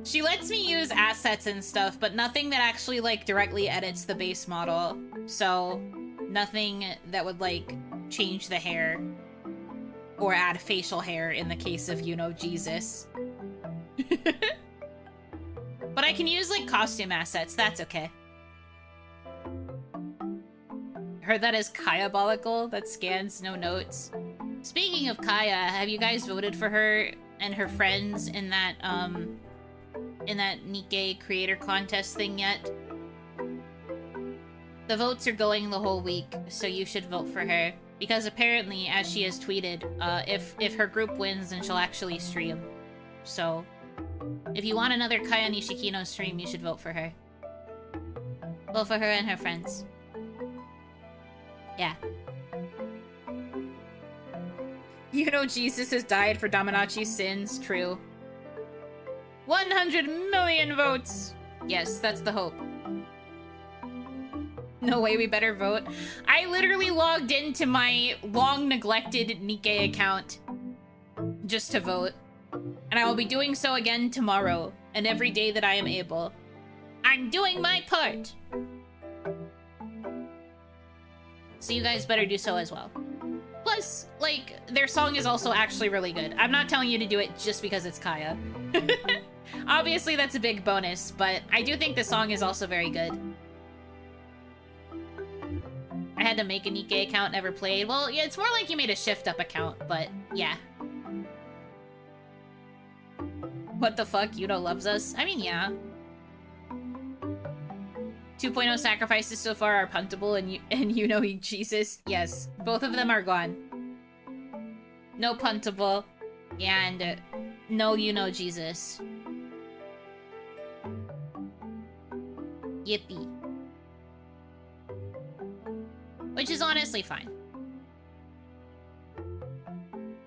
She lets me use assets and stuff, but nothing that actually, like, directly edits the base model. So, nothing that would, like, change the hair. Or add facial hair in the case of Yuno Jesus. But I can use, like, costume assets. That's okay. Heard that is Kayabolical. That scans no notes. Speaking of Kaya, have you guys voted for her and her friends in that Nikkei creator contest thing yet? The votes are going the whole week, so you should vote for her. Because apparently, as she has tweeted, if her group wins, then she'll actually stream. So, if you want another Kaya Nishikino stream, you should vote for her. Vote for her and her friends. Yeah. You know Jesus has died for Dominachi's sins. True. 100 million votes! Yes, that's the hope. No way, we better vote. I literally logged into my long-neglected Nikkei account just to vote. And I will be doing so again tomorrow, and every day that I am able. I'm doing my part! So you guys better do so as well. Plus, like, their song is also actually really good. I'm not telling you to do it just because it's Kaya. Obviously, that's a big bonus, but I do think the song is also very good. I had to make a Nikkei account, never played. Well, yeah, it's more like you made a Shift Up account, but yeah. What the fuck? Yuno loves us? I mean, yeah. 2.0 sacrifices so far are puntable, and Yuno Jesus. Yes, both of them are gone. No puntable, and no Yuno Jesus. Yippee. Which is honestly fine.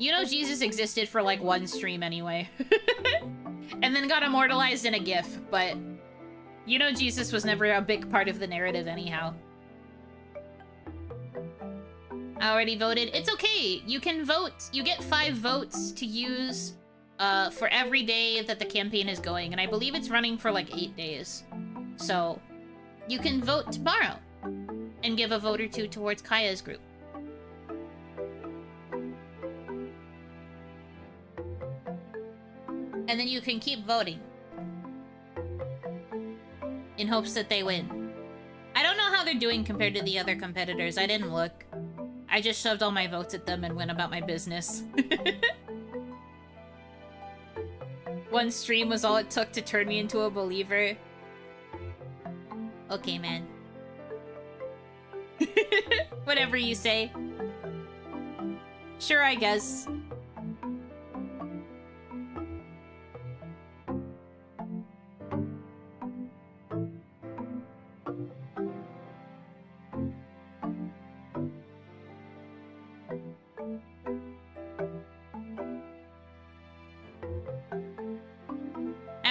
Yuno Jesus existed for like one stream anyway. And then got immortalized in a GIF, but Yuno Jesus was never a big part of the narrative anyhow. I already voted. It's okay. You can vote. You get 5 votes to use for every day that the campaign is going. And I believe it's running for like 8 days. So you can vote tomorrow and give a vote or two towards Kaya's group. And then you can keep voting in hopes that they win. I don't know how they're doing compared to the other competitors. I didn't look. I just shoved all my votes at them and went about my business. One stream was all it took to turn me into a believer. Okay, man. Whatever you say. Sure, I guess.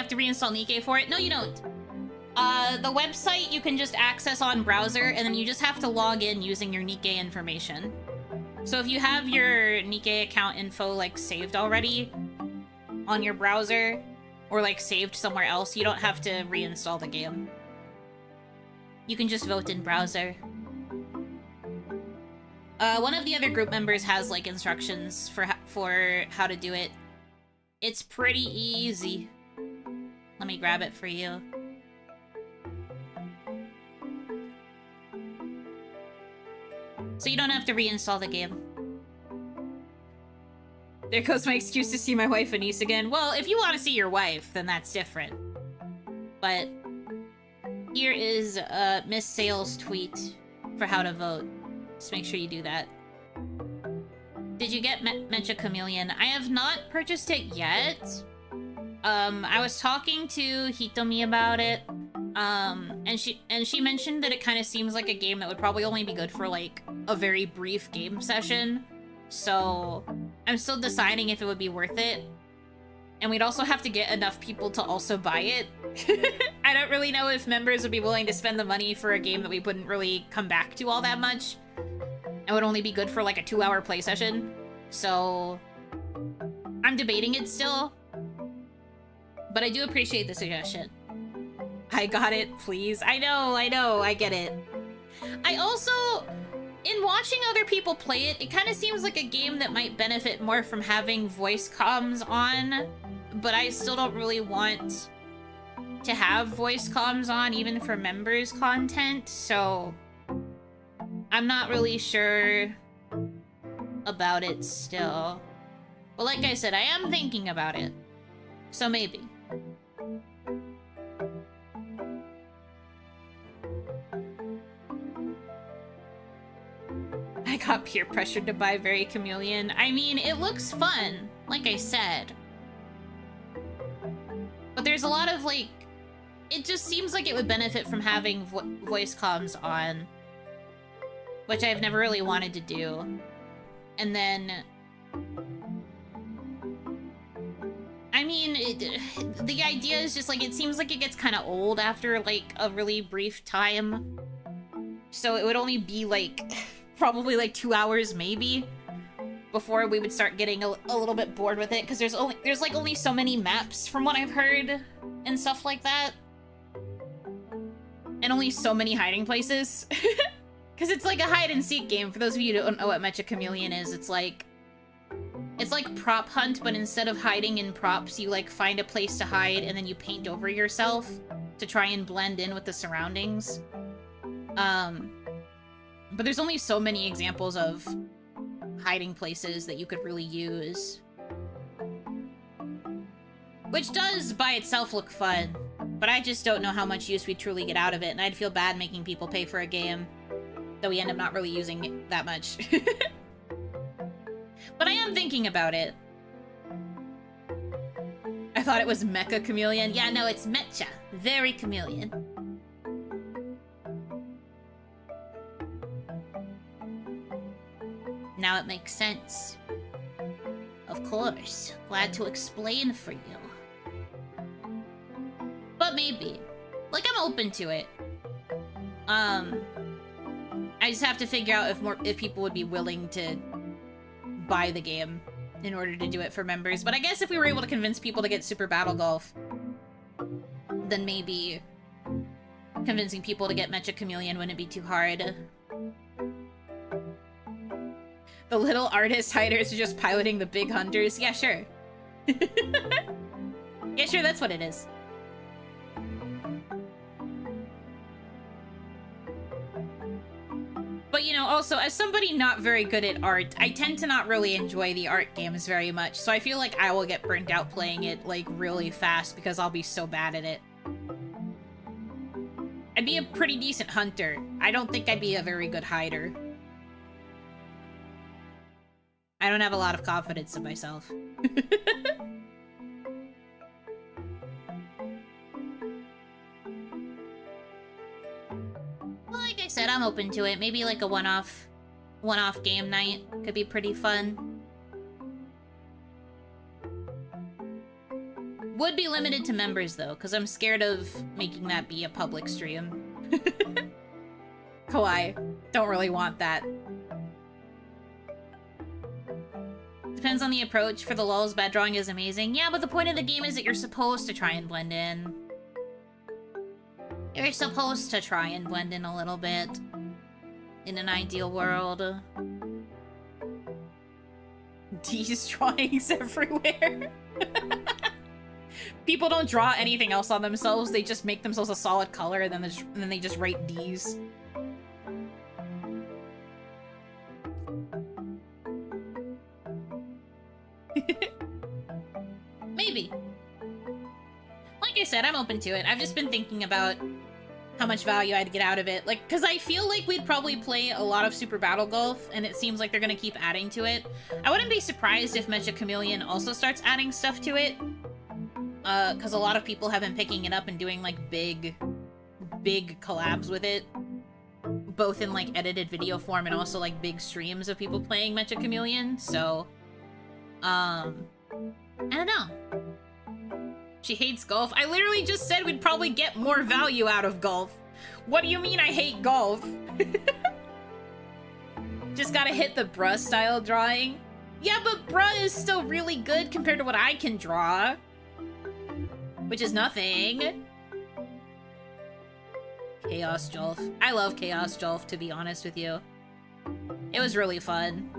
To reinstall Nikkei for it? No, you don't. The website you can just access on browser, and then you just have to log in using your Nikkei information. So if you have your Nikkei account info, like, saved already on your browser, or, like, saved somewhere else, you don't have to reinstall the game. You can just vote in browser. One of the other group members has, like, instructions for how to do it. It's pretty easy. Let me grab it for you. So you don't have to reinstall the game. There goes my excuse to see my wife and niece again. Well, if you want to see your wife, then that's different. But here is Miss Sale's tweet for how to vote. Just make sure you do that. Did you get Mecha Chameleon? I have not purchased it yet. I was talking to Hitomi about it. And she mentioned that it kind of seems like a game that would probably only be good for like a very brief game session. So I'm still deciding if it would be worth it. And we'd also have to get enough people to also buy it. I don't really know if members would be willing to spend the money for a game that we wouldn't really come back to all that much. And would only be good for like a 2-hour play session. So I'm debating it still. But I do appreciate the suggestion. I got it, please. I know, I get it. I also, in watching other people play it, it kind of seems like a game that might benefit more from having voice comms on, but I still don't really want to have voice comms on even for members content, so I'm not really sure about it still. But like I said, I am thinking about it, so maybe. I got peer pressured to buy Very Chameleon. I mean, it looks fun, like I said. But there's a lot of, like... It just seems like it would benefit from having voice comms on. Which I've never really wanted to do. And then... I mean, the idea is just, like, it seems like it gets kind of old after, like, a really brief time. So it would only be, like... probably like 2 hours maybe before we would start getting a little bit bored with it, because there's like only so many maps from what I've heard and stuff like that, and only so many hiding places. Because it's like a hide and seek game. For those of you who don't know what Mecha Chameleon is, it's like prop hunt, but instead of hiding in props, you like find a place to hide and then you paint over yourself to try and blend in with the surroundings. But there's only so many examples of hiding places that you could really use. Which does, by itself, look fun. But I just don't know how much use we truly get out of it, and I'd feel bad making people pay for a game that we end up not really using it that much. But I am thinking about it. I thought it was Mecha Chameleon. Yeah, no, it's Mecha. Very Chameleon. Now it makes sense. Of course. Glad to explain for you. But maybe. Like, I'm open to it. I just have to figure out if people would be willing to buy the game in order to do it for members. But I guess if we were able to convince people to get Super Battle Golf, then maybe convincing people to get Mecha Chameleon wouldn't be too hard. The little artist hiders are just piloting the big hunters. Yeah, sure. Yeah, sure, that's what it is. But, you know, also, as somebody not very good at art, I tend to not really enjoy the art games very much, so I feel like I will get burnt out playing it, like, really fast because I'll be so bad at it. I'd be a pretty decent hunter. I don't think I'd be a very good hider. I don't have a lot of confidence in myself. Well, like I said, I'm open to it. Maybe like a one-off game night could be pretty fun. Would be limited to members though, because I'm scared of making that be a public stream. Kawaii. Don't really want that. Depends on the approach. For the lulz, bad drawing is amazing. Yeah, but the point of the game is that you're supposed to try and blend in. You're supposed to try and blend in a little bit. In an ideal world. D's drawings everywhere. People don't draw anything else on themselves. They just make themselves a solid color and then they just write D's. Like I said, I'm open to it. I've just been thinking about how much value I'd get out of it. Like, because I feel like we'd probably play a lot of Super Battle Golf, and it seems like they're gonna keep adding to it. I wouldn't be surprised if Mecha Chameleon also starts adding stuff to it. Because a lot of people have been picking it up and doing, like, big collabs with it. Both in, like, edited video form and also, like, big streams of people playing Mecha Chameleon. So, I don't know. She hates golf. I literally just said we'd probably get more value out of golf. What do you mean I hate golf? Just gotta hit the bruh style drawing. Yeah, but bruh is still really good compared to what I can draw. Which is nothing. Chaos Jolf. I love Chaos Jolf, to be honest with you. It was really fun.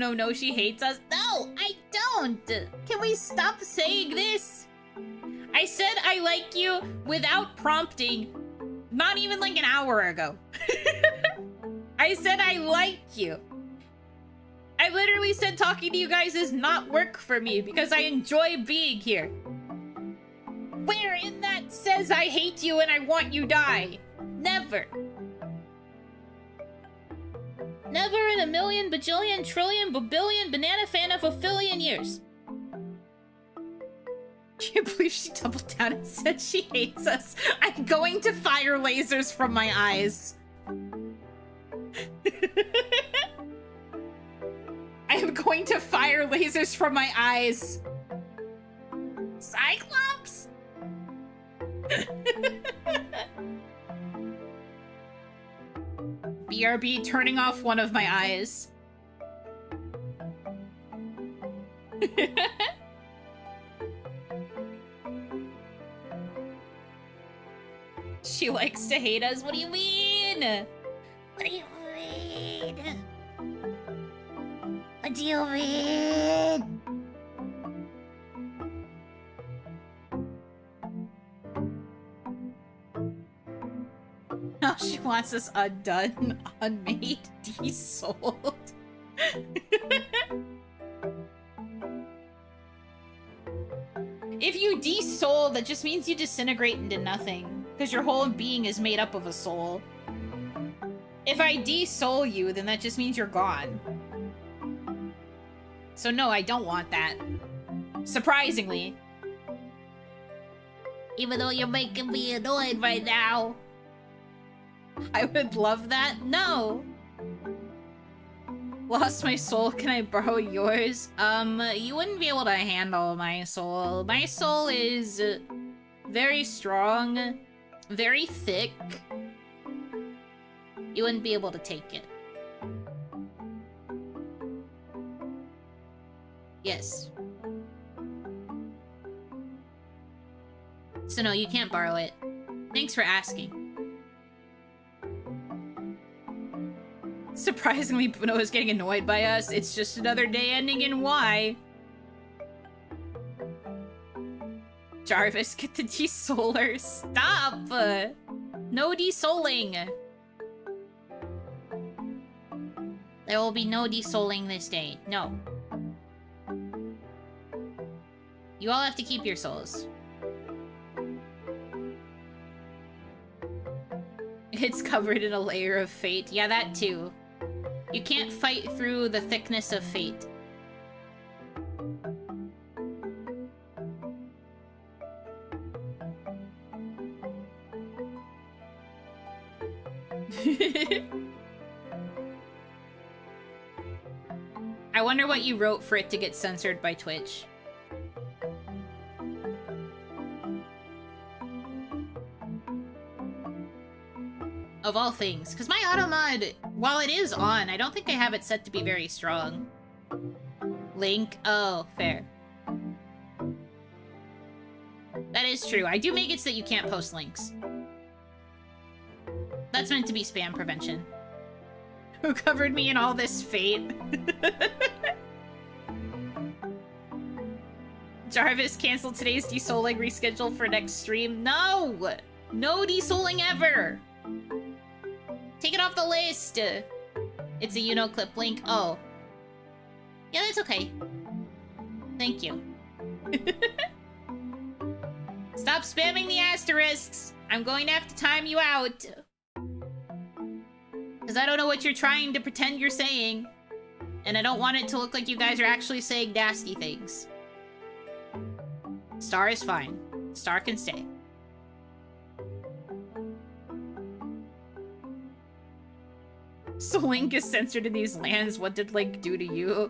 No, she hates us. No, I don't! Can we stop saying this? I said I like you without prompting not even like an hour ago. I said I like you. I literally said talking to you guys is not work for me because I enjoy being here. Where in that says I hate you and I want you die? Never. Never in a million, bajillion, trillion, babillion, banana fan of a billion years. Can't believe she doubled down and said she hates us. I'm going to fire lasers from my eyes. I am going to fire lasers from my eyes. Cyclops? BRB turning off one of my eyes. She likes to hate us. What do you mean? What do you mean? What do you mean? Now she wants us undone, unmade, desold. If you desoul, that just means you disintegrate into nothing, because your whole being is made up of a soul. If I desoul you, then that just means you're gone. So no, I don't want that. Surprisingly. Even though you're making me annoyed right now. I would love that. No. Lost my soul. Can I borrow yours? You wouldn't be able to handle my soul. My soul is very strong, very thick. You wouldn't be able to take it. Yes. So no, you can't borrow it. Thanks for asking. Surprisingly, Bruno is getting annoyed by us. It's just another day ending in Y. Jarvis, get the desouler. Stop! No desouling. There will be no desouling this day. No. You all have to keep your souls. It's covered in a layer of fate. Yeah, that too. You can't fight through the thickness of fate. I wonder what you wrote for it to get censored by Twitch. Of all things. Because my auto mod, while it is on, I don't think I have it set to be very strong. Link? Oh, fair. That is true. I do make it so that you can't post links. That's meant to be spam prevention. Who covered me in all this fate? Jarvis, cancel today's desouling, reschedule for next stream. No! No desouling ever! Take it off the list! It's a Yuno clip link. Oh. Yeah, that's okay. Thank you. Stop spamming the asterisks! I'm going to have to time you out. Because I don't know what you're trying to pretend you're saying. And I don't want it to look like you guys are actually saying nasty things. Star is fine. Star can stay. So Link is censored in these lands. What did Link do to you?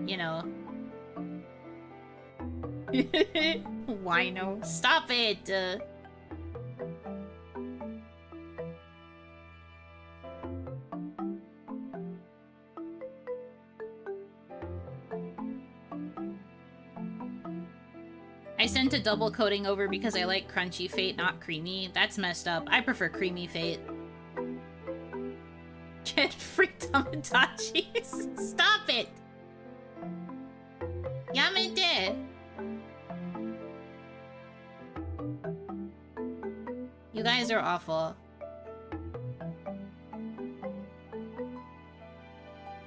You know. Wino. Stop it! I sent a double coating over because I like crunchy Fate, not creamy. That's messed up. I prefer creamy Fate. Get free Tamagotchis. Stop it! Yamete! You guys are awful.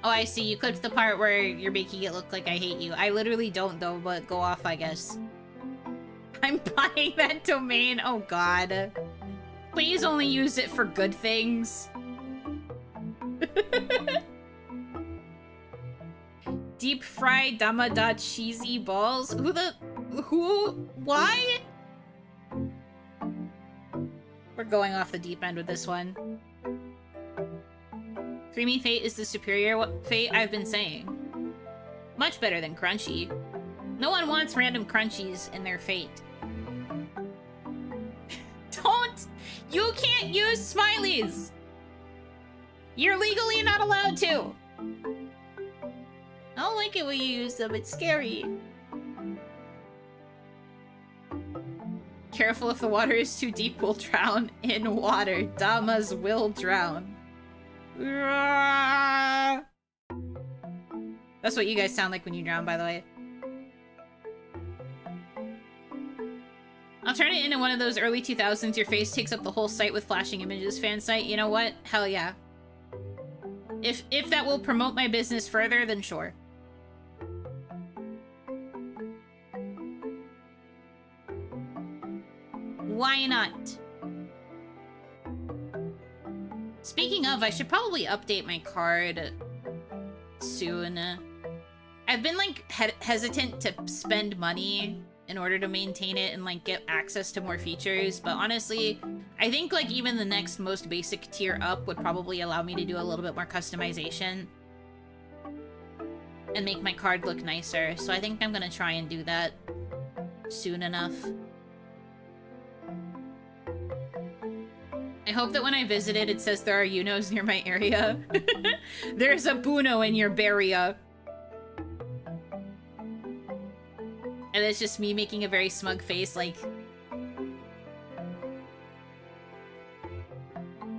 Oh, I see. You clipped the part where you're making it look like I hate you. I literally don't, though, but go off, I guess. I'm buying that domain. Oh, God. Please only use it for good things. Deep fried Damada cheesy balls? Why? We're going off the deep end with this one. Creamy Fate is the superior Fate I've been saying. Much better than crunchy. No one wants random crunchies in their Fate. Don't! You can't use smileys! You're legally not allowed to! I don't like it when you use them, it's scary. Careful, if the water is too deep, we'll drown in water. Damas will drown. That's what you guys sound like when you drown, by the way. I'll turn it into one of those early 2000s, your face takes up the whole site with flashing images fan site. You know what? Hell yeah. If that will promote my business further, then sure. Why not? Speaking of, I should probably update my card soon. I've been, like, hesitant to spend money in order to maintain it and, like, get access to more features, but honestly, I think, like, even the next most basic tier up would probably allow me to do a little bit more customization and make my card look nicer, so I think I'm gonna try and do that soon enough. I hope that when I visit it, it says there are Yunos near my area. There's a Buno in your barria. And it's just me making a very smug face, like...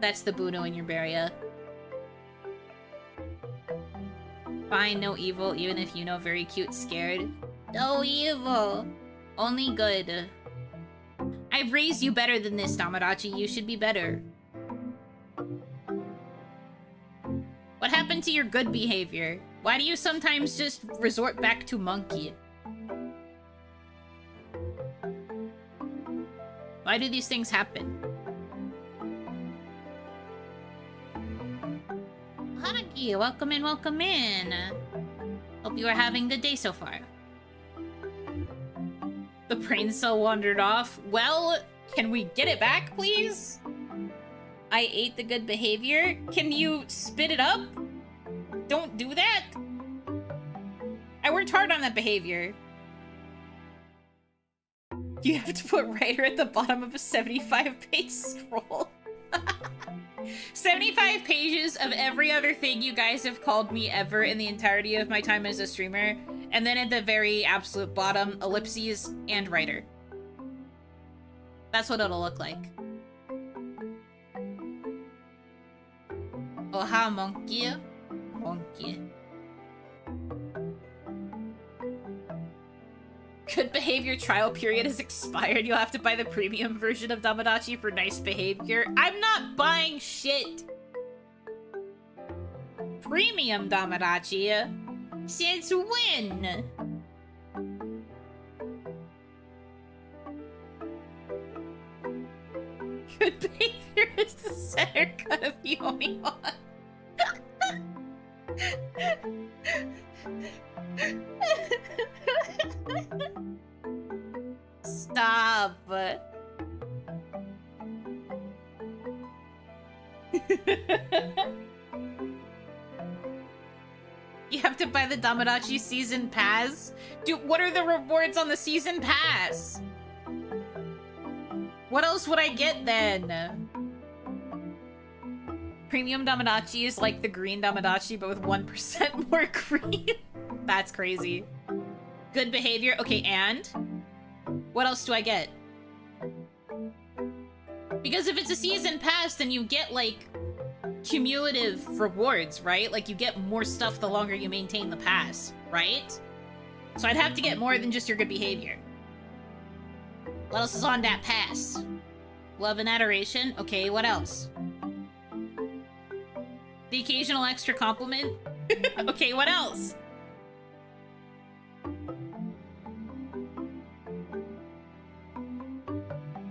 That's the Buno in your barria. Fine, no evil, even if you know very cute scared. No evil! Only good. I've raised you better than this, Tamagotchi. You should be better. What happened to your good behavior? Why do you sometimes just resort back to monkey? Why do these things happen? Hanaki, welcome in, welcome in. Hope you are having a good day so far. The brain cell wandered off. Well, can we get it back, please? I ate the good behavior. Can you spit it up? Don't do that. I worked hard on that behavior. You have to put writer at the bottom of a 75-page scroll. 75 pages of every other thing you guys have called me ever in the entirety of my time as a streamer. And then at the very absolute bottom, ellipses and writer. That's what it'll look like. Oh, ha, monkey. Monkey. Good behavior trial period has expired. You'll have to buy the premium version of Tamagotchi for nice behavior. I'm not buying shit. premium Damadachi? Since when? Good behavior is the center cut of the OniMon. Stop. You have to buy the Damadachi season pass? Dude, what are the rewards on the season pass? What else would I get then? Premium Damadachi is like the green Damadachi, but with 1% more green. That's crazy. Good behavior. Okay, and? What else do I get? Because if it's a season pass, then you get, like, cumulative rewards, right? Like, you get more stuff the longer you maintain the pass, right? So I'd have to get more than just your good behavior. What else is on that pass? Love and adoration? Okay, what else? The occasional extra compliment? Okay, what else?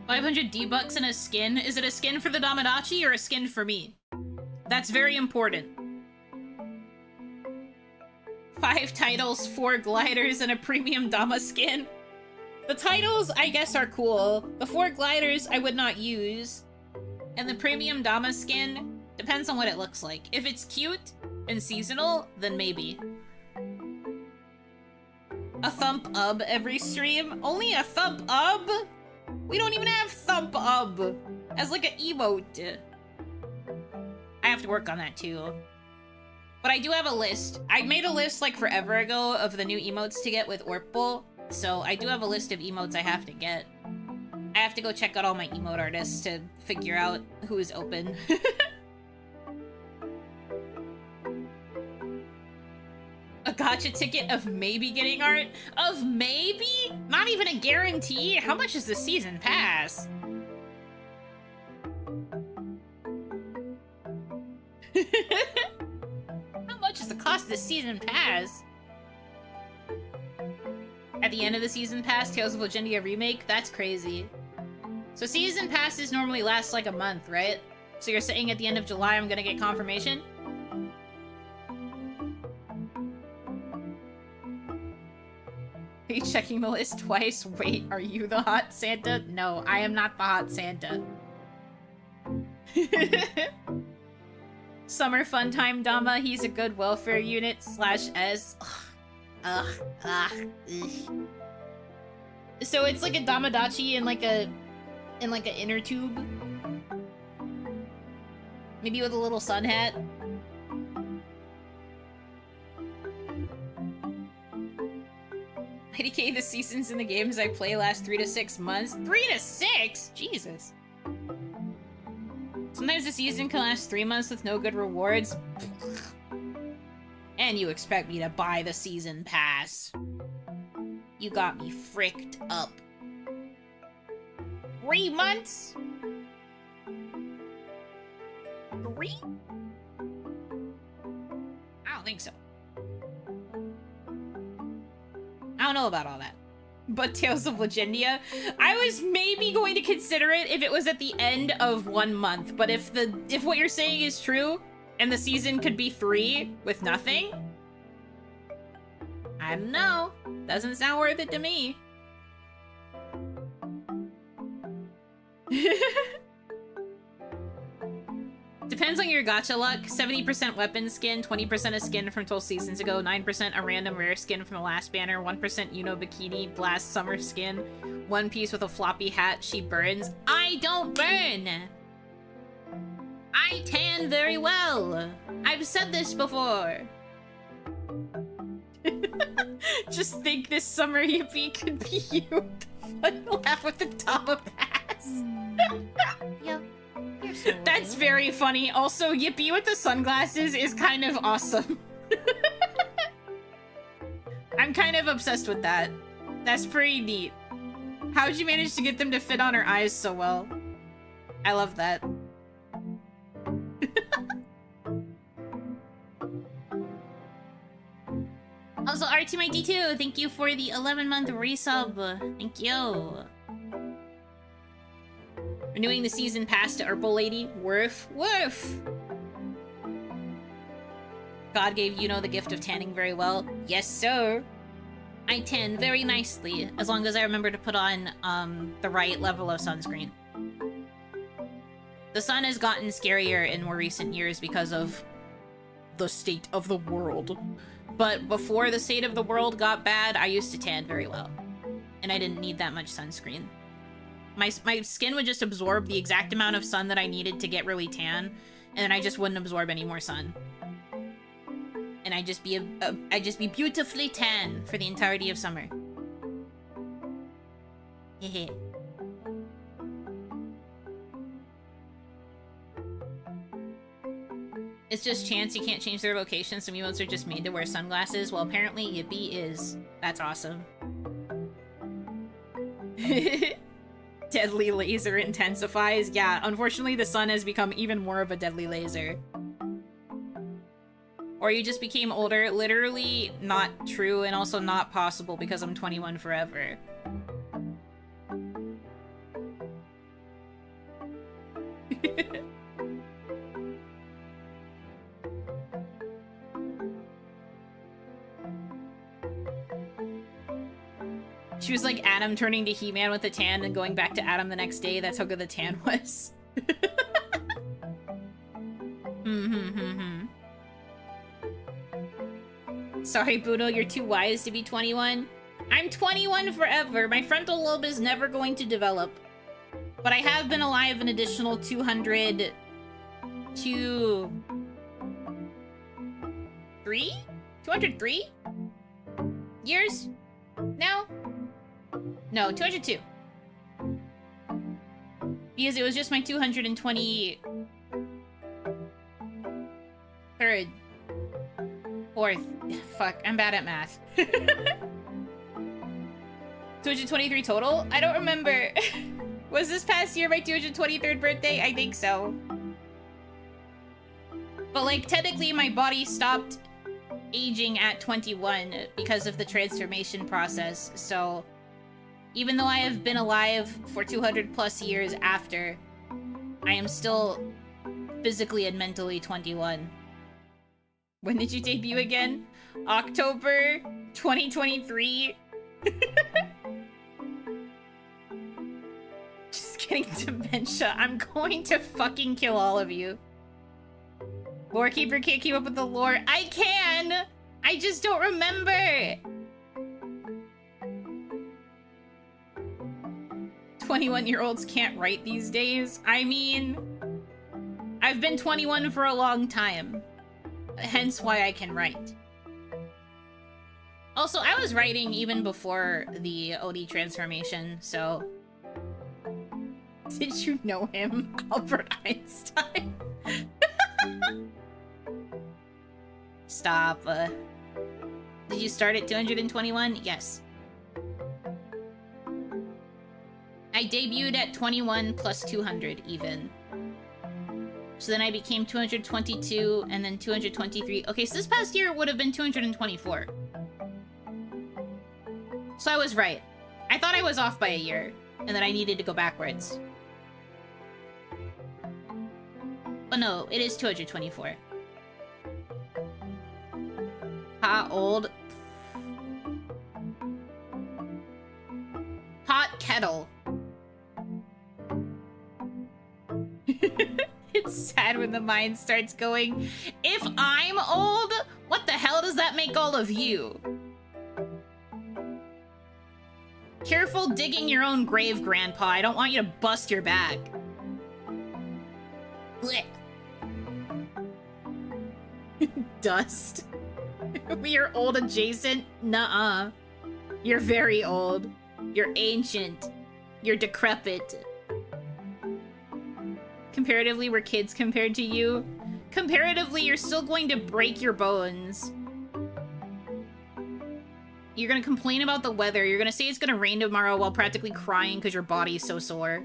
$500 D-bucks and a skin? Is it a skin for the Damadachi or a skin for me? That's very important. 5 titles, 4 gliders, and a premium Dama skin. The titles, I guess, are cool. The 4 gliders, I would not use. And the premium Dama skin, depends on what it looks like. If it's cute and seasonal, then maybe. A thump up every stream? Only a thump up? We don't even have thump up as like an emote. I have to work on that too. But I do have a list. I made a list like forever ago of the new emotes to get with Orpal. So I do have a list of emotes I have to get. I have to go check out all my emote artists to figure out who is open. A gacha ticket of maybe getting art? Of maybe? Not even a guarantee? How much is the season pass? How much is the cost of the season pass? At the end of the season pass, Tales of Legendia remake? That's crazy. So season passes normally last like a month, right? So you're saying at the end of July I'm gonna get confirmation? Are you checking the list twice? Wait, are you the hot Santa? No, I am not the hot Santa. Summer Fun Time Dama, he's a good welfare unit /S. So it's like a Damadachi in like an inner tube. Maybe with a little sun hat. IDK, the seasons in the games I play last 3 to 6 months. 3 to 6? Jesus. Sometimes the season can last 3 months with no good rewards. And you expect me to buy the season pass. You got me fricked up. 3 months? 3? I don't think so. I don't know about all that. But Tales of Legendia, I was maybe going to consider it if it was at the end of 1 month. But if what you're saying is true, and the season could be 3 with nothing, I don't know. Doesn't sound worth it to me. Depends on your gacha luck. 70% weapon skin, 20% a skin from 12 seasons ago, 9% a random rare skin from the last banner, 1% Yuno bikini, blast summer skin, 1 piece with a floppy hat, she burns. I don't burn! I tan very well! I've said this before! Just think this summer Yippee could be you. Laugh with the Dama pass. Yep. You're so That's very funny. Also, Yippee with the sunglasses is kind of awesome. I'm kind of obsessed with that. That's pretty neat. How'd you manage to get them to fit on her eyes so well? I love that. Also, RT2, thank you for the 11-month resub. Thank you. Renewing the season pass to Urple Lady. Worf. Worf! God gave Yuno the gift of tanning very well. Yes, sir. I tan very nicely, as long as I remember to put on the right level of sunscreen. The sun has gotten scarier in more recent years because of the state of the world. But before the state of the world got bad, I used to tan very well. And I didn't need that much sunscreen. My skin would just absorb the exact amount of sun that I needed to get really tan, and then I just wouldn't absorb any more sun. And I'd just be beautifully tan for the entirety of summer. Hehe. It's just chance you can't change their location, so emotes are just made to wear sunglasses. Well, apparently Yippee is. That's awesome. Deadly laser intensifies. Yeah, unfortunately the sun has become even more of a deadly laser. Or you just became older. Literally not true and also not possible because I'm 21 forever. She was like Adam turning to He-Man with a tan and going back to Adam the next day. That's how good the tan was. Sorry, Budo, you're too wise to be 21. I'm 21 forever. My frontal lobe is never going to develop. But I have been alive an additional 203 years now? No, 202. Because it was just my 223rd. Fourth. Fuck, I'm bad at math. 223 total? I don't remember. Was this past year my 223rd birthday? I think so. But like, technically my body stopped aging at 21 because of the transformation process, so even though I have been alive for 200 plus years after, I am still physically and mentally 21. When did you debut again? October 2023? Just getting dementia. I'm going to fucking kill all of you. Lorekeeper can't keep up with the lore. I can! I just don't remember! 21-year-olds can't write these days. I mean, I've been 21 for a long time. Hence why I can write. Also, I was writing even before the OD transformation, so... Did you know him? Albert Einstein? Stop. Did you start at 221? Yes. I debuted at 21 plus 200 even. So then I became 222 and then 223. Okay, so this past year would have been 224. So I was right. I thought I was off by a year and that I needed to go backwards. But no, it is 224. Hot old. Hot kettle. It's sad when the mind starts going, if I'm old, what the hell does that make all of you? Careful digging your own grave, Grandpa. I don't want you to bust your back. Blech. Dust. We are old adjacent? Nuh-uh. You're very old. You're ancient. You're decrepit. Comparatively, we're kids compared to you. Comparatively, you're still going to break your bones. You're gonna complain about the weather. You're gonna say it's gonna rain tomorrow while practically crying because your body's so sore.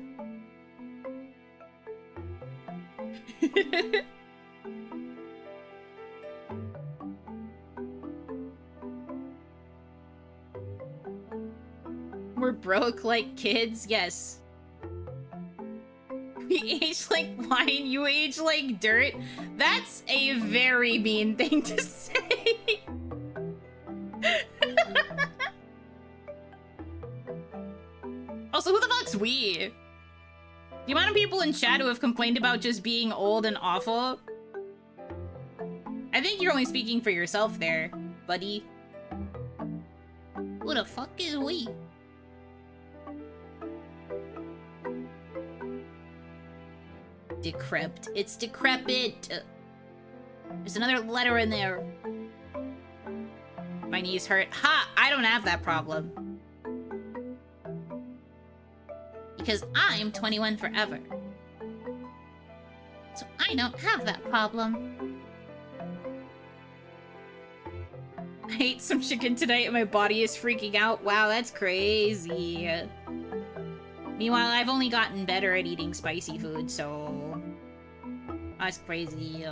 we're broke like kids? Yes. We age like wine, you age like dirt? That's a very mean thing to say. Also, who the fuck's we? The amount of people in chat who have complained about just being old and awful. I think you're only speaking for yourself there, buddy. Who the fuck is we? Decrepit. It's decrepit. There's another letter in there. My knees hurt. Ha! I don't have that problem. Because I'm 21 forever. So I don't have that problem. I ate some chicken tonight and my body is freaking out. Wow, that's crazy. Meanwhile, I've only gotten better at eating spicy food, so... That's crazy.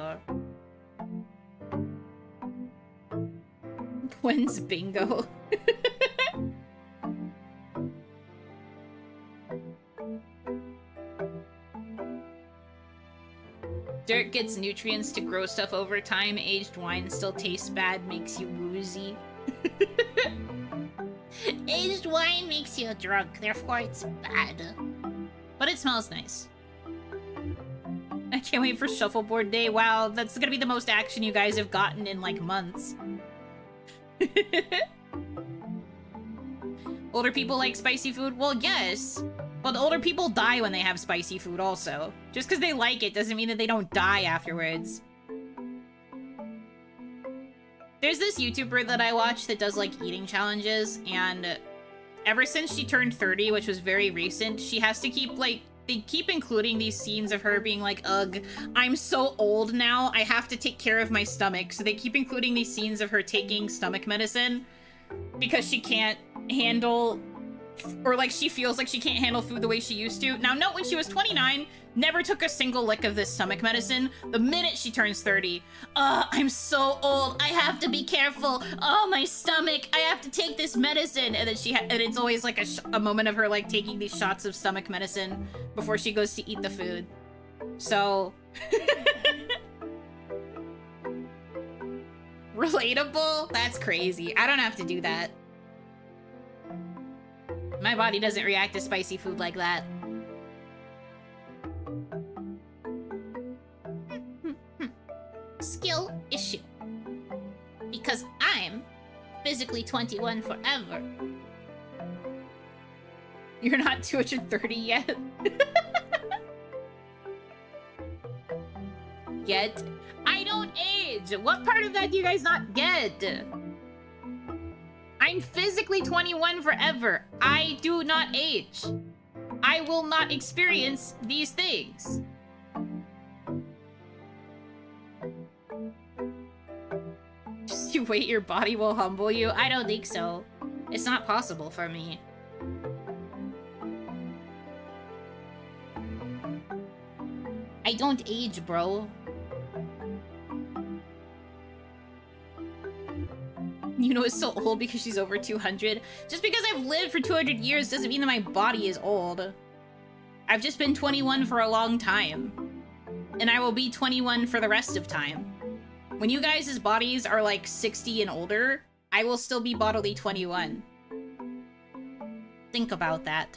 When's bingo? Dirt gets nutrients to grow stuff over time. Aged wine still tastes bad, makes you woozy. Aged wine makes you drunk, therefore it's bad. But it smells nice. I can't wait for shuffleboard day. Wow, that's gonna be the most action you guys have gotten in like months. Older people like spicy food? Well, yes. But older people die when they have spicy food also. Just because they like it doesn't mean that they don't die afterwards. There's this YouTuber that I watch that does like eating challenges, and ever since she turned 30, which was very recent, she has to keep like, they keep including these scenes of her being like, ugh, I'm so old now, I have to take care of my stomach. So they keep including these scenes of her taking stomach medicine because she can't handle, or like she feels like she can't handle food the way she used to. Now note, when she was 29, never took a single lick of this stomach medicine. The minute she turns 30, I'm so old, I have to be careful. Oh, my stomach, I have to take this medicine. And then and it's always like a moment of her like taking these shots of stomach medicine before she goes to eat the food. So relatable? That's crazy. I don't have to do that. My body doesn't react to spicy food like that. Skill issue. Because I'm physically 21 forever. You're not 230 yet? Yet? I don't age! What part of that do you guys not get? I'm physically 21 forever. I do not age. I will not experience these things. Just you wait, your body will humble you? I don't think so. It's not possible for me. I don't age, bro. Yuno is so old because she's over 200. Just because I've lived for 200 years doesn't mean that my body is old. I've just been 21 for a long time. And I will be 21 for the rest of time. When you guys' bodies are like 60 and older, I will still be bodily 21. Think about that.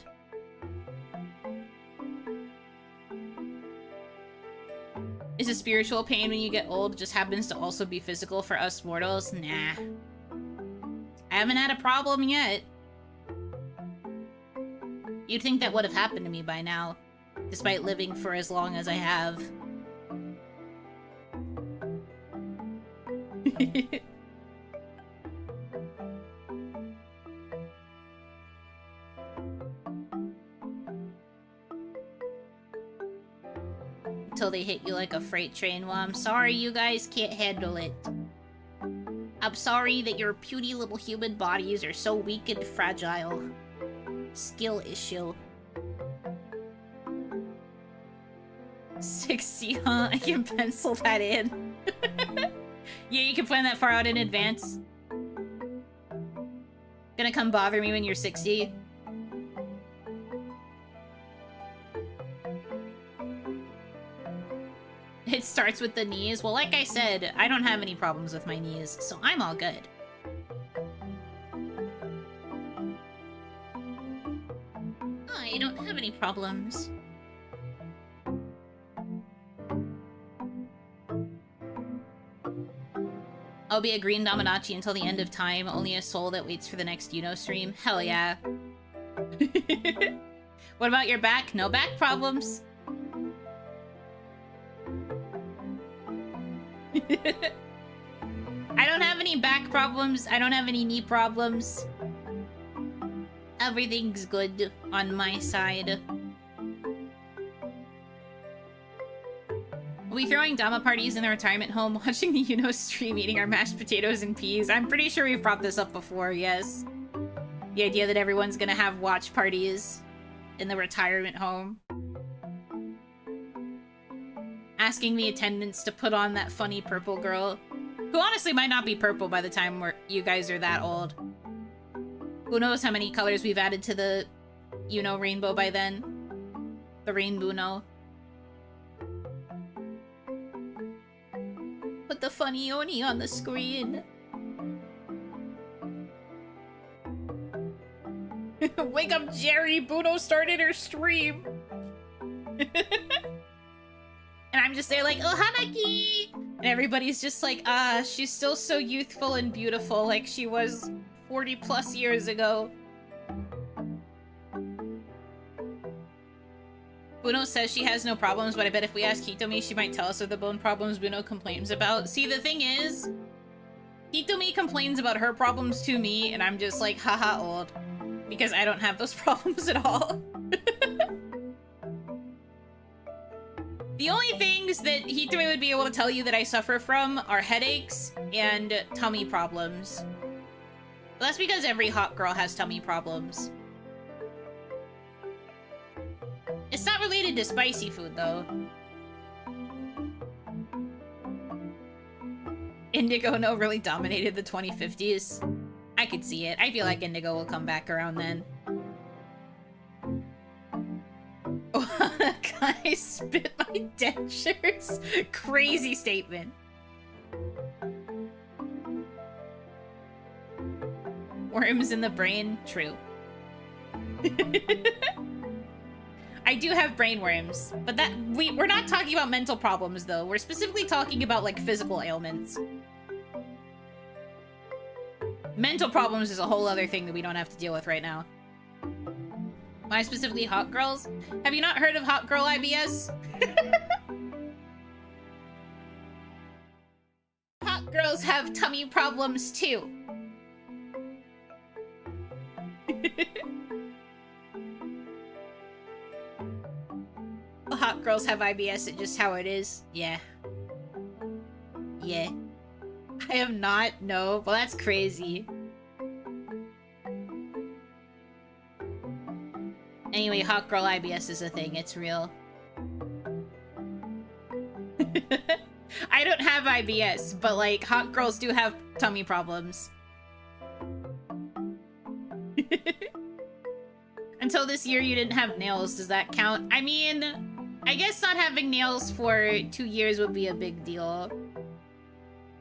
Is a spiritual pain when you get old just happens to also be physical for us mortals? Nah. I haven't had a problem yet. You'd think that would have happened to me by now, despite living for as long as I have. Until they hit you like a freight train. Well, I'm sorry you guys can't handle it. I'm sorry that your puny little human bodies are so weak and fragile. Skill issue. 60, huh? I can pencil that in. Yeah, you can plan that far out in advance. Gonna come bother me when you're 60? It starts with the knees. Well, like I said, I don't have any problems with my knees, so I'm all good. I don't have any problems. I'll be a green Dominachi until the end of time, only a soul that waits for the next Yuno stream. Hell yeah. What about your back? No back problems. I don't have any back problems. I don't have any knee problems. Everything's good on my side. Are we throwing Dama parties in the retirement home, watching the Yuno stream, eating our mashed potatoes and peas? I'm pretty sure we've brought this up before, yes. The idea that everyone's gonna have watch parties in the retirement home. Asking the attendants to put on that funny purple girl, who honestly might not be purple by the time you guys are that old. Who knows how many colors we've added to the Yuno rainbow by then? The Rainbow. Put the funny Oni on the screen. Wake up, Jerry! Buno started her stream! And I'm just there like, oh, Hanaki! And everybody's just like, she's still so youthful and beautiful like she was 40 plus years ago. Buno says she has no problems, but I bet if we ask Hitomi, she might tell us of the bone problems Buno complains about. See, the thing is, Hitomi complains about her problems to me, and I'm just like, haha, old. Because I don't have those problems at all. The only things that Hitomi would be able to tell you that I suffer from are headaches and tummy problems. But that's because every hot girl has tummy problems. It's not related to spicy food, though. Indigo No really dominated the 2050s. I could see it. I feel like Indigo will come back around then. Oh, I spit my dentures. Crazy statement. Worms in the brain? True. I do have brain worms, but that we're not talking about mental problems though. We're specifically talking about like physical ailments. Mental problems is a whole other thing that we don't have to deal with right now. Why specifically hot girls? Have you not heard of hot girl IBS? Hot girls have tummy problems too. Hot girls have IBS, it's just how it is. Yeah. Yeah. I have not, no. Well, that's crazy. Anyway, hot girl IBS is a thing, it's real. I don't have IBS, but like, hot girls do have tummy problems. Until this year, you didn't have nails. Does that count? I mean, I guess not having nails for 2 years would be a big deal.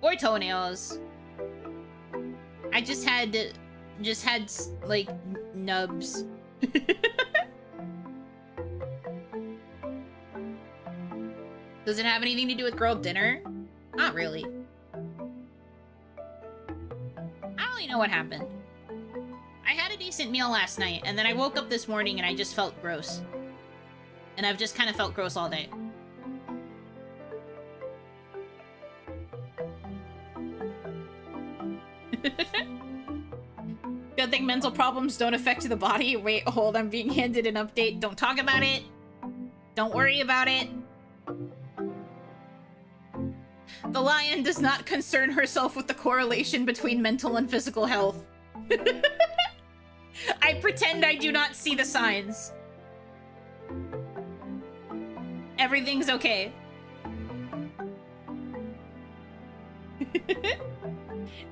Or toenails. I just had, like, nubs. Does it have anything to do with girl dinner? Not really. I don't really know what happened. I had a decent meal last night, and then I woke up this morning and I just felt gross. And I've just kind of felt gross all day. Good thing mental problems don't affect the body. Wait, hold, I'm being handed an update. Don't talk about it. Don't worry about it. The lion does not concern herself with the correlation between mental and physical health. I pretend I do not see the signs. Everything's okay.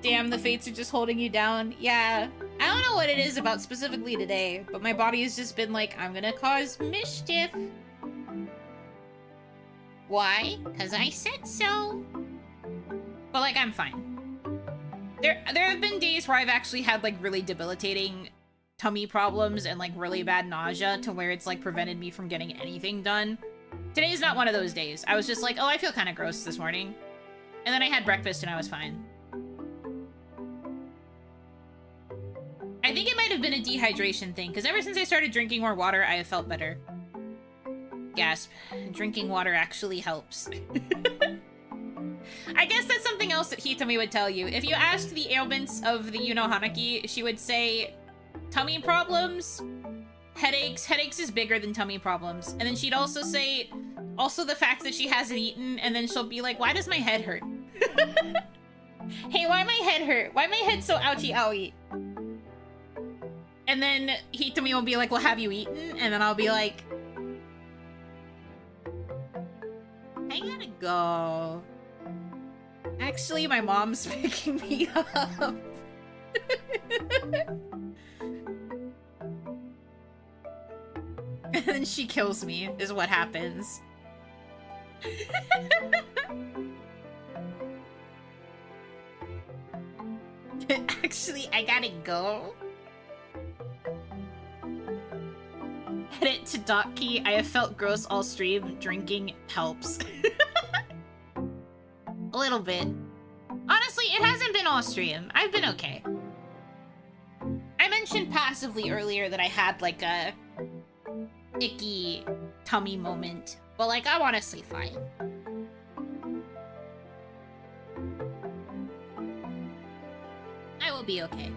Damn, the fates are just holding you down. Yeah. I don't know what it is about specifically today, but my body has just been like, I'm gonna cause mischief. Why? Because I said so. But, like, I'm fine. There have been days where I've actually had, like, really debilitating tummy problems and, like, really bad nausea to where it's, like, prevented me from getting anything done. Today's not one of those days. I was just like, oh, I feel kind of gross this morning. And then I had breakfast and I was fine. I think it might have been a dehydration thing, because ever since I started drinking more water, I have felt better. Gasp. Drinking water actually helps. I guess that's something else that Hitomi would tell you. If you asked the ailments of the Yuno Hanaki, she would say tummy problems, headaches. Headaches is bigger than tummy problems. And then she'd also say, also the fact that she hasn't eaten, and then she'll be like, why does my head hurt? Hey, why my head hurt? Why my head so ouchy owie? And then Hitomi will be like, well, have you eaten? And then I'll be like, I gotta go. Actually, my mom's picking me up. And then she kills me, is what happens. Actually, I gotta go. Edit to dot key. I have felt gross all stream. Drinking helps. A little bit. Honestly, it hasn't been all stream. I've been okay. I mentioned passively earlier that I had like a icky tummy moment, but like I'm honestly fine. I will be okay.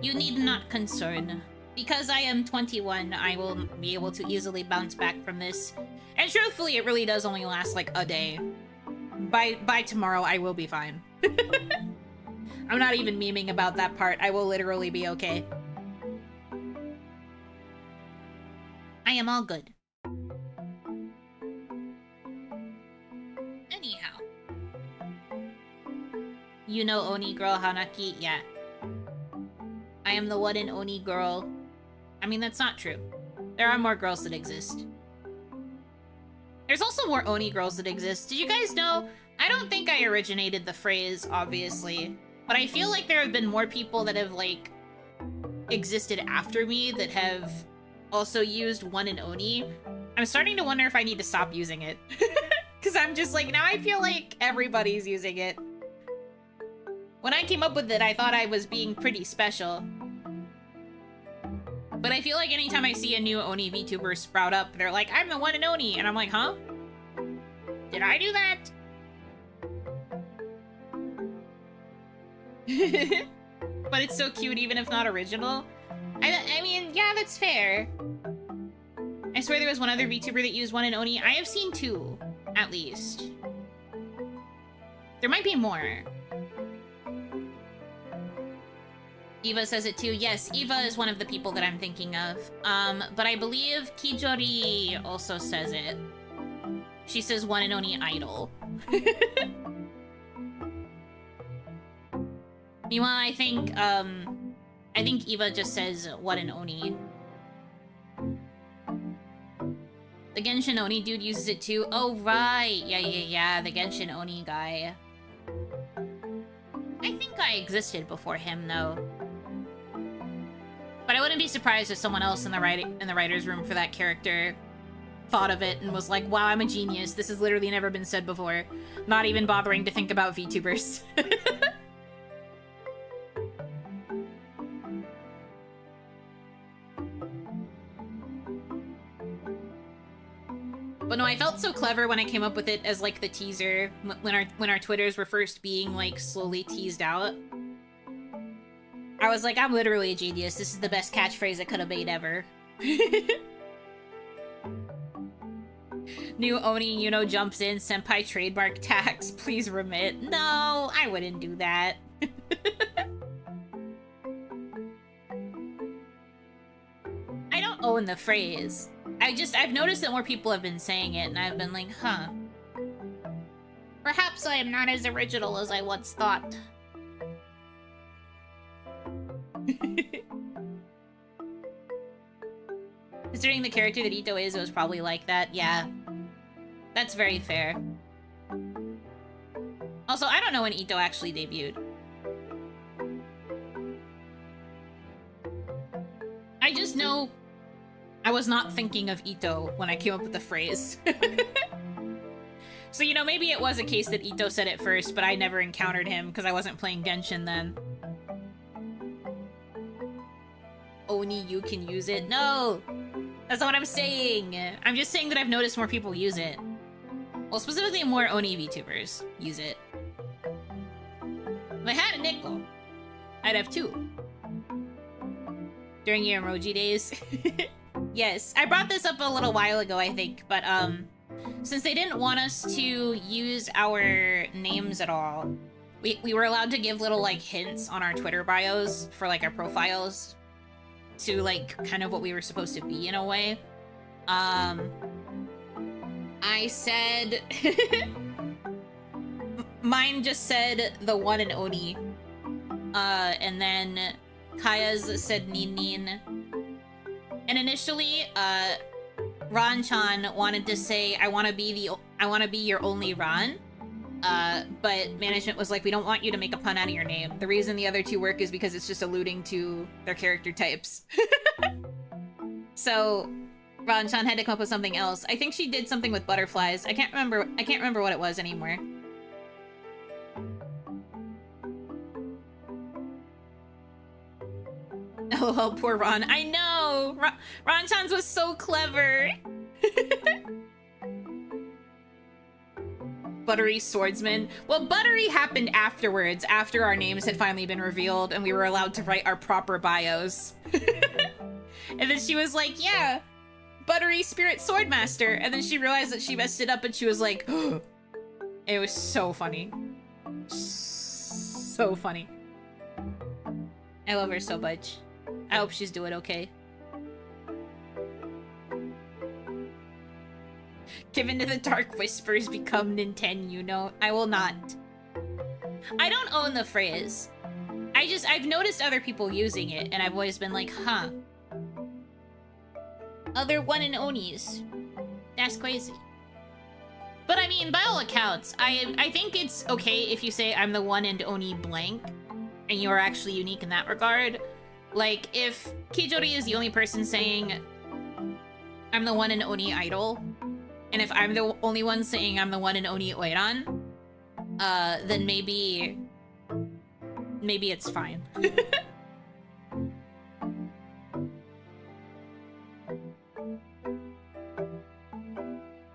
You need not concern. Because I am 21, I will be able to easily bounce back from this. And truthfully, it really does only last like a day. By tomorrow, I will be fine. I'm not even memeing about that part. I will literally be okay. I am all good. Anyhow. You know Oni girl Hanaki? Yeah. I am the one and Oni girl. I mean, that's not true. There are more girls that exist. There's also more Oni girls that exist. Did you guys know? I don't think I originated the phrase, obviously. But I feel like there have been more people that have, like, existed after me that have also used one and Oni. I'm starting to wonder if I need to stop using it. Because I'm just like, now I feel like everybody's using it. When I came up with it, I thought I was being pretty special. But I feel like anytime I see a new Oni VTuber sprout up, they're like, I'm the one and Oni. And I'm like, huh? Did I do that? But it's so cute even if not original. I mean, yeah, that's fair. I swear there was one other VTuber that used one and Oni. I have seen two, at least. There might be more. Eva says it too. Yes, Eva is one of the people that I'm thinking of. But I believe Kijori also says it. She says one and only idol. Meanwhile, I think Eva just says one and Oni. The Genshin Oni dude uses it too. Oh, right. Yeah. The Genshin Oni guy. I think I existed before him, though. But I wouldn't be surprised if someone else in the writer's room for that character thought of it and was like, wow, I'm a genius. This has literally never been said before. Not even bothering to think about VTubers. But no, I felt so clever when I came up with it as like the teaser when our Twitters were first being like slowly teased out. I was like, I'm literally a genius. This is the best catchphrase I could have made ever. New Oni, you know, jumps in. Senpai trademark tax. Please remit. No, I wouldn't do that. I don't own the phrase. I've noticed that more people have been saying it, and I've been like, huh. Perhaps I am not as original as I once thought. Considering the character that Ito is, it was probably like that. Yeah. That's very fair. Also, I don't know when Ito actually debuted. I just know I was not thinking of Ito when I came up with the phrase. So, you know, maybe it was a case that Ito said it first, but I never encountered him because I wasn't playing Genshin then. Oni, you can use it. No! That's not what I'm saying! I'm just saying that I've noticed more people use it. Well, specifically more Oni VTubers use it. If I had a nickel, I'd have 2. During your emoji days. Yes, I brought this up a little while ago, I think, but, since they didn't want us to use our names at all, we were allowed to give little, like, hints on our Twitter bios for, like, our profiles to, like, kind of what we were supposed to be in a way. I said... Mine just said the one and Oni. And then Kaya's said Nin. And initially, Ran-chan wanted to say, I want to be your only Ran. But management was like, we don't want you to make a pun out of your name. The reason the other 2 work is because it's just alluding to their character types. So Ran-chan had to come up with something else. I think she did something with butterflies. I can't remember what it was anymore. Oh, poor Ron. I know! Ron-chan's was so clever! Buttery swordsman. Well, Buttery happened afterwards, after our names had finally been revealed and we were allowed to write our proper bios. And then she was like, yeah, Buttery Spirit Swordmaster. And then she realized that she messed it up and she was like, it was so funny. So funny. I love her so much. I hope she's doing okay. Given to the dark whispers become Nintendo, Yuno. I will not. I don't own the phrase. I've noticed other people using it, and I've always been like, huh. Other one and Onis. That's crazy. But I mean, by all accounts, I think it's okay if you say I'm the one and Oni blank, and you're actually unique in that regard. Like, if Kijori is the only person saying I'm the one and Oni idol, and if I'm the only one saying I'm the one and Oni Oiran, then maybe it's fine.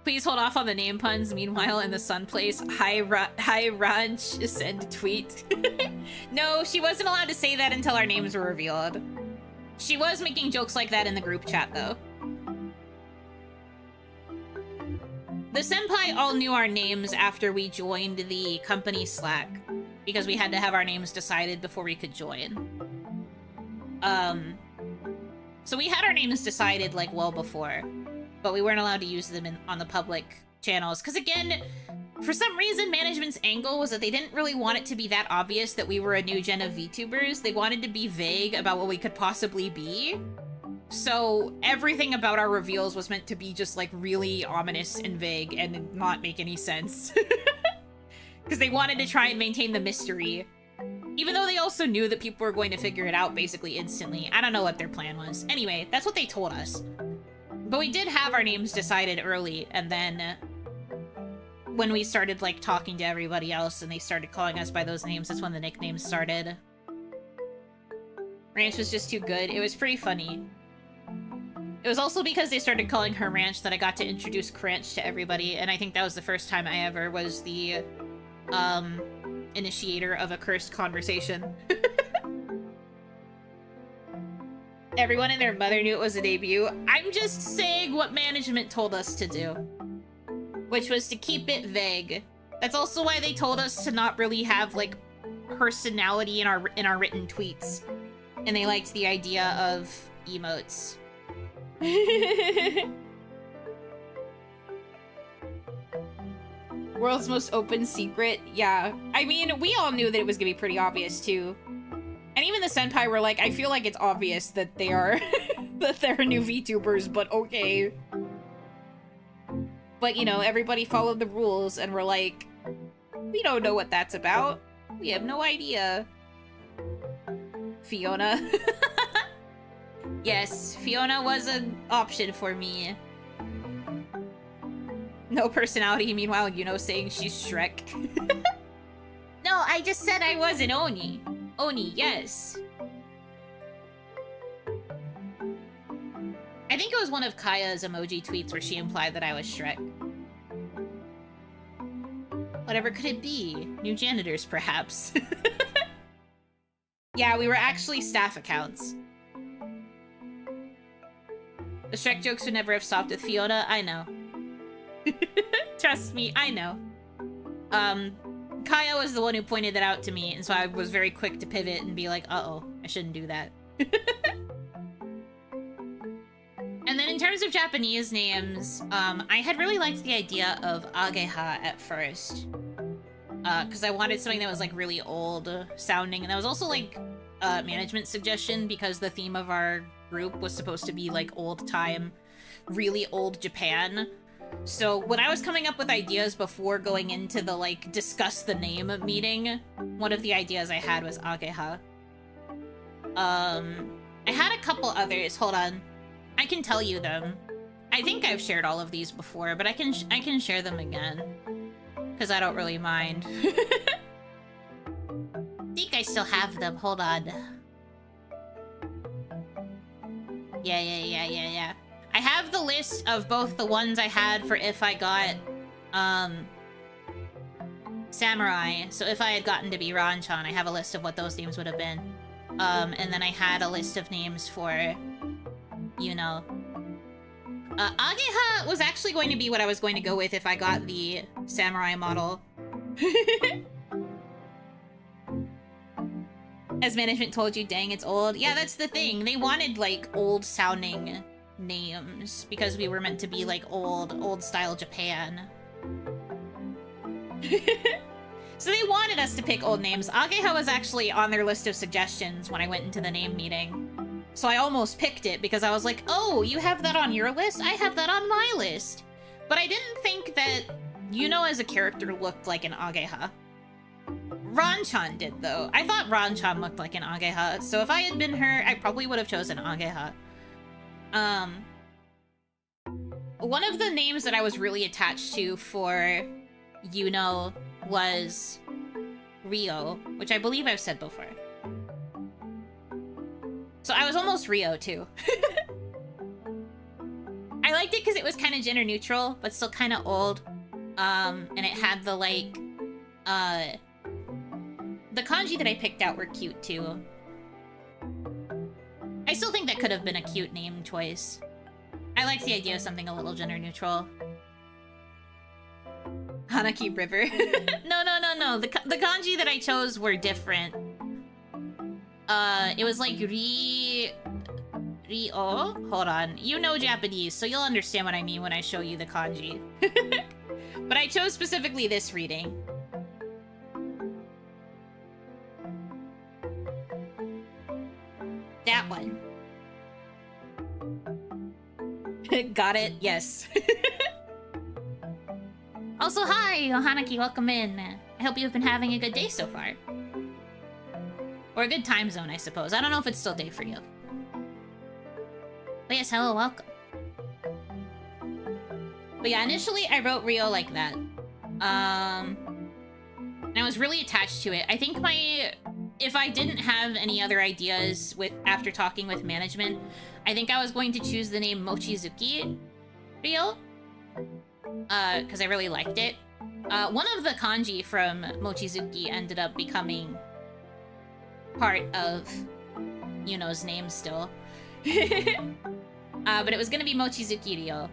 Please hold off on the name puns. Meanwhile, in the Sun Place, hi Ranch, send tweet. No, she wasn't allowed to say that until our names were revealed. She was making jokes like that in the group chat, though. The senpai all knew our names after we joined the company Slack, because we had to have our names decided before we could join. So we had our names decided, like, well before, but we weren't allowed to use them on the public channels, because again, for some reason, management's angle was that they didn't really want it to be that obvious that we were a new gen of VTubers. They wanted to be vague about what we could possibly be. So everything about our reveals was meant to be just like really ominous and vague and not make any sense. Because they wanted to try and maintain the mystery. Even though they also knew that people were going to figure it out basically instantly. I don't know what their plan was. Anyway, that's what they told us. But we did have our names decided early, and then when we started like talking to everybody else and they started calling us by those names, that's when the nicknames started. Ranch was just too good. It was pretty funny. It was also because they started calling her Ranch that I got to introduce Cranch to everybody, and I think that was the first time I ever was the initiator of a cursed conversation. Everyone and their mother knew it was a debut. I'm just saying what management told us to do, which was to keep it vague. That's also why they told us to not really have like personality in our written tweets, and they liked the idea of emotes. World's most open secret. Yeah, I mean, we all knew that it was gonna be pretty obvious too. And even the senpai were like, I feel like it's obvious that they are that there are new VTubers, but okay. But, you know, everybody followed the rules, and we're like, we don't know what that's about. We have no idea. Fiona. Yes, Fiona was an option for me. No personality, meanwhile, Yuno saying she's Shrek. No, I just said I was an Oni. Oni, yes. I think it was one of Kaya's emoji tweets where she implied that I was Shrek. Whatever could it be? New janitors, perhaps. Yeah, we were actually staff accounts. The Shrek jokes would never have stopped with Fiona, I know. Trust me, I know. Kaya was the one who pointed that out to me, and so I was very quick to pivot and be like, uh-oh, I shouldn't do that. And then in terms of Japanese names, I had really liked the idea of Ageha at first. Because I wanted something that was, like, really old sounding, and that was also, like, a management suggestion, because the theme of our group was supposed to be, like, old time, really old Japan. So when I was coming up with ideas before going into the, like, discuss the name meeting, one of the ideas I had was Ageha. I had a couple others. Hold on. I can tell you them. I think I've shared all of these before, but I can share them again. Because I don't really mind. I think I still have them. Hold on. Yeah. I have the list of both the ones I had for if I got, Samurai. So if I had gotten to be Ranchan, I have a list of what those names would have been. And then I had a list of names for, Yuno. Ageha was actually going to be what I was going to go with if I got the Samurai model. As management told you, dang, it's old. Yeah, that's the thing. They wanted, like, old-sounding names because we were meant to be, like, old-style Japan. So they wanted us to pick old names. Ageha was actually on their list of suggestions when I went into the name meeting. So I almost picked it because I was like, oh, you have that on your list? I have that on my list. But I didn't think that Yuno as a character looked like an Ageha. Ranchan did, though. I thought Ranchan looked like an Ageha, so if I had been her, I probably would have chosen Ageha. One of the names that I was really attached to for Yuno was Rio, which I believe I've said before. So I was almost Rio, too. I liked it because it was kind of gender neutral, but still kind of old. And it had the, like, the kanji that I picked out were cute, too. I still think that could have been a cute name choice. I like the idea of something a little gender neutral. Hanaki River. No. The kanji that I chose were different. It was like Rio? Hold on. You know Japanese, so you'll understand what I mean when I show you the kanji. But I chose specifically this reading. That one. Got it? Yes. Also, hi, Hanaki, welcome in. I hope you've been having a good day so far. Or a good time zone, I suppose. I don't know if it's still day for you. But yes, hello, welcome. But yeah, initially I wrote Rio like that. And I was really attached to it. I think if I didn't have any other ideas after talking with management, I think I was going to choose the name Mochizuki Rio. Because I really liked it. One of the kanji from Mochizuki ended up becoming part of Yuno's name still. But it was gonna be Mochizuki Ryo,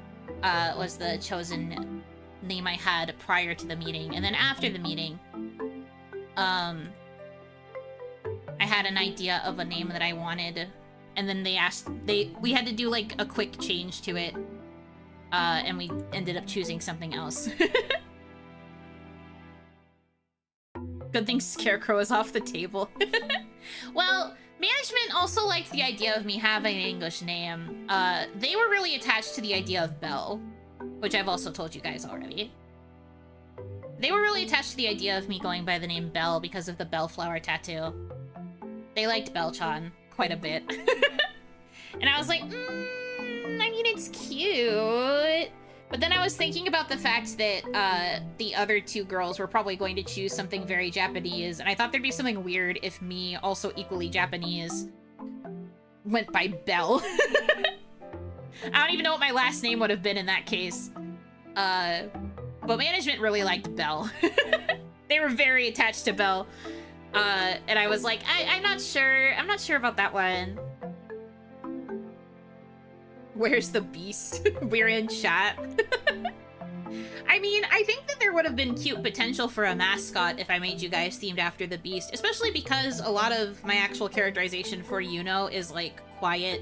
was the chosen name I had prior to the meeting. And then after the meeting, I had an idea of a name that I wanted, and then we had to do like a quick change to it, and we ended up choosing something else. Good thing Scarecrow is off the table. Well, Management also liked the idea of me having an English name. They were really attached to the idea of Belle, which I've also told you guys already. They were really attached to the idea of me going by the name Belle because of the bellflower tattoo. They liked Belle-chan quite a bit. And I was like, I mean, it's cute. But then I was thinking about the fact that the other two girls were probably going to choose something very Japanese, and I thought there'd be something weird if me, also equally Japanese, went by Belle. I don't even know what my last name would have been in that case. But management really liked Belle. They were very attached to Belle. And I was like, I'm not sure. I'm not sure about that one. Where's the beast? We're in chat. I mean, I think that there would have been cute potential for a mascot if I made you guys themed after the beast, especially because a lot of my actual characterization for Yuno is like quiet,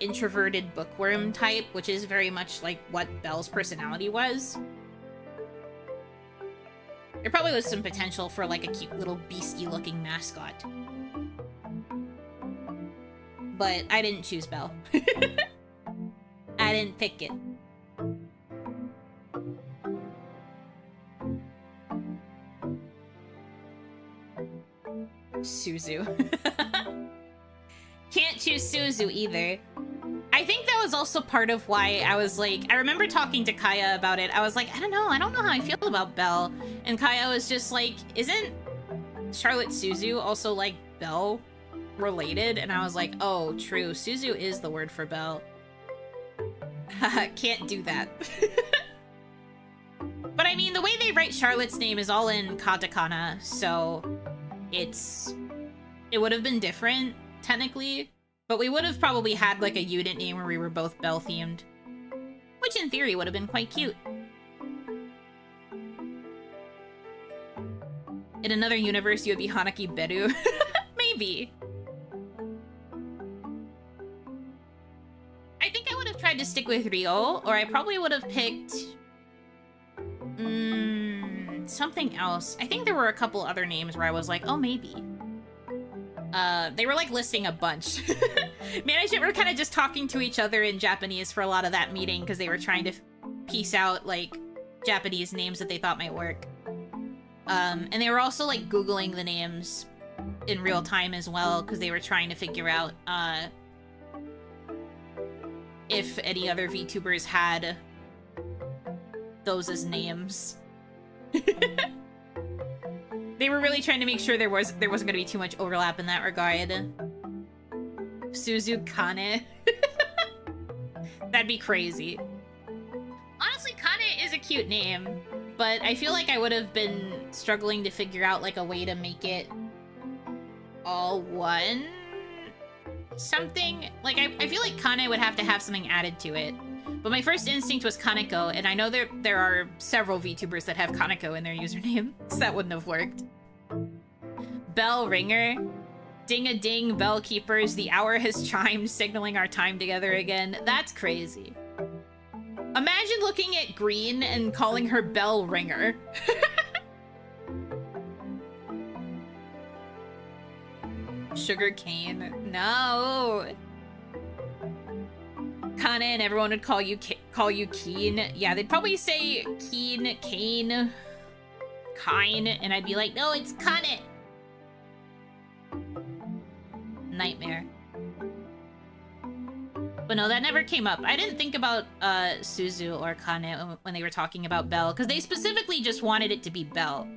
introverted bookworm type, which is very much like what Belle's personality was. There probably was some potential for like a cute little beastie looking mascot. But I didn't choose Belle. I didn't pick it. Suzu. Can't choose Suzu either. I think that was also part of why I was like, I remember talking to Kaya about it. I was like, I don't know how I feel about Belle. And Kaya was just like, isn't Charlotte Suzu also like Belle related? And I was like, oh, true. Suzu is the word for Belle. Can't do that. But I mean, the way they write Charlotte's name is all in katakana, so it would have been different, technically. But we would have probably had like a unit name where we were both Belle themed, which in theory would have been quite cute. In another universe, you would be Hanaki Beru. Maybe. I think I would have tried to stick with Ryo, or I probably would have picked something else. I think there were a couple other names where I was like, oh, maybe. They were like listing a bunch. Management were kind of just talking to each other in Japanese for a lot of that meeting because they were trying to piece out like Japanese names that they thought might work. And they were also like Googling the names in real time as well because they were trying to figure out if any other VTubers had those as names. They were really trying to make sure there wasn't going to be too much overlap in that regard. Suzu Kane. That'd be crazy. Honestly, Kane is a cute name, but I feel like I would have been struggling to figure out like a way to make it all one something. Like, I feel like Kane would have to have something added to it. But my first instinct was Kaneko, and I know there are several VTubers that have Kaneko in their username, so that wouldn't have worked. Bell Ringer. Ding-a-ding, bell keepers, the hour has chimed, signaling our time together again. That's crazy. Imagine looking at Green and calling her Bell Ringer. Sugar cane. No. Kana and everyone would call you Keen. Yeah, they'd probably say Keen, Kane, Kine, and I'd be like, no, it's Kane. Nightmare. But no, that never came up. I didn't think about Suzu or Kane when they were talking about Belle, because they specifically just wanted it to be Belle.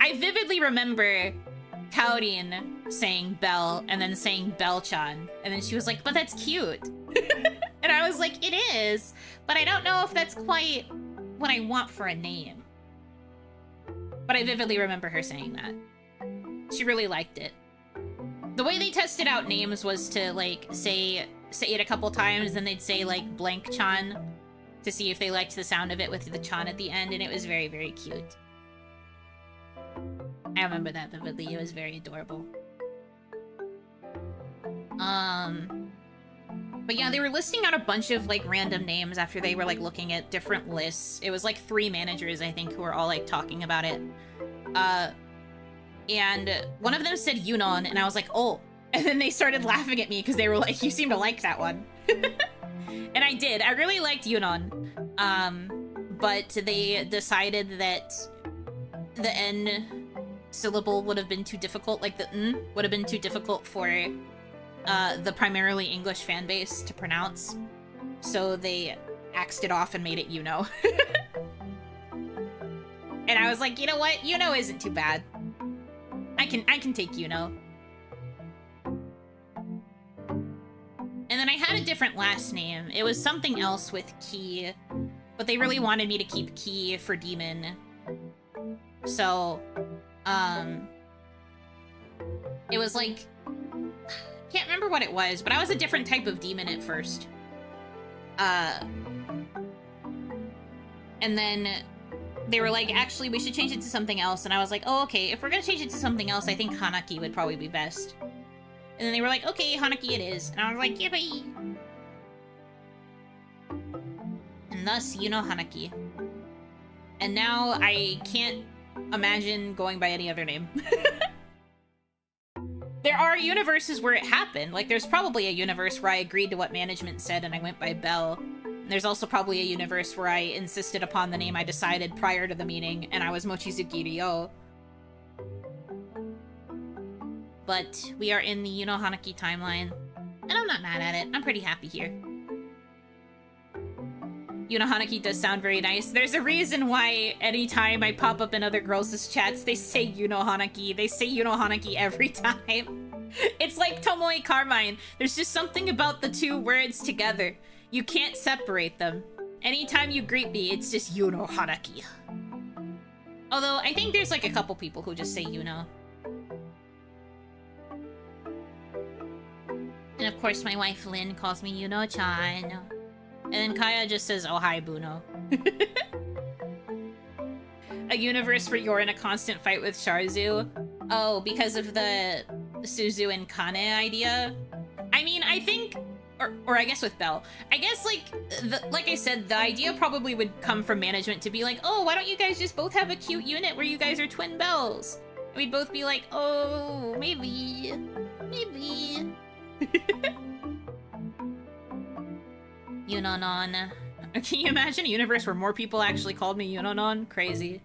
I vividly remember Kaorin saying Belle and then saying Belle-chan, and then she was like, but that's cute. And I was like, it is, but I don't know if that's quite what I want for a name. But I vividly remember her saying that. She really liked it. The way they tested out names was to, like, say it a couple times, then they'd say, like, blank-chan to see if they liked the sound of it with the chan at the end, and it was very, very cute. I remember that vividly. It was very adorable. But yeah, they were listing out a bunch of, like, random names after they were, like, looking at different lists. It was, like, 3 managers, I think, who were all, like, talking about it. And one of them said Yunon, and I was like, oh, And then they started laughing at me because they were like, you seem to like that one. And I did. I really liked Yunon. But they decided that the N syllable would have been too difficult, like the N would have been too difficult for the primarily English fan base to pronounce. So they axed it off and made it Yuno. And I was like, you know what? Yuno isn't too bad. I can take Yuno. And then I had a different last name. It was something else with Key, but they really wanted me to keep Key for Demon. So, it was like, can't remember what it was, but I was a different type of demon at first. And then they were like, actually, we should change it to something else. And I was like, oh, okay, if we're gonna change it to something else, I think Hanaki would probably be best. And then they were like, okay, Hanaki it is. And I was like, yippee! And thus, Hanaki. And now I can't imagine going by any other name. There are universes where it happened. Like, there's probably a universe where I agreed to what management said and I went by Belle. And there's also probably a universe where I insisted upon the name I decided prior to the meeting, and I was Mochizuki Ryo. But we are in the Hanaki timeline, and I'm not mad at it. I'm pretty happy here. Hanaki does sound very nice. There's a reason why anytime I pop up in other girls' chats, they say Hanaki. They say Hanaki every time. It's like Tomoe Carmine. There's just something about the two words together. You can't separate them. Anytime you greet me, it's just Hanaki. Although, I think there's like a couple people who just say Yuno. And of course, my wife Lynn calls me Yuno-chan. And then Kaya just says, oh, hi, Buno. A universe where you're in a constant fight with Sharzu. Oh, because of the Suzu and Kane idea? I mean, I think... Or I guess with Belle. I guess, like I said, the idea probably would come from management to be like, oh, why don't you guys just both have a cute unit where you guys are twin Belles? And we'd both be like, oh, maybe. Maybe. Yunonon. Can you imagine a universe where more people actually called me Yunonon? Crazy.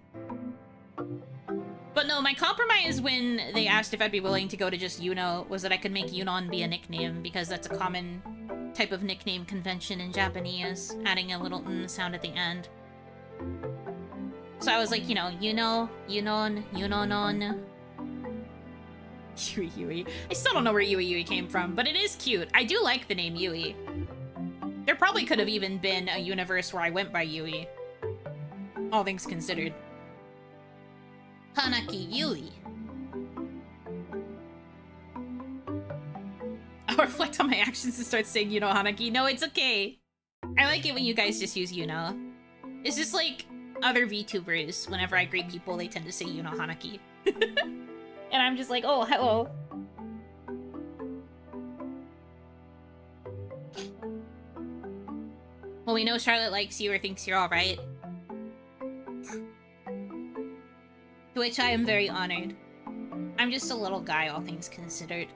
But no, my compromise when they asked if I'd be willing to go to just Yuno was that I could make Yunon be a nickname, because that's a common type of nickname convention in Japanese, adding a little n sound at the end. So I was like, you know, Yuno, Yunon, Yunonon. Yui Yui. I still don't know where Yui Yui came from, but it is cute. I do like the name Yui. There probably could have even been a universe where I went by Yui. All things considered. Hanaki Yui. I'll reflect on my actions and start saying Hanaki. No, it's okay. I like it when you guys just use Yuno. It's just like other VTubers. Whenever I greet people, they tend to say Hanaki. And I'm just like, oh, hello. Well, we know Charlotte likes you or thinks you're alright. To which I am very honored. I'm just a little guy, all things considered.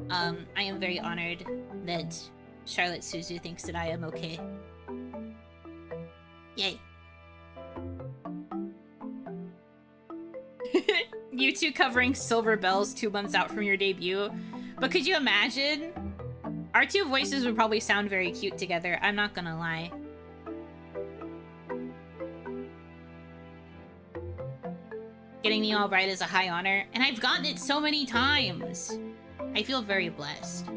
I am very honored that Charlotte Suzu thinks that I am okay. Yay. You two covering Silver Bells 2 months out from your debut. But could you imagine? Our two voices would probably sound very cute together, I'm not gonna lie. Getting me all right is a high honor, and I've gotten it so many times. I feel very blessed.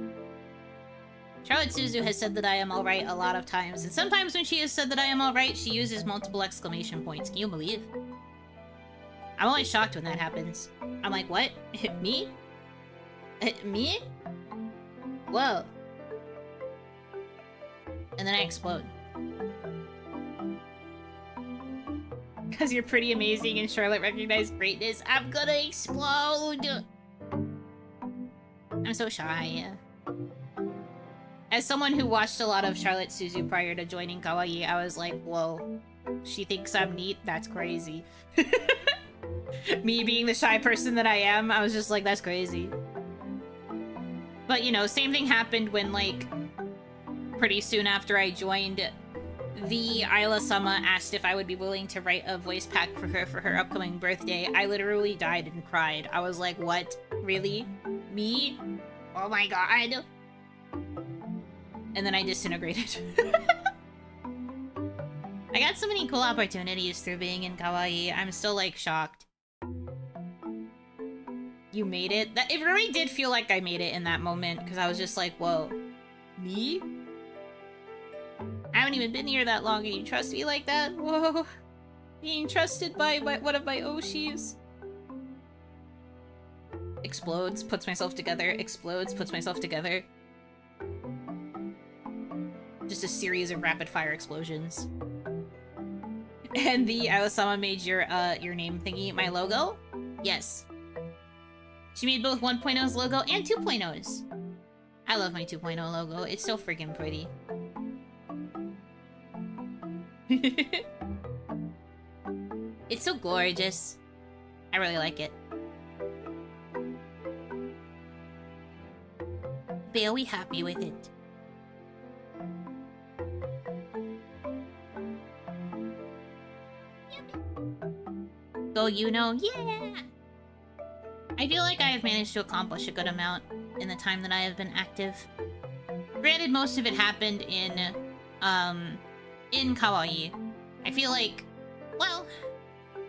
Charlotte Suzu has said that I am alright a lot of times, and sometimes when she has said that I am alright, she uses multiple exclamation points. Can you believe? I'm always shocked when that happens. I'm like, what? Me? Me? Whoa. And then I explode. Because you're pretty amazing and Charlotte recognized greatness, I'm gonna explode! I'm so shy. As someone who watched a lot of Charlotte Suzu prior to joining Kawaii, I was like, whoa. She thinks I'm neat? That's crazy. Me being the shy person that I am, I was just like, that's crazy. But, you know, same thing happened when, like, pretty soon after I joined, the Isla-sama asked if I would be willing to write a voice pack for her upcoming birthday. I literally died and cried. I was like, what? Really? Me? Oh my god. And then I disintegrated. I got so many cool opportunities through being in Kawaii. I'm still, like, shocked. You made it? It really did feel like I made it in that moment, because I was just like, whoa. Me? I haven't even been here that long and you trust me like that? Whoa. Being trusted by one of my Oshis. Explodes, puts myself together, explodes, puts myself together. Just a series of rapid-fire explosions. And the Isla-sama made your name thingy my logo? Yes. She made both 1.0's logo and 2.0's. I love my 2.0 logo. It's so freaking pretty. It's so gorgeous. I really like it. Very happy with it. Go Yuno, yeah! I feel like I have managed to accomplish a good amount in the time that I have been active. Granted, most of it happened in Kawaii. I feel like, well,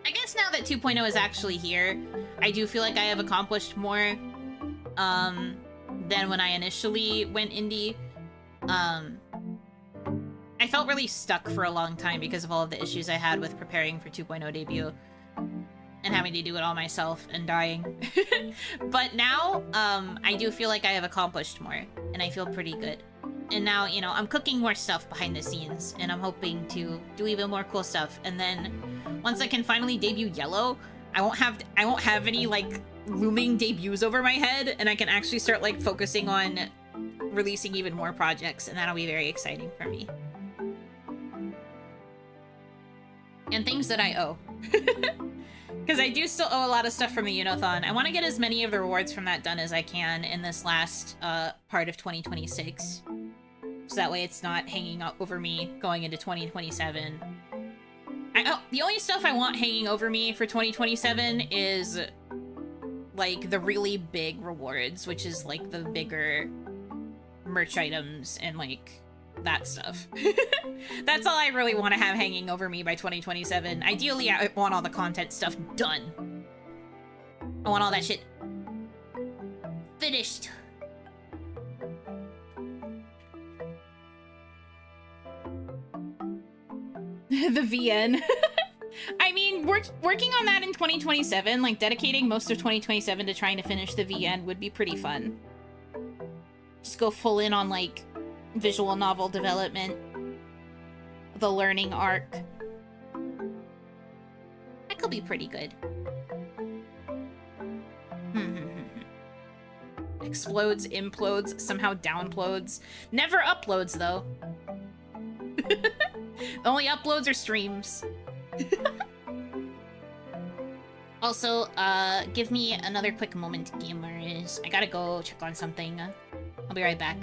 I guess now that 2.0 is actually here, I do feel like I have accomplished more, than when I initially went indie. I felt really stuck for a long time because of all of the issues I had with preparing for 2.0 debut. And having to do it all myself and dying. But now, I do feel like I have accomplished more, and I feel pretty good. And now, you know, I'm cooking more stuff behind the scenes, and I'm hoping to do even more cool stuff. And then, once I can finally debut Yellow, I won't have any, like, looming debuts over my head, and I can actually start, like, focusing on releasing even more projects, and that'll be very exciting for me. And things that I owe. Because I do still owe a lot of stuff from the Unothon. I want to get as many of the rewards from that done as I can in this last part of 2026. So that way it's not hanging over me going into 2027. The only stuff I want hanging over me for 2027 is, like, the really big rewards, which is, like, the bigger merch items and, like, that stuff. That's all I really want to have hanging over me by 2027. Ideally, I want all the content stuff done. I want all that shit finished. The VN. I mean, working on that in 2027, like dedicating most of 2027 to trying to finish the VN would be pretty fun. Just go full in on, like, visual novel development, the learning arc. That could be pretty good. Explodes, implodes, somehow downploads. Never uploads, though. The only uploads are streams. Also, give me another quick moment, gamers. I gotta go check on something. I'll be right back.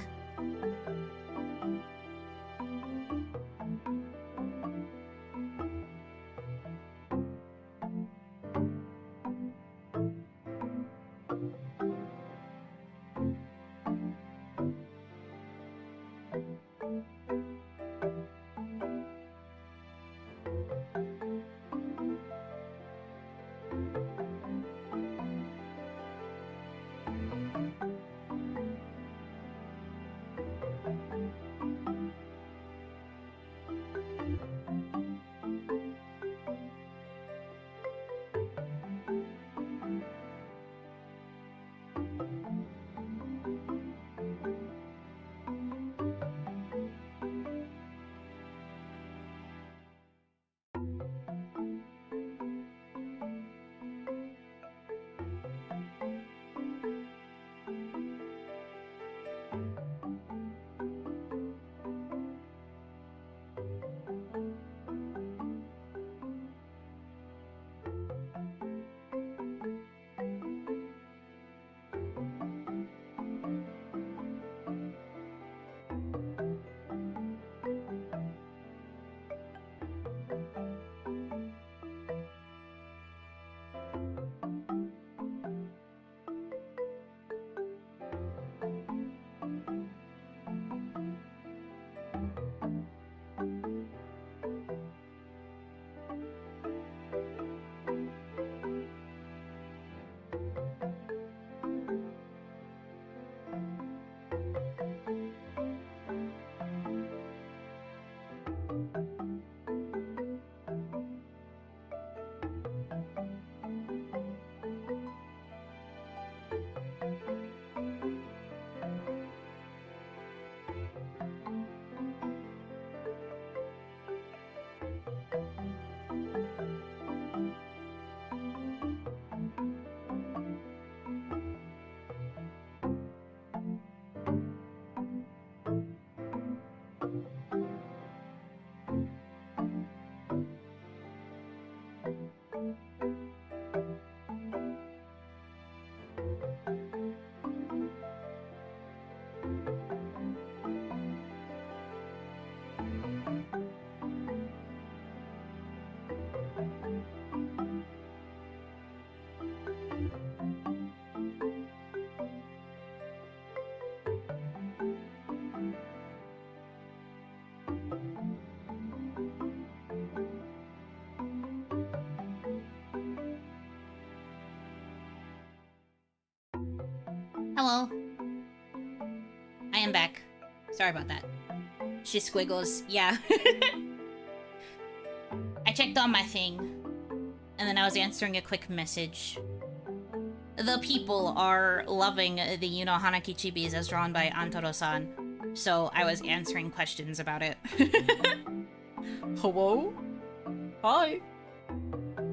Hello. I am back. Sorry about that. She squiggles. Yeah. I checked on my thing, and then I was answering a quick message. The people are loving the Yuno Hanaki chibis as drawn by Antoro-san, so I was answering questions about it. Hello? Hi.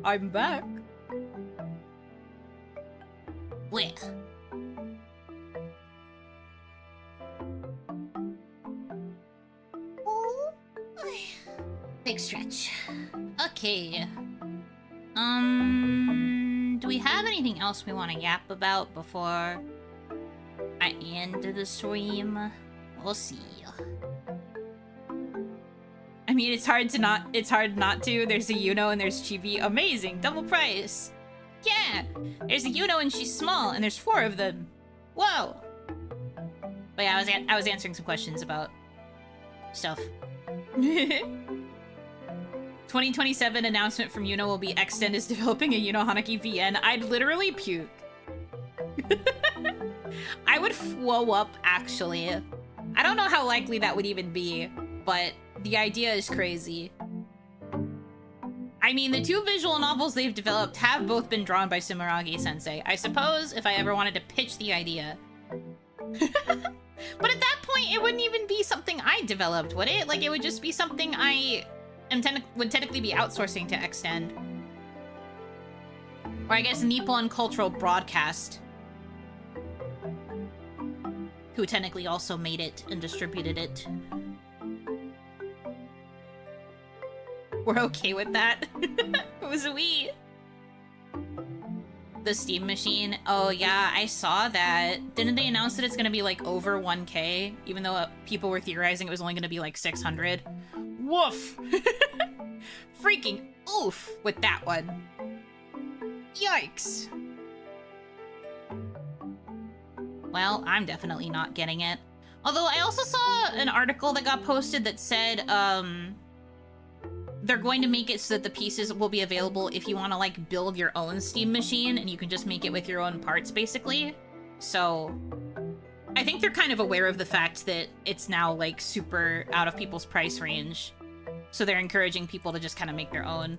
I'm back. Where? Oh, big stretch. Okay. Do we have anything else we want to yap about before I end the stream? We'll see. I mean, it's hard not to. There's a Yuno and there's Chibi. Amazing, double price. Yeah, there's a Yuno and she's small, and there's 4 of them. Whoa. But yeah, I was answering some questions about stuff. 2027 announcement from Yuno will be Extend is developing a Yuno Hanaki VN. I'd literally puke. I would flow up, actually. I don't know how likely that would even be, but the idea is crazy. I mean, the 2 visual novels they've developed have both been drawn by Sumeragi-sensei. I suppose if I ever wanted to pitch the idea. But at that point, it wouldn't even be something I developed, would it? Like, it would just be something I would technically be outsourcing to Extend. Or I guess Nippon Cultural Broadcast, who technically also made it and distributed it. We're okay with that. It was a Wii. The Steam Machine. Oh yeah, I saw that. Didn't they announce that it's gonna be like over 1K? Even though people were theorizing it was only gonna be like 600. Woof! Freaking oof with that one. Yikes. Well, I'm definitely not getting it. Although I also saw an article that got posted that said, they're going to make it so that the pieces will be available if you want to, like, build your own Steam machine, and you can just make it with your own parts, basically. So, I think they're kind of aware of the fact that it's now, like, super out of people's price range. So they're encouraging people to just kind of make their own.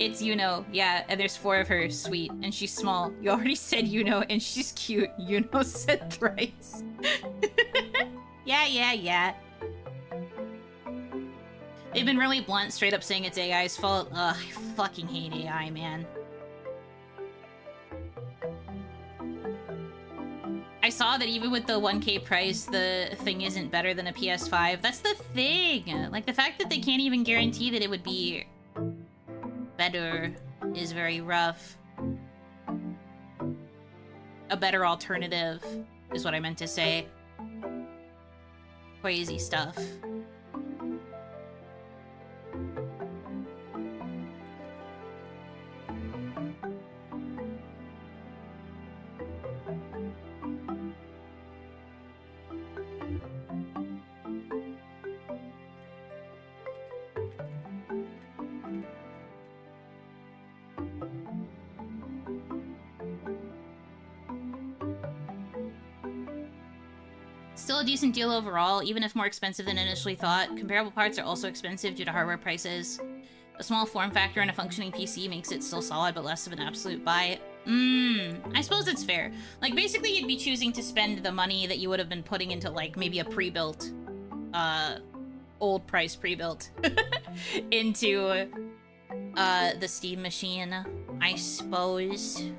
It's Yuno, yeah, and there's 4 of her, sweet, and she's small. You already said Yuno, and she's cute. Yuno said thrice. Yeah. They've been really blunt, straight up saying it's AI's fault. Ugh, I fucking hate AI, man. I saw that even with the 1K price, the thing isn't better than a PS5. That's the thing! Like, the fact that they can't even guarantee that it would be better is very rough. A better alternative is what I meant to say. Crazy stuff. Still a decent deal overall, even if more expensive than initially thought. Comparable parts are also expensive due to hardware prices. A small form factor and a functioning PC makes it still solid, but less of an absolute buy. I suppose it's fair. Like, basically you'd be choosing to spend the money that you would have been putting into, like, maybe a pre-built, old price pre-built into, the Steam machine, I suppose.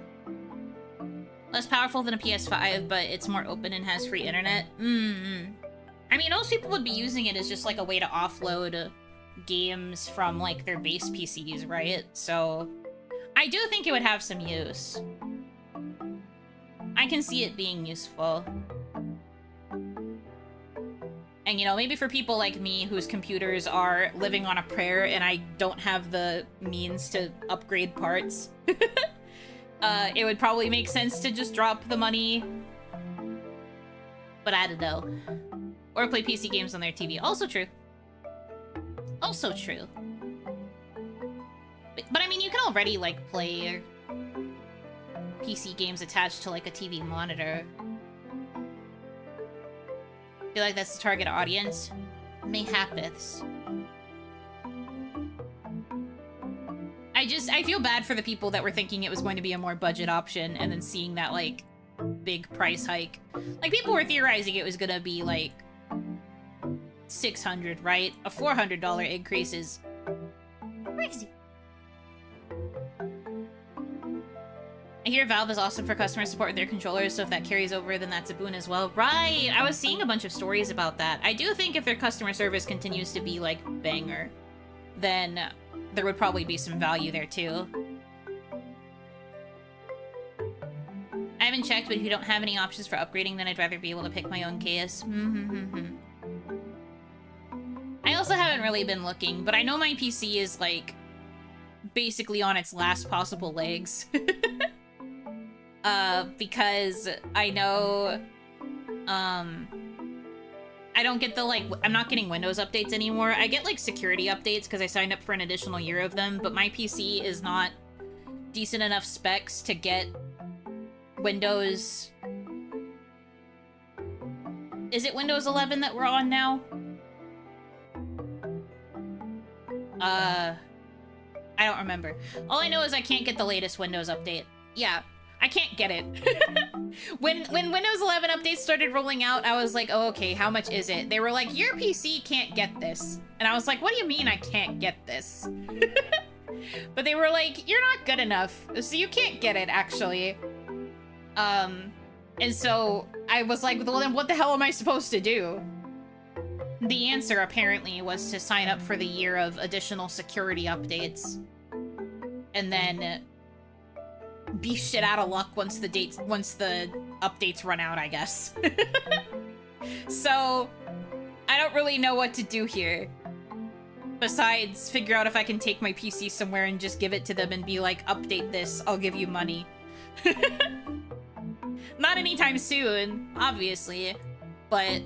Less powerful than a PS5, but it's more open and has free internet. I mean, most people would be using it as just like a way to offload games from like their base PCs, right? So I do think it would have some use. I can see it being useful. And, you know, maybe for people like me whose computers are living on a prayer and I don't have the means to upgrade parts, it would probably make sense to just drop the money. But I don't know. Or play PC games on their TV. Also true. Also true. But I mean, you can already, like, play PC games attached to, like, a TV monitor. Feel like that's the target audience. Mayhaps. I feel bad for the people that were thinking it was going to be a more budget option and then seeing that, like, big price hike. Like, people were theorizing it was gonna be, like, $600, right? A $400 increase is crazy. I hear Valve is awesome for customer support with their controllers, so if that carries over, then that's a boon as well. Right! I was seeing a bunch of stories about that. I do think if their customer service continues to be, like, banger, then there would probably be some value there, too. I haven't checked, but if you don't have any options for upgrading, then I'd rather be able to pick my own case. I also haven't really been looking, but I know my PC is, like, basically on its last possible legs. Because I know, I don't get the, like, I'm not getting Windows updates anymore. I get, like, security updates because I signed up for an additional year of them, but my PC is not decent enough specs to get Windows... Is it Windows 11 that we're on now? I don't remember. All I know is I can't get the latest Windows update. Yeah, I can't get it. When Windows 11 updates started rolling out, I was like, oh, okay, how much is it? They were like, your PC can't get this. And I was like, what do you mean I can't get this? But they were like, you're not good enough, so you can't get it, actually. And so I was like, well, then what the hell am I supposed to do? The answer, apparently, was to sign up for the year of additional security updates. And then be shit out of luck once the updates run out, I guess. So, I don't really know what to do here. Besides, figure out if I can take my PC somewhere and just give it to them and be like, update this, I'll give you money. Not anytime soon, obviously, but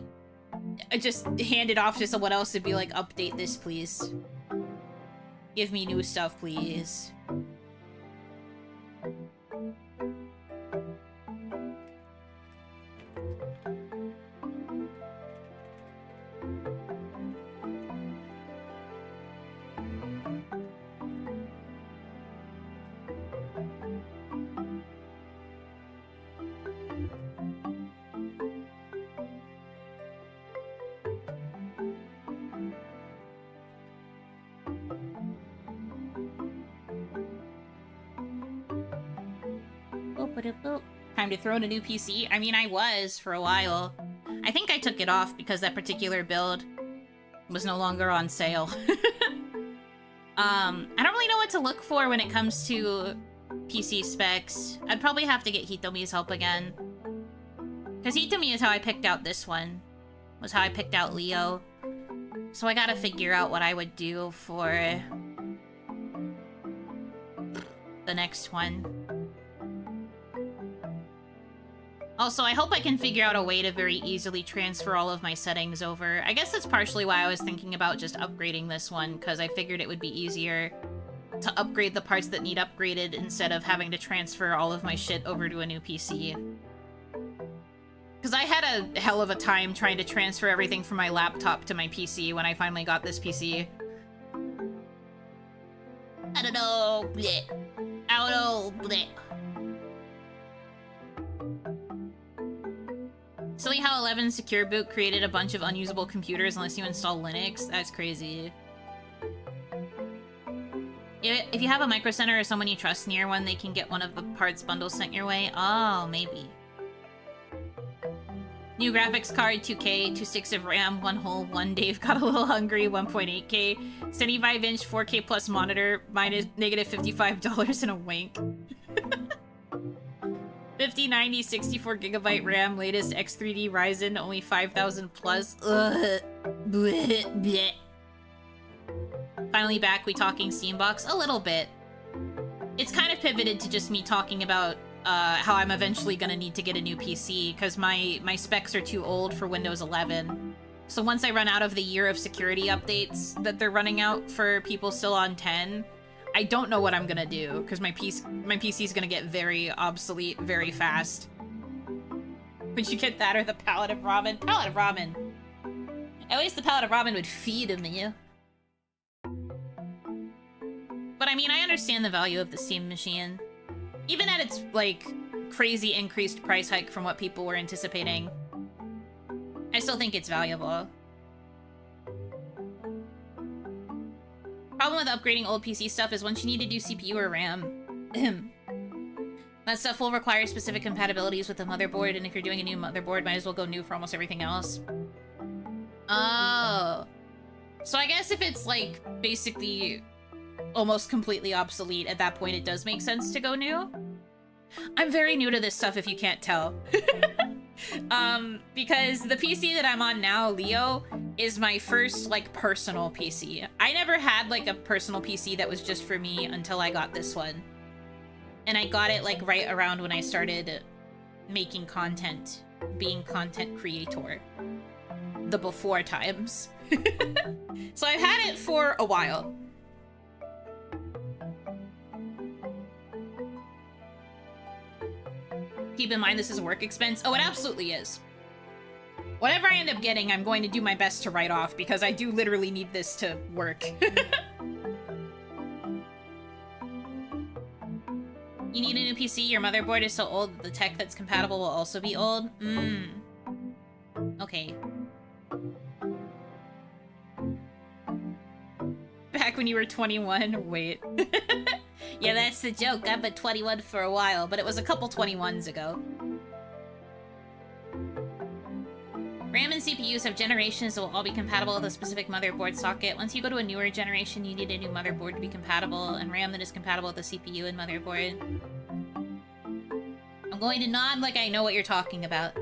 I just hand it off to someone else and be like, update this, please. Give me new stuff, please. Time to throw in a new PC? I mean, I was for a while. I think I took it off because that particular build was no longer on sale. I don't really know what to look for when it comes to PC specs. I'd probably have to get Hitomi's help again. Because Hitomi is how I picked out this one. Was how I picked out Leo. So I gotta figure out what I would do for the next one. Also, I hope I can figure out a way to very easily transfer all of my settings over. I guess that's partially why I was thinking about just upgrading this one, because I figured it would be easier to upgrade the parts that need upgraded instead of having to transfer all of my shit over to a new PC. Because I had a hell of a time trying to transfer everything from my laptop to my PC when I finally got this PC. I don't know, bleh. I don't know, bleh. Silly how 11 Secure Boot created a bunch of unusable computers unless you install Linux. That's crazy. If you have a Micro Center or someone you trust near one, they can get one of the parts bundles sent your way. Oh, maybe. New graphics card, 2K, 2 sticks of RAM, 1 hole, 1 Dave got a little hungry, 1.8K, 75-inch 4K plus monitor, minus negative $55 and a wink. 5090, 64GB RAM, latest X3D Ryzen, only 5,000 plus. Ugh. Bleh, bleh. Finally back, we talking Steambox? A little bit. It's kind of pivoted to just me talking about how I'm eventually gonna need to get a new PC, because my specs are too old for Windows 11. So once I run out of the year of security updates that they're running out for people still on 10, I don't know what I'm gonna do, because my PC is gonna get very obsolete very fast. Would you get that or the pallet of ramen? Pallet of ramen. At least the pallet of ramen would feed me. But I mean, I understand the value of the Steam machine. Even at its, like, crazy increased price hike from what people were anticipating, I still think it's valuable. Problem with upgrading old PC stuff is once you need to do CPU or RAM, that stuff will require specific compatibilities with the motherboard, and if you're doing a new motherboard, might as well go new for almost everything else. Oh. So I guess if it's, like, basically almost completely obsolete, at that point it does make sense to go new. I'm very new to this stuff if you can't tell. Because the PC that I'm on now, Leo, is my first, like, personal PC. I never had, like, a personal PC that was just for me until I got this one. And I got it, like, right around when I started making content, being content creator. The before times. So I've had it for a while. Keep in mind, this is a work expense. Oh, it absolutely is. Whatever I end up getting, I'm going to do my best to write off, because I do literally need this to work. You need a new PC? Your motherboard is so old that the tech that's compatible will also be old? Okay. Back when you were 21? Wait. Yeah, that's the joke. I've been 21 for a while, but it was a couple 21s ago. RAM and CPUs have generations that will all be compatible with a specific motherboard socket. Once you go to a newer generation, you need a new motherboard to be compatible, and RAM that is compatible with the CPU and motherboard. I'm going to nod like I know what you're talking about.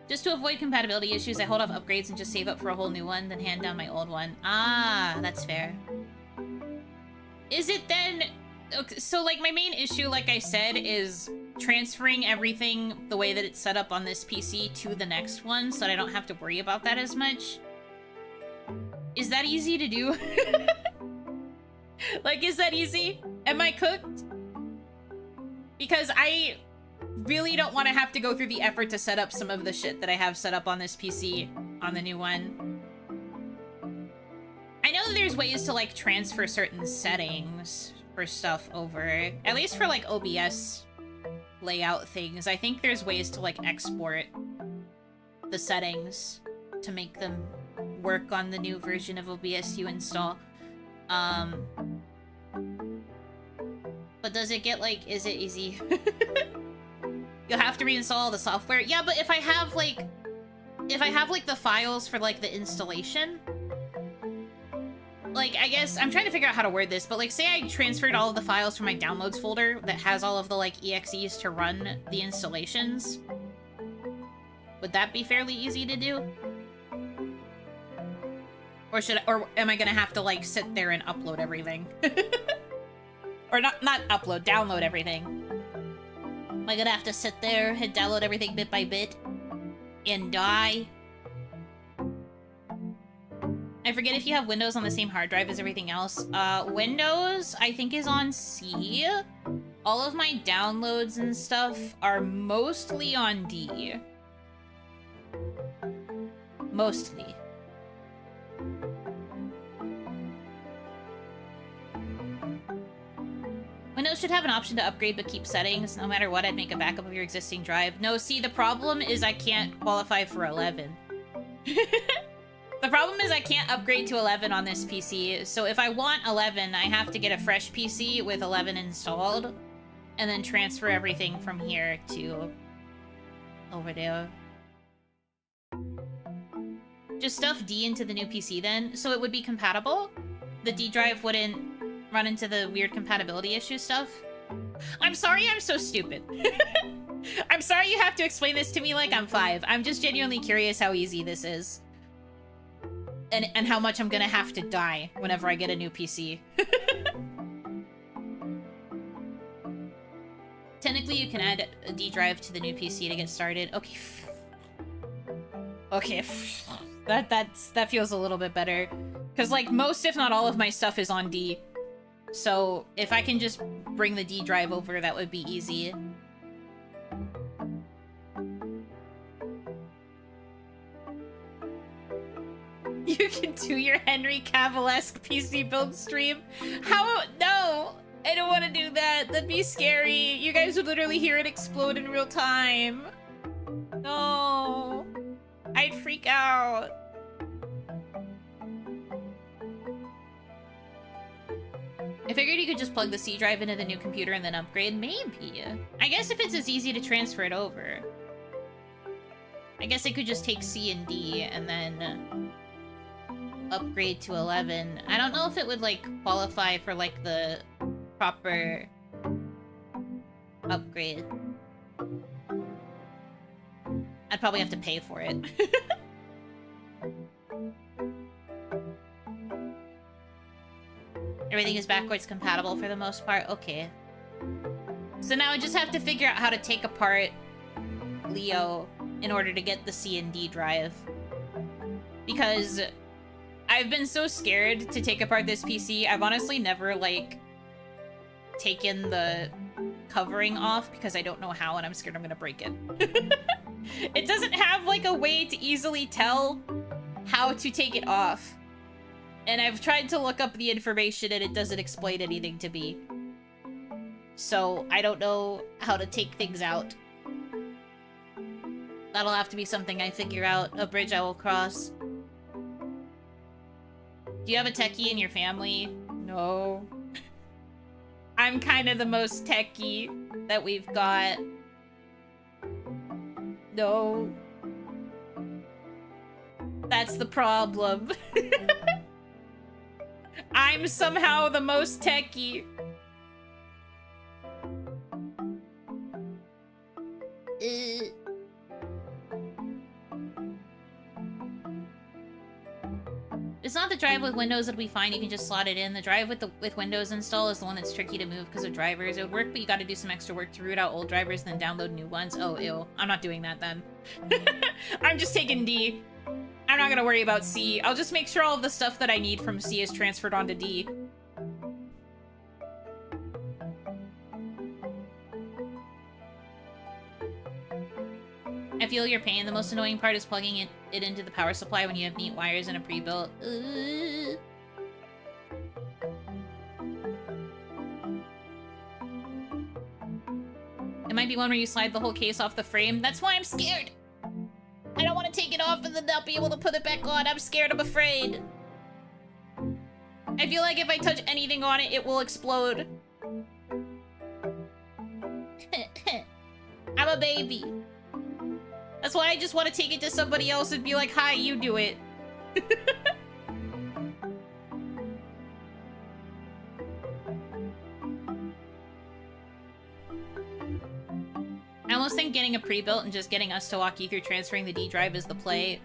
Just to avoid compatibility issues, I hold off upgrades and just save up for a whole new one, then hand down my old one. Ah, that's fair. Is it then... Okay, so, like, my main issue, like I said, is transferring everything the way that it's set up on this PC to the next one, so that I don't have to worry about that as much. Is that easy to do? Like, is that easy? Am I cooked? Because I really don't want to have to go through the effort to set up some of the shit that I have set up on this PC on the new one. I know that there's ways to, like, transfer certain settings for stuff over. At least for, like, OBS layout things. I think there's ways to, like, export the settings to make them work on the new version of OBS you install. But does it get, like, is it easy? You'll have to reinstall the software? Yeah, but if I have, like, the files for, like, the installation... Like, I guess, I'm trying to figure out how to word this, but, like, say I transferred all of the files from my downloads folder that has all of the, like, EXEs to run the installations. Would that be fairly easy to do? Or am I gonna have to, like, sit there and upload everything? Or not upload, download everything. Am I gonna have to sit there and download everything bit by bit? And die? I forget if you have Windows on the same hard drive as everything else. Windows, I think, is on C. All of my downloads and stuff are mostly on D. Mostly. Windows should have an option to upgrade but keep settings. No matter what, I'd make a backup of your existing drive. No, see, the problem is I can't qualify for 11. The problem is I can't upgrade to 11 on this PC, so if I want 11, I have to get a fresh PC with 11 installed, and then transfer everything from here to over there. Just stuff D into the new PC then, so it would be compatible? The D drive wouldn't run into the weird compatibility issue stuff? I'm sorry I'm so stupid. I'm sorry you have to explain this to me like I'm 5. I'm just genuinely curious how easy this is. And how much I'm gonna have to die whenever I get a new PC. Technically, you can add a D drive to the new PC to get started. Okay. Okay. That feels a little bit better. Because, like, most, if not all of my stuff is on D. So, if I can just bring the D drive over, that would be easy. You can do your Henry Cavill-esque PC build stream? How? No! I don't want to do that. That'd be scary. You guys would literally hear it explode in real time. No. I'd freak out. I figured you could just plug the C drive into the new computer and then upgrade. Maybe. I guess if it's as easy to transfer it over. I guess I could just take C and D and then upgrade to 11. I don't know if it would, like, qualify for, like, the proper upgrade. I'd probably have to pay for it. Everything is backwards compatible for the most part? Okay. So now I just have to figure out how to take apart Leo in order to get the C and D drive. Because I've been so scared to take apart this PC. I've honestly never, like, taken the covering off because I don't know how and I'm scared I'm gonna break it. It doesn't have, like, a way to easily tell how to take it off. And I've tried to look up the information and it doesn't explain anything to me. So I don't know how to take things out. That'll have to be something I figure out, a bridge I will cross. Do you have a techie in your family? No. I'm kind of the most techie that we've got. No. That's the problem. I'm somehow the most techie. It's not the drive with Windows that'll be fine. You can just slot it in. The drive with Windows install is the one that's tricky to move because of drivers. It would work, but you got to do some extra work to root out old drivers and then download new ones. Oh, ew. I'm not doing that then. I'm just taking D. I'm not gonna worry about C. I'll just make sure all of the stuff that I need from C is transferred onto D. I feel your pain. The most annoying part is plugging it into the power supply when you have neat wires and a pre-built. It might be one where you slide the whole case off the frame. That's why I'm scared. I don't want to take it off and then not be able to put it back on. I'm scared. I'm afraid. I feel like if I touch anything on it, it will explode. I'm a baby. That's why I just want to take it to somebody else and be like, hi, you do it. I almost think getting a pre-built and just getting us to walk you through transferring the D drive is the play.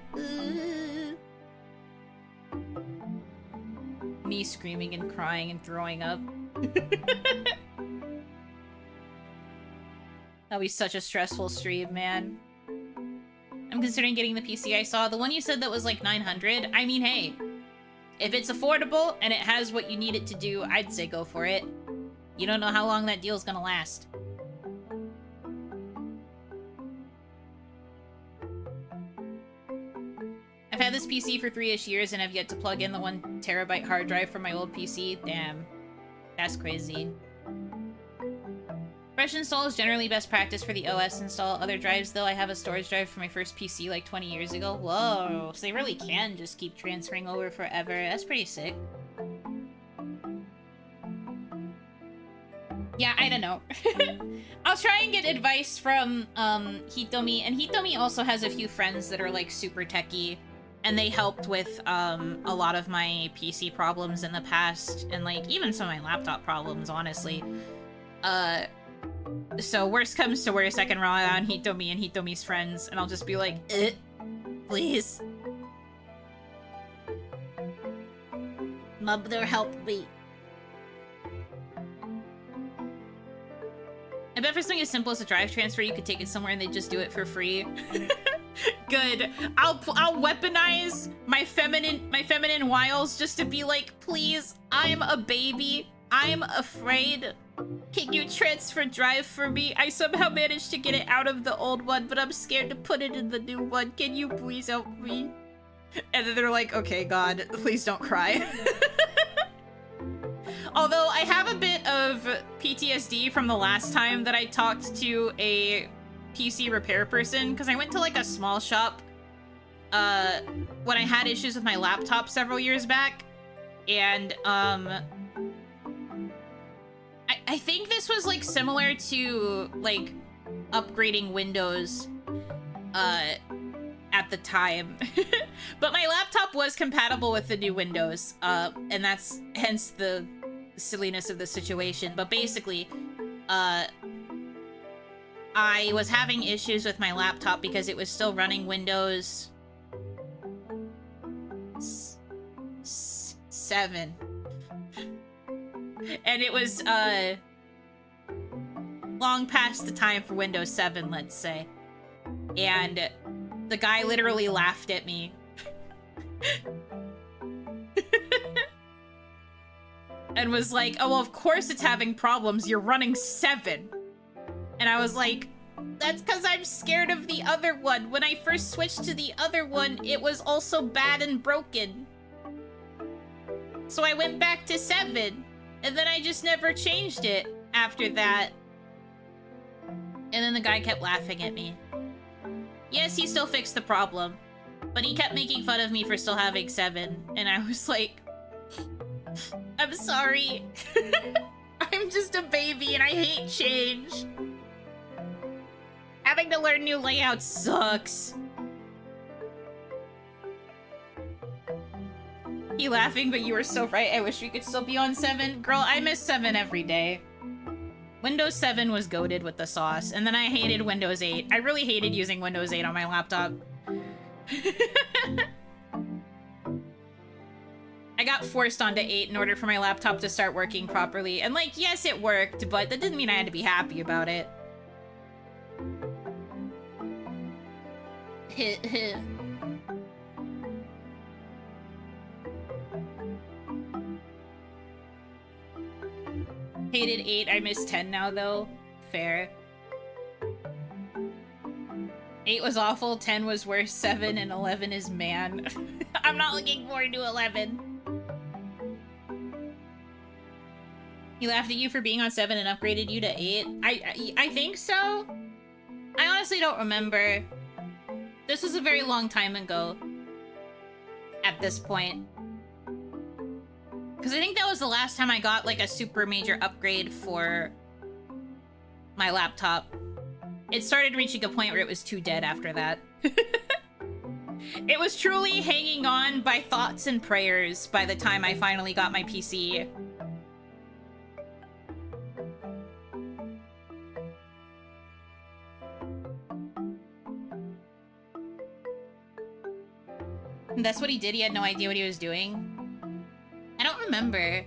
Me screaming and crying and throwing up. That'll be such a stressful stream, man. I'm considering getting the PC I saw. The one you said that was like 900. I mean, hey, if it's affordable and it has what you need it to do, I'd say go for it. You don't know how long that deal's gonna last. I've had this PC for 3-ish years and have yet to plug in the 1 terabyte hard drive from my old PC. Damn. That's crazy. Fresh install is generally best practice for the OS install. Other drives, though, I have a storage drive for my first PC like 20 years ago. Whoa, so they really can just keep transferring over forever. That's pretty sick. Yeah, I don't know. I'll try and get advice from Hitomi, and Hitomi also has a few friends that are like super techie, and they helped with a lot of my PC problems in the past, and like even some of my laptop problems, honestly. So worst comes to worst, I can rely on Hitomi and Hitomi's friends, and I'll just be like, please. Mother, help me. I bet for something as simple as a drive transfer, you could take it somewhere and they just do it for free. Good. I'll weaponize my feminine wiles just to be like, please, I'm a baby. I'm afraid. Can you transfer drive for me? I somehow managed to get it out of the old one, but I'm scared to put it in the new one. Can you please help me? And then they're like, okay, God, please don't cry. Although I have a bit of PTSD from the last time that I talked to a PC repair person, because I went to like a small shop when I had issues with my laptop several years back, and I think this was like similar to like upgrading Windows at the time. But my laptop was compatible with the new Windows, and that's hence the silliness of the situation. But basically, I was having issues with my laptop because it was still running Windows 7. And it was long past the time for Windows 7, let's say. And the guy literally laughed at me. And was like, oh, well, of course it's having problems. You're running 7. And I was like, that's because I'm scared of the other one. When I first switched to the other one, it was also bad and broken. So I went back to 7. And then I just never changed it after that. And then the guy kept laughing at me. Yes, he still fixed the problem. But he kept making fun of me for still having 7. And I was like, I'm sorry. I'm just a baby and I hate change. Having to learn new layouts sucks. You laughing, but you were so right. I wish we could still be on 7. Girl, I miss 7 every day. Windows 7 was goated with the sauce, and then I hated Windows 8. I really hated using Windows 8 on my laptop. I got forced onto 8 in order for my laptop to start working properly. And like, yes, it worked, but that didn't mean I had to be happy about it. Hated 8, I miss 10 now though. Fair. 8 was awful, 10 was worse, 7 and 11 is man. I'm not looking forward to 11. He laughed at you for being on 7 and upgraded you to 8? I think so? I honestly don't remember. This was a very long time ago. At this point. Because I think that was the last time I got like a super major upgrade for my laptop. It started reaching a point where it was too dead after that. It was truly hanging on by thoughts and prayers by the time I finally got my PC. That's what he did? He had no idea what he was doing? I don't remember.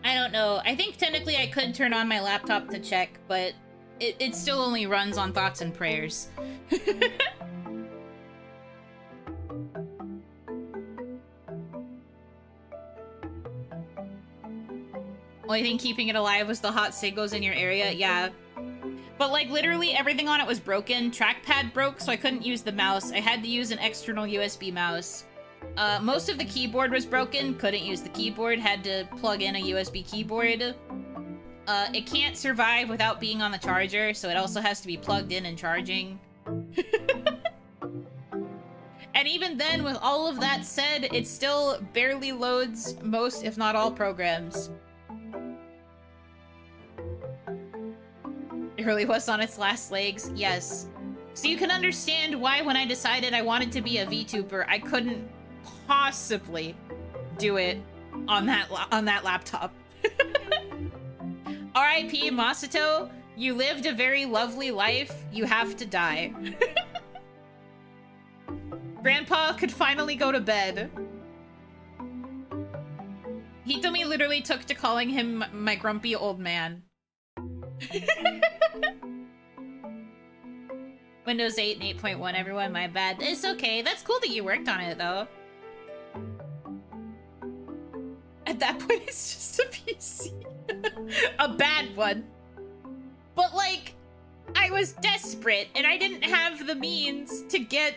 I don't know. I think technically I could turn on my laptop to check, but it still only runs on thoughts and prayers. Only thing keeping it alive was the hot signals in your area? Yeah. But like literally everything on it was broken. Trackpad broke, so I couldn't use the mouse. I had to use an external USB mouse. Most of the keyboard was broken. Couldn't use the keyboard. Had to plug in a USB keyboard. It can't survive without being on the charger, so it also has to be plugged in and charging. And even then, with all of that said, it still barely loads most, if not all, programs. It really was on its last legs, yes. So you can understand why when I decided I wanted to be a VTuber, I couldn't possibly do it on that laptop. R.I.P. Masato, you lived a very lovely life. You have to die. Grandpa could finally go to bed. Hitomi literally took to calling him my grumpy old man. Windows 8 and 8.1, everyone, my bad. It's okay. That's cool that you worked on it, though. At that point, it's just a PC. A bad one. But, like, I was desperate, and I didn't have the means to get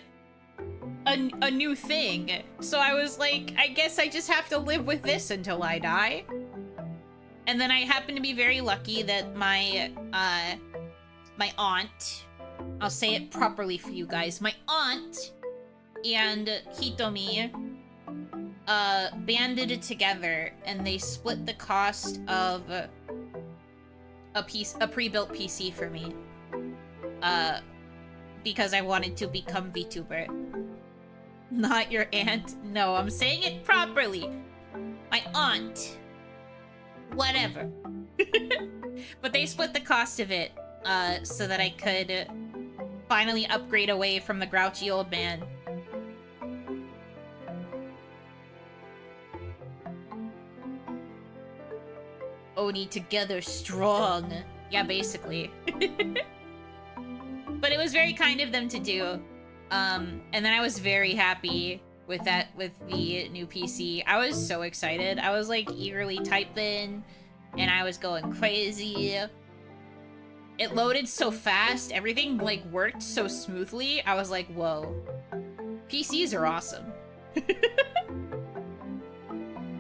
a new thing. So I was like, I guess I just have to live with this until I die. And then I happened to be very lucky that my aunt, I'll say it properly for you guys, my aunt and Hitomi banded it together, and they split the cost of a pre-built PC for me. Because I wanted to become VTuber. Not your aunt. No, I'm saying it properly. My aunt. Whatever. But they split the cost of it, so that I could finally upgrade away from the grouchy old man. Oni together strong. Yeah, basically. But it was very kind of them to do. And then I was very happy with the new PC. I was so excited. I was like eagerly typing, and I was going crazy. It loaded so fast. Everything like worked so smoothly. I was like, whoa. PCs are awesome.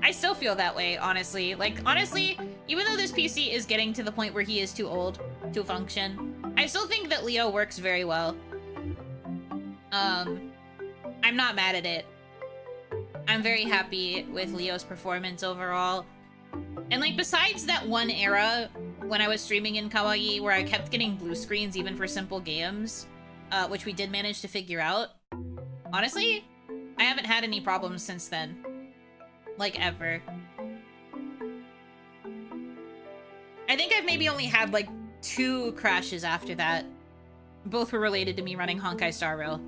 I still feel that way, honestly. Like, honestly, even though this PC is getting to the point where he is too old to function, I still think that Leo works very well. I'm not mad at it. I'm very happy with Leo's performance overall. And like, besides that one era when I was streaming in Kawaii where I kept getting blue screens even for simple games, which we did manage to figure out, honestly, I haven't had any problems since then. Like, ever. I think I've maybe only had like 2 crashes after that. Both were related to me running Honkai Star Rail.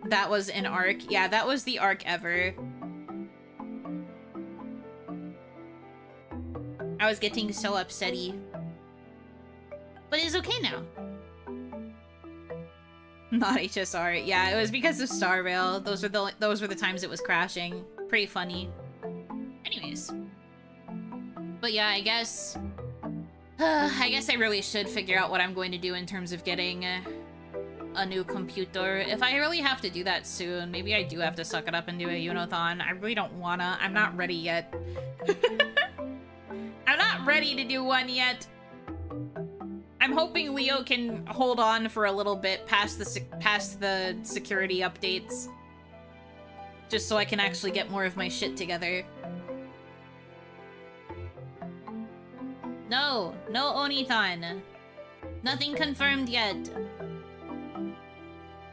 That was an arc. Yeah, that was the arc ever. I was getting so upsetty. But it's okay now. Not HSR. Yeah, it was because of Star Rail. Those were the times it was crashing. Pretty funny. Anyways. But yeah, I guess I really should figure out what I'm going to do in terms of getting a new computer. If I really have to do that soon, maybe I do have to suck it up and do a Yunothon. I really don't wanna. I'm not ready yet. I'm not ready to do one yet. I'm hoping Leo can hold on for a little bit past the security updates, just so I can actually get more of my shit together. No, no Onithon. Nothing confirmed yet.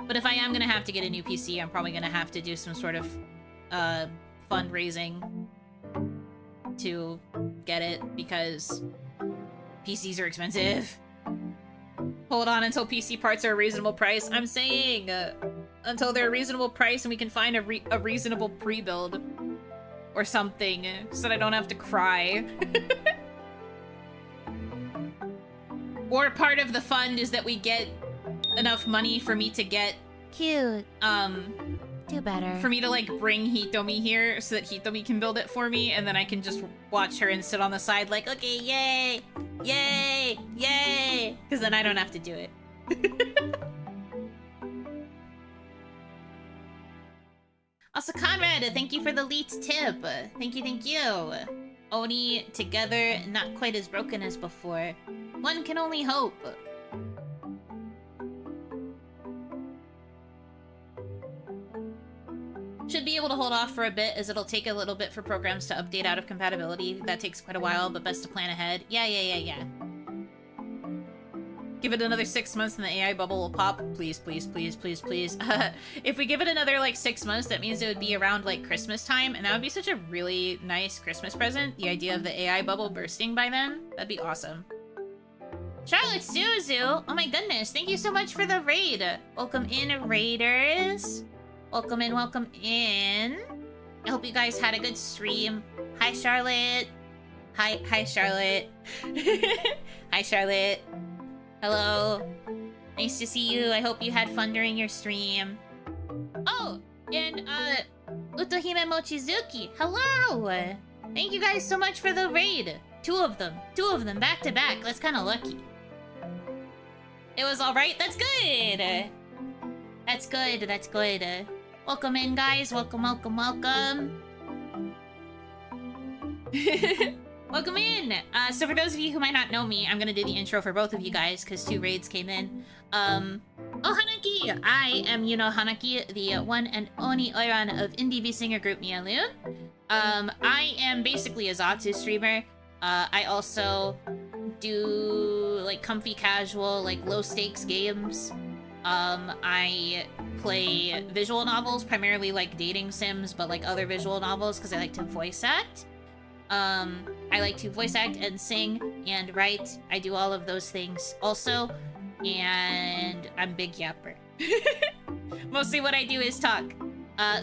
But if I am gonna have to get a new PC, I'm probably gonna have to do some sort of fundraising to get it, because PCs are expensive. Hold on until PC parts are a reasonable price. I'm saying until they're a reasonable price and we can find a reasonable pre-build or something so that I don't have to cry. Or part of the fund is that we get enough money for me to get... Cute. Do better. For me to, like, bring Hitomi here so that Hitomi can build it for me, and then I can just watch her and sit on the side like, okay, yay! Yay! Yay! Because then I don't have to do it. Also, Conrad, thank you for the lead tip. Thank you, thank you. Oni, together, not quite as broken as before. One can only hope. Should be able to hold off for a bit, as it'll take a little bit for programs to update out of compatibility. That takes quite a while, but best to plan ahead. Yeah. Give it another 6 months and the AI bubble will pop. Please, please, please, please, please. If we give it another, like, 6 months, that means it would be around, like, Christmas time, and that would be such a really nice Christmas present. The idea of the AI bubble bursting by then. That'd be awesome. Charlotte Suzu! Oh my goodness, thank you so much for the raid! Welcome in, raiders! Welcome in, welcome in. I hope you guys had a good stream. Hi, Charlotte! Hi, Charlotte. Hi, Charlotte. Hello. Nice to see you. I hope you had fun during your stream. Oh, and, Utohime Mochizuki. Hello! Thank you guys so much for the raid. Two of them, back to back. That's kind of lucky. It was alright? That's good! That's good, that's good. Welcome in, guys. Welcome, welcome, welcome. Welcome in! So for those of you who might not know me, I'm gonna do the intro for both of you guys, because 2 raids came in. Oh, Hanaki! I am Yuno Hanaki, the one and only Oiran of indie V-singer group Mialoon. I am basically a Zatsu streamer. I also do, like, comfy casual, like, low-stakes games. I play visual novels, primarily, like, dating sims, but, like, other visual novels, because I like to voice act. I like to voice act and sing and write. I do all of those things also, and I'm big yapper. Mostly what I do is talk.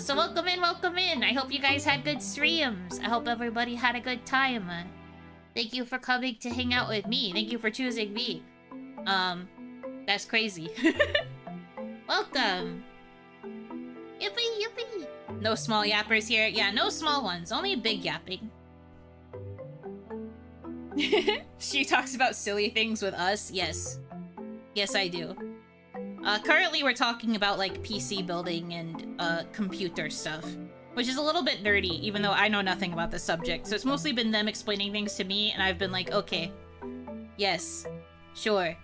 So welcome in, welcome in. I hope you guys had good streams. I hope everybody had a good time. Thank you for coming to hang out with me. Thank you for choosing me. That's crazy. Welcome. Yippee, yippee. No small yappers here. Yeah, no small ones. Only big yapping. She talks about silly things with us. Yes. Yes, I do. Currently we're talking about, like, PC building and, computer stuff. Which is a little bit nerdy, even though I know nothing about the subject. So it's mostly been them explaining things to me, and I've been like, okay. Yes. Sure.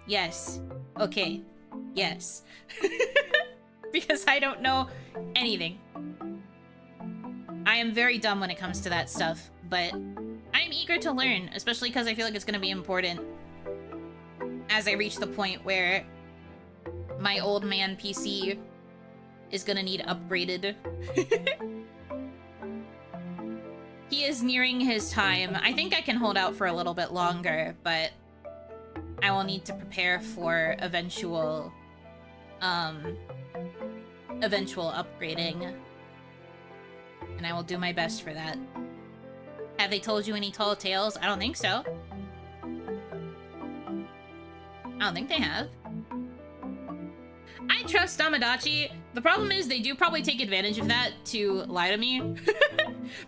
Yes. Okay. Yes. Because I don't know anything. I am very dumb when it comes to that stuff, but I'm eager to learn, especially because I feel like it's going to be important as I reach the point where my old man PC is going to need upgraded. He is nearing his time. I think I can hold out for a little bit longer, but I will need to prepare for eventual upgrading. And I will do my best for that. Have they told you any tall tales? I don't think so. I don't think they have. I trust Tamagotchi. The problem is they do probably take advantage of that to lie to me.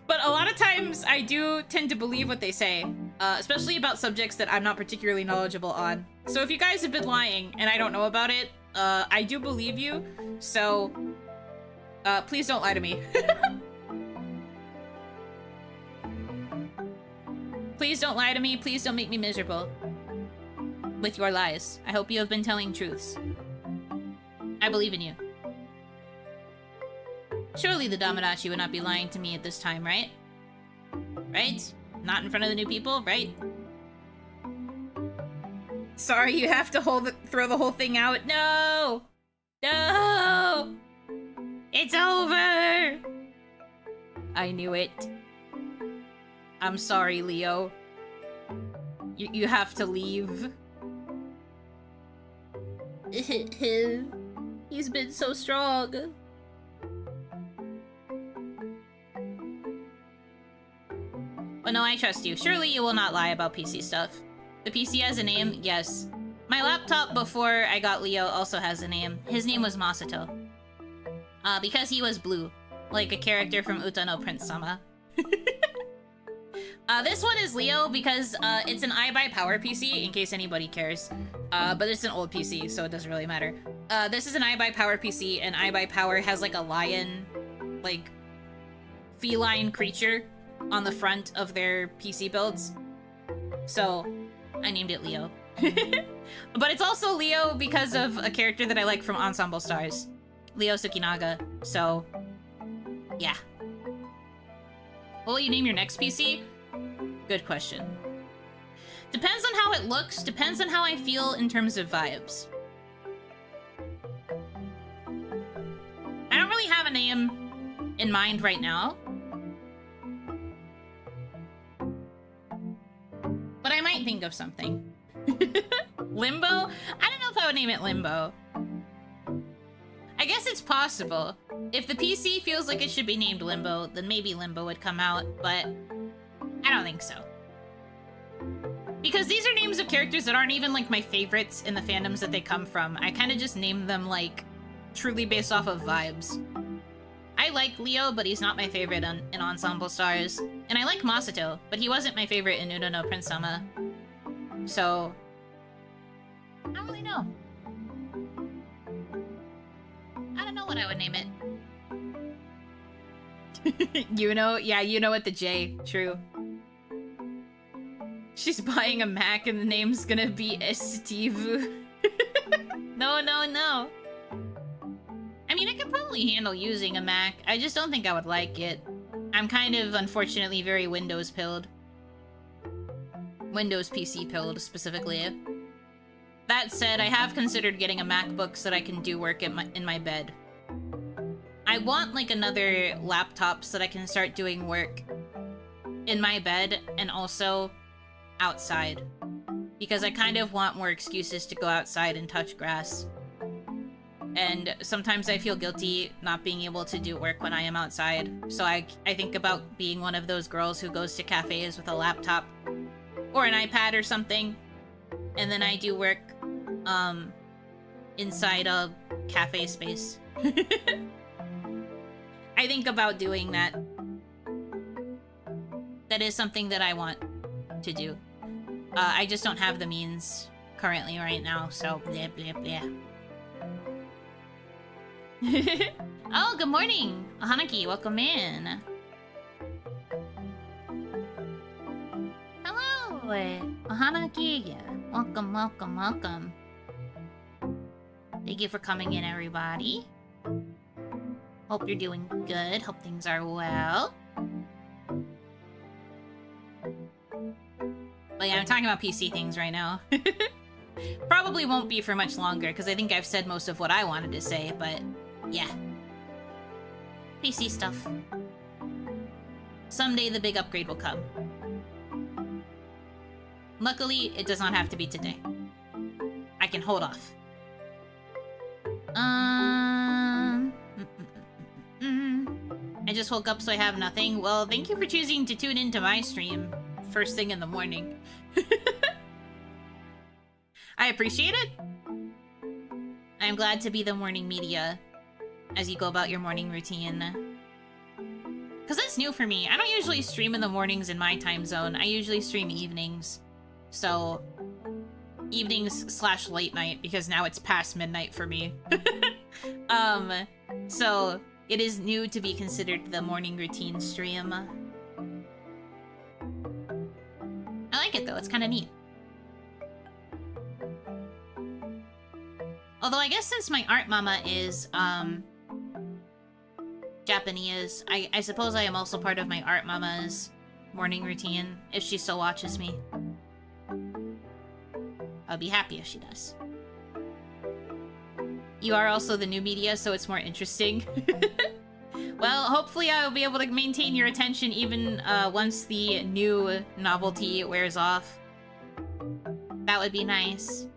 But a lot of times I do tend to believe what they say, especially about subjects that I'm not particularly knowledgeable on. So if you guys have been lying and I don't know about it, I do believe you. So please don't lie to me. Please don't lie to me. Please don't make me miserable with your lies. I hope you have been telling truths. I believe in you. Surely the Dominachi would not be lying to me at this time, right? Right? Not in front of the new people, right? Sorry, you have to throw the whole thing out. No! No! It's over! I knew it. I'm sorry, Leo. You have to leave. He's been so strong. Well, no, I trust you. Surely you will not lie about PC stuff. The PC has a name? Yes. My laptop before I got Leo also has a name. His name was Masato. Because he was blue. Like a character from Utano Prince-sama. This one is Leo because it's an iBuyPower PC, in case anybody cares. But it's an old PC, so it doesn't really matter. This is an iBuyPower PC, and iBuyPower has like a lion, like, feline creature on the front of their PC builds. So, I named it Leo. But it's also Leo because of a character that I like from Ensemble Stars. Leo Tsukinaga. So, yeah. What will you name your next PC? Good question. Depends on how it looks, depends on how I feel in terms of vibes. I don't really have a name in mind right now. But I might think of something. Limbo? I don't know if I would name it Limbo. I guess it's possible. If the PC feels like it should be named Limbo, then maybe Limbo would come out, but I don't think so. Because these are names of characters that aren't even, like, my favorites in the fandoms that they come from. I kind of just name them, like, truly based off of vibes. I like Leo, but he's not my favorite in Ensemble Stars. And I like Masato, but he wasn't my favorite in Uno no Prince Sama. So, I don't really know. I don't know what I would name it. Yuno? Yeah, Yuno with the J. True. She's buying a Mac and the name's gonna be Steve. No, no, no. I mean, I could probably handle using a Mac. I just don't think I would like it. I'm kind of, unfortunately, very Windows pilled. Windows PC pilled, specifically. That said, I have considered getting a MacBook so that I can do work in my bed. I want, like, another laptop so that I can start doing work in my bed and also outside. Because I kind of want more excuses to go outside and touch grass. And sometimes I feel guilty not being able to do work when I am outside. So I think about being one of those girls who goes to cafes with a laptop or an iPad or something. And then I do work inside a cafe space. I think about doing that. That is something that I want to do. I just don't have the means currently right now, so blah blah blah. Oh, good morning! Hanaki, welcome in. Hello! Hanaki! Welcome, welcome, welcome. Thank you for coming in, everybody. Hope you're doing good. Hope things are well. But yeah, I'm talking about PC things right now. Probably won't be for much longer, because I think I've said most of what I wanted to say, but yeah. PC stuff. Someday the big upgrade will come. Luckily, it does not have to be today. I can hold off. I just woke up, so I have nothing. Well, thank you for choosing to tune into my stream first thing in the morning. I appreciate it. I'm glad to be the morning media as you go about your morning routine. Because that's new for me. I don't usually stream in the mornings in my time zone. I usually stream evenings. So, evenings / late night, because now it's past midnight for me. So, it is new to be considered the morning routine stream. I like it though, it's kind of neat. Although I guess since my art mama is, Japanese, I suppose I am also part of my art mama's morning routine, if she still watches me. I'll be happy if she does. You are also the new media, so it's more interesting. Well, hopefully I'll be able to maintain your attention even once the new novelty wears off. That would be nice.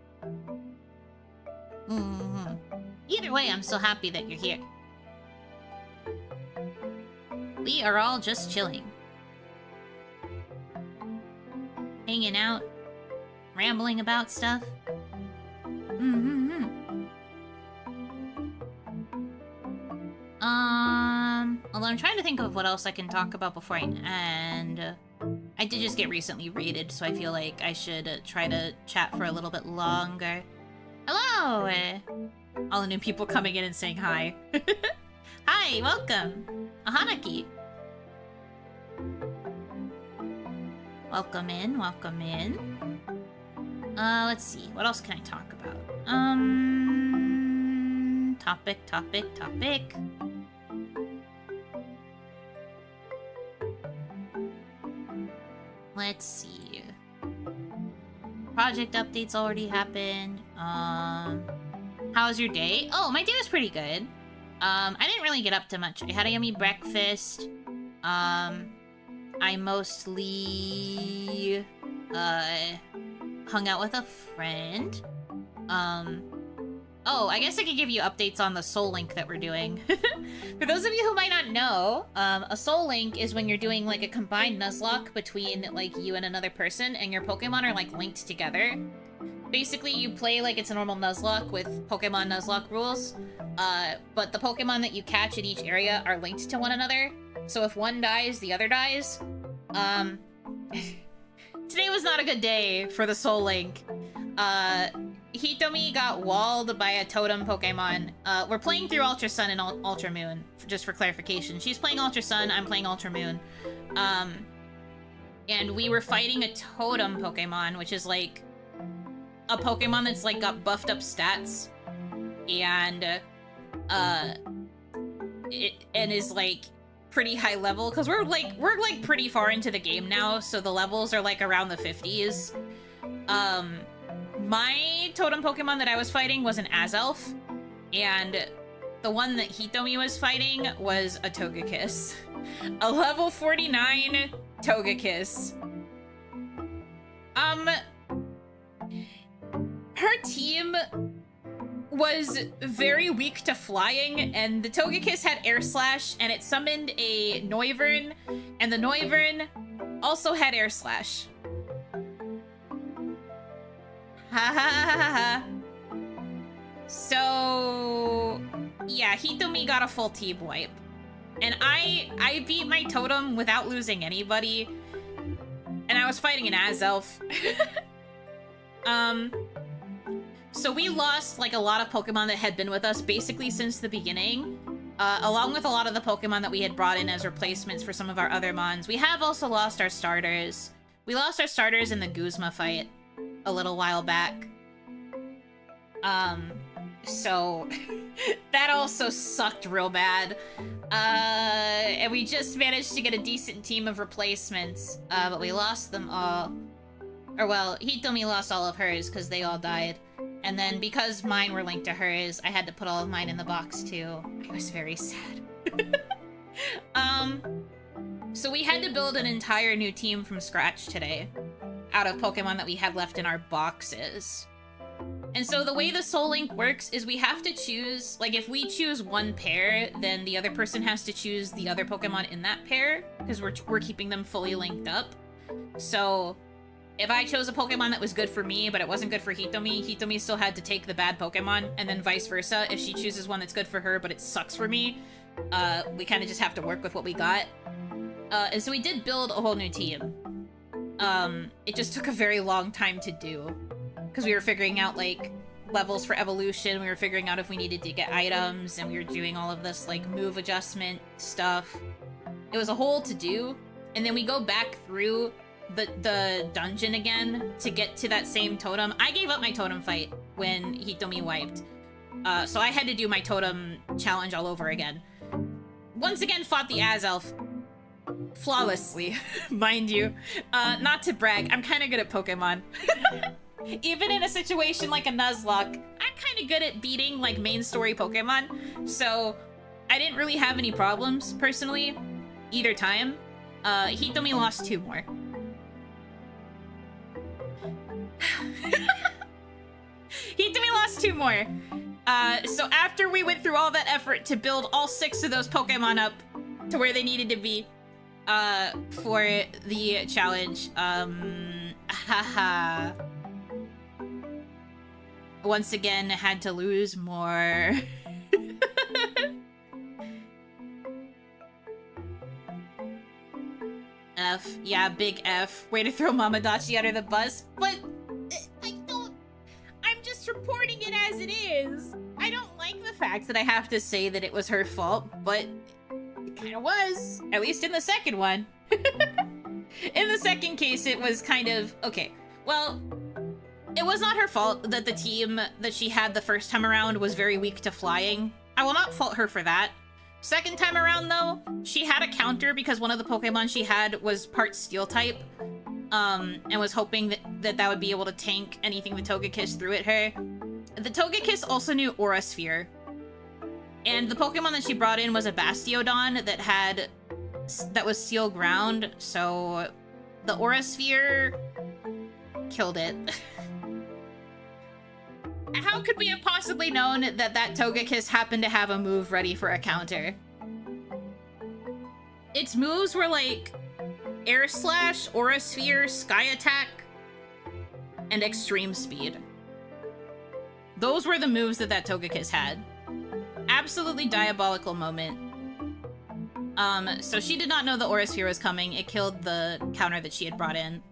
Either way, I'm so happy that you're here. We are all just chilling. Hanging out. Rambling about stuff. Although I'm trying to think of what else I can talk about before I end. I did just get recently raided, so I feel like I should try to chat for a little bit longer. Hello! All the new people coming in and saying hi. Hi, welcome! Hanaki! Welcome in, welcome in. Let's see, what else can I talk about? Topic. Let's see. project updates already happened. How's your day? Oh, my day was pretty good. I didn't really get up to much. I had a yummy breakfast. I mostly hung out with a friend. Oh, I guess I could give you updates on the soul link that we're doing. For those of you who might not know, a soul link is when you're doing like a combined Nuzlocke between like you and another person, and your Pokemon are like linked together. Basically, you play like it's a normal Nuzlocke with Pokemon Nuzlocke rules, but the Pokemon that you catch in each area are linked to one another. So if one dies, the other dies. Today was not a good day for the soul link. Hitomi got walled by a totem Pokemon. We're playing through Ultra Sun and Ultra Moon, just for clarification. She's playing Ultra Sun, I'm playing Ultra Moon. And we were fighting a totem Pokemon, which is like a Pokemon that's like got buffed up stats. And, and is like pretty high level, because we're like pretty far into the game now, so the levels are like around the 50s. My totem Pokemon that I was fighting was an Azelf, and the one that Hitomi was fighting was a Togekiss. A level 49 Togekiss. Her team was very weak to flying, and the Togekiss had Air Slash, and it summoned a Noivern, and the Noivern also had Air Slash. Ha ha ha ha ha. So yeah, Hitomi got a full team wipe. And I beat my totem without losing anybody. And I was fighting an Azelf. So we lost like a lot of Pokemon that had been with us basically since the beginning. Along with a lot of the Pokemon that we had brought in as replacements for some of our other mons. We have also lost our starters. We lost our starters in the Guzma fight a little while back. So that also sucked real bad. And we just managed to get a decent team of replacements, but we lost them all. Or well, Hitomi lost all of hers because they all died. And then because mine were linked to hers, I had to put all of mine in the box too. I was very sad. So we had to build an entire new team from scratch today, out of Pokemon that we had left in our boxes. And so the way the Soul Link works is we have to choose, like if we choose one pair, then the other person has to choose the other Pokemon in that pair, because we're keeping them fully linked up. So if I chose a Pokemon that was good for me, but it wasn't good for Hitomi, Hitomi still had to take the bad Pokemon, and then vice versa. If she chooses one that's good for her, but it sucks for me, we kind of just have to work with what we got. And so we did build a whole new team. It just took a very long time to do, because we were figuring out, like, levels for evolution, we were figuring out if we needed to get items, and we were doing all of this, like, move adjustment stuff. It was a whole to-do, and then we go back through the dungeon again to get to that same totem. I gave up my totem fight when Hitomi wiped, so I had to do my totem challenge all over again. Once again, fought the Azelf. Flawlessly, mind you. Not to brag, I'm kind of good at Pokemon. Even in a situation like a Nuzlocke, I'm kind of good at beating, like, main story Pokemon. So, I didn't really have any problems, personally, either time. Hitomi lost 2 more. Hitomi lost 2 more. So after we went through all that effort to build all 6 of those Pokemon up to where they needed to be, for the challenge, haha. Once again, had to lose more. F. Yeah, big F. Way to throw Mamadachi under the bus. But I'm just reporting it as it is. I don't like the fact that I have to say that it was her fault, but it kind of was. At least in the second one. In the second case, it was kind of... Okay, well, it was not her fault that the team that she had the first time around was very weak to flying. I will not fault her for that. Second time around, though, she had a counter because one of the Pokemon she had was part Steel type. and was hoping that would be able to tank anything the Togekiss threw at her. The Togekiss also knew Aura Sphere. And the Pokemon that she brought in was a Bastiodon that was Steel Ground, so the Aura Sphere killed it. How could we have possibly known that Togekiss happened to have a move ready for a counter? Its moves were like Air Slash, Aura Sphere, Sky Attack, and Extreme Speed. Those were the moves that Togekiss had. Absolutely diabolical moment. So she did not know the Aura Sphere was coming. It killed the counter that she had brought in.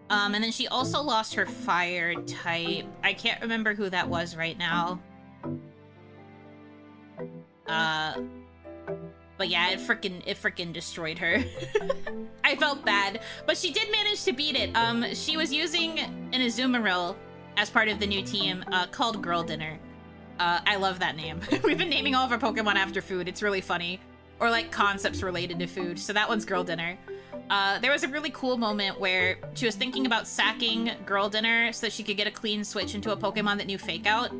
And then she also lost her fire type. I can't remember who that was right now. But yeah, it frickin' destroyed her. I felt bad, but she did manage to beat it. She was using an Azumarill as part of the new team, called Girl Dinner. I love that name. We've been naming all of our Pokemon after food. It's really funny. Or like concepts related to food. So that one's Girl Dinner. There was a really cool moment where she was thinking about sacking Girl Dinner so that she could get a clean switch into a Pokemon that knew Fake Out.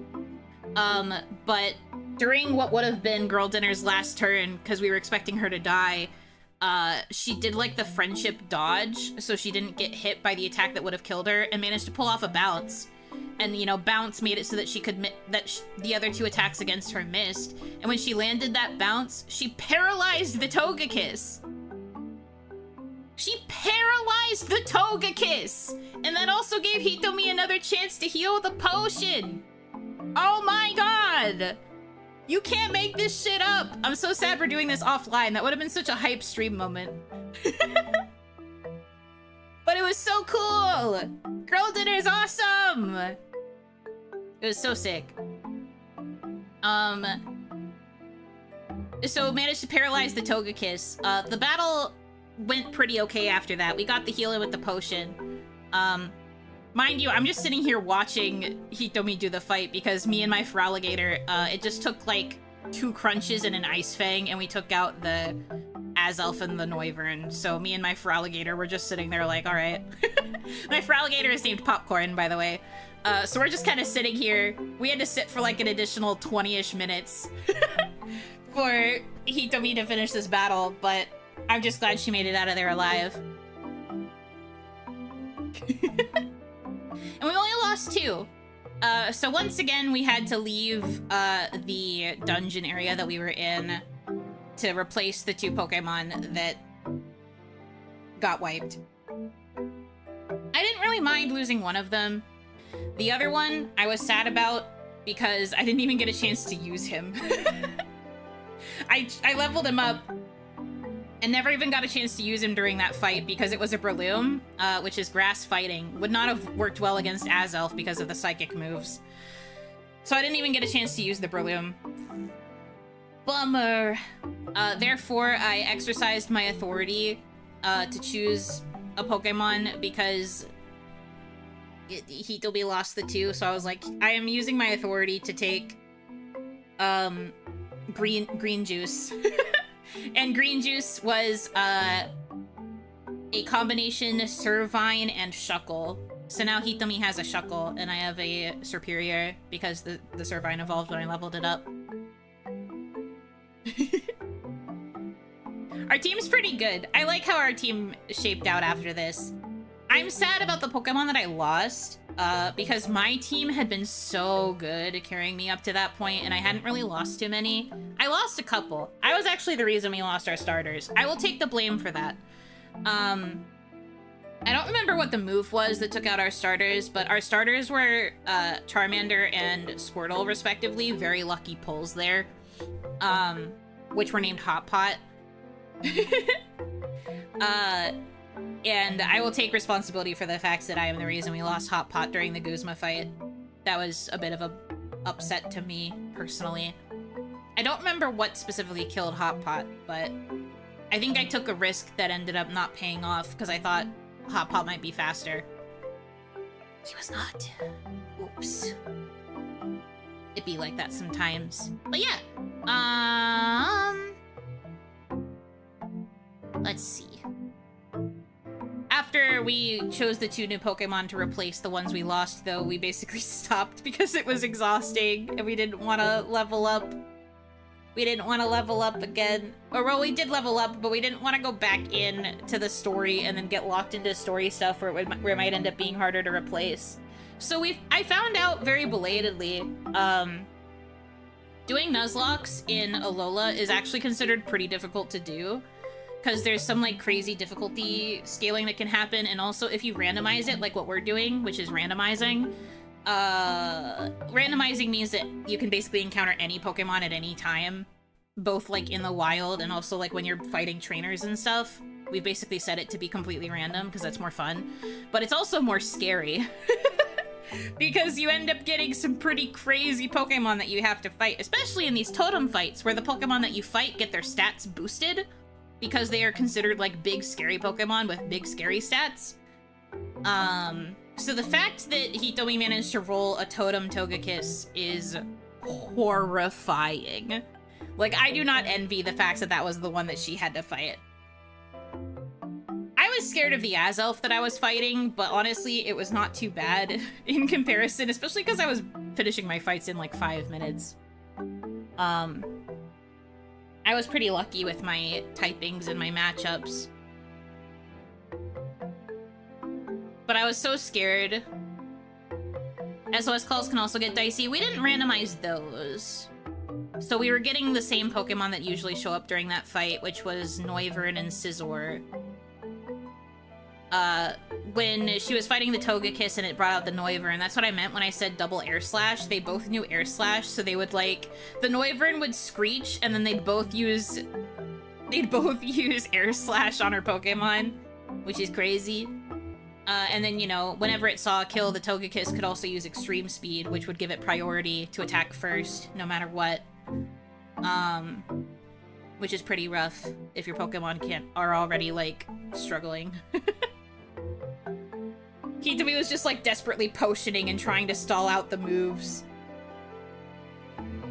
But during what would have been Girl Dinner's last turn, because we were expecting her to die, she did like the friendship dodge, so she didn't get hit by the attack that would have killed her, and managed to pull off a bounce. And, you know, bounce made it so that she could the other two attacks against her missed. And when she landed that bounce, she paralyzed the Togekiss. She paralyzed the Togekiss! And that also gave Hitomi another chance to heal the potion! Oh my god! You can't make this shit up! I'm so sad we're doing this offline. That would have been such a hype stream moment. But it was so cool! Girl Dinner's awesome! It was so sick. So managed to paralyze the Togekiss. The battle went pretty okay after that. We got the heal in with the potion. Mind you, I'm just sitting here watching Hitomi do the fight because me and my Feraligatr, it just took like 2 crunches and an Ice Fang, and we took out the Azelf and the Noivern. So me and my Feraligatr were just sitting there like, alright. My Feraligatr is named Popcorn, by the way. So we're just kind of sitting here. We had to sit for like an additional 20-ish minutes for Hitomi to finish this battle, but I'm just glad she made it out of there alive. And we only lost 2. So once again, we had to leave the dungeon area that we were in to replace the 2 Pokemon that got wiped. I didn't really mind losing one of them. The other one, I was sad about because I didn't even get a chance to use him. I leveled him up and never even got a chance to use him during that fight because it was a Breloom, which is grass fighting. Would not have worked well against Azelf because of the psychic moves. So I didn't even get a chance to use the Breloom. Bummer. Therefore, I exercised my authority to choose a Pokemon because Hitomi lost the 2, so I was like, I am using my authority to take green juice. And green juice was a combination Servine and Shuckle. So now Hitomi has a Shuckle, and I have a Serperior because the Servine evolved when I leveled it up. Our team's pretty good. I like how our team shaped out after this. I'm sad about the Pokemon that I lost, because my team had been so good at carrying me up to that point, and I hadn't really lost too many. I lost a couple. I was actually the reason we lost our starters. I will take the blame for that. I don't remember what the move was that took out our starters, but our starters were Charmander and Squirtle, respectively. Very lucky pulls there, which were named Hot Pot. And I will take responsibility for the fact that I am the reason we lost Hot Pot during the Guzma fight. That was a bit of a upset to me, personally. I don't remember what specifically killed Hot Pot, but I think I took a risk that ended up not paying off because I thought Hot Pot might be faster. He was not. Oops. It'd be like that sometimes. But yeah. Let's see. After we chose the 2 new Pokemon to replace the ones we lost, though, we basically stopped because it was exhausting and we didn't want to level up. We didn't want to level up again. Or, well, we did level up, but we didn't want to go back in to the story and then get locked into story stuff where it might end up being harder to replace. So I found out very belatedly, doing Nuzlocke in Alola is actually considered pretty difficult to do. Because there's some, like, crazy difficulty scaling that can happen, and also if you randomize it, like what we're doing, which is randomizing, randomizing means that you can basically encounter any Pokemon at any time, both, like, in the wild and also, like, when you're fighting trainers and stuff. We've basically set it to be completely random, because that's more fun. But it's also more scary. Because you end up getting some pretty crazy Pokemon that you have to fight, especially in these totem fights, where the Pokemon that you fight get their stats boosted, because they are considered, like, big, scary Pokemon with big, scary stats. So the fact that Hitomi managed to roll a Totem Togekiss is horrifying. Like, I do not envy the fact that that was the one that she had to fight. I was scared of the Azelf that I was fighting, but honestly, it was not too bad in comparison, especially because I was finishing my fights in, like, 5 minutes. I was pretty lucky with my typings and my matchups. But I was so scared. SOS calls can also get dicey. We didn't randomize those. So we were getting the same Pokemon that usually show up during that fight, which was Noivern and Scizor. When she was fighting the Togekiss and it brought out the Noivern, that's what I meant when I said double Air Slash. They both knew Air Slash, so they would, like, the Noivern would screech, and then they'd both use Air Slash on her Pokemon, which is crazy. And then, you know, whenever it saw a kill, the Togekiss could also use Extreme Speed, which would give it priority to attack first, no matter what. Which is pretty rough if your Pokemon are already, like, struggling. Hitomi was just, like, desperately potioning and trying to stall out the moves.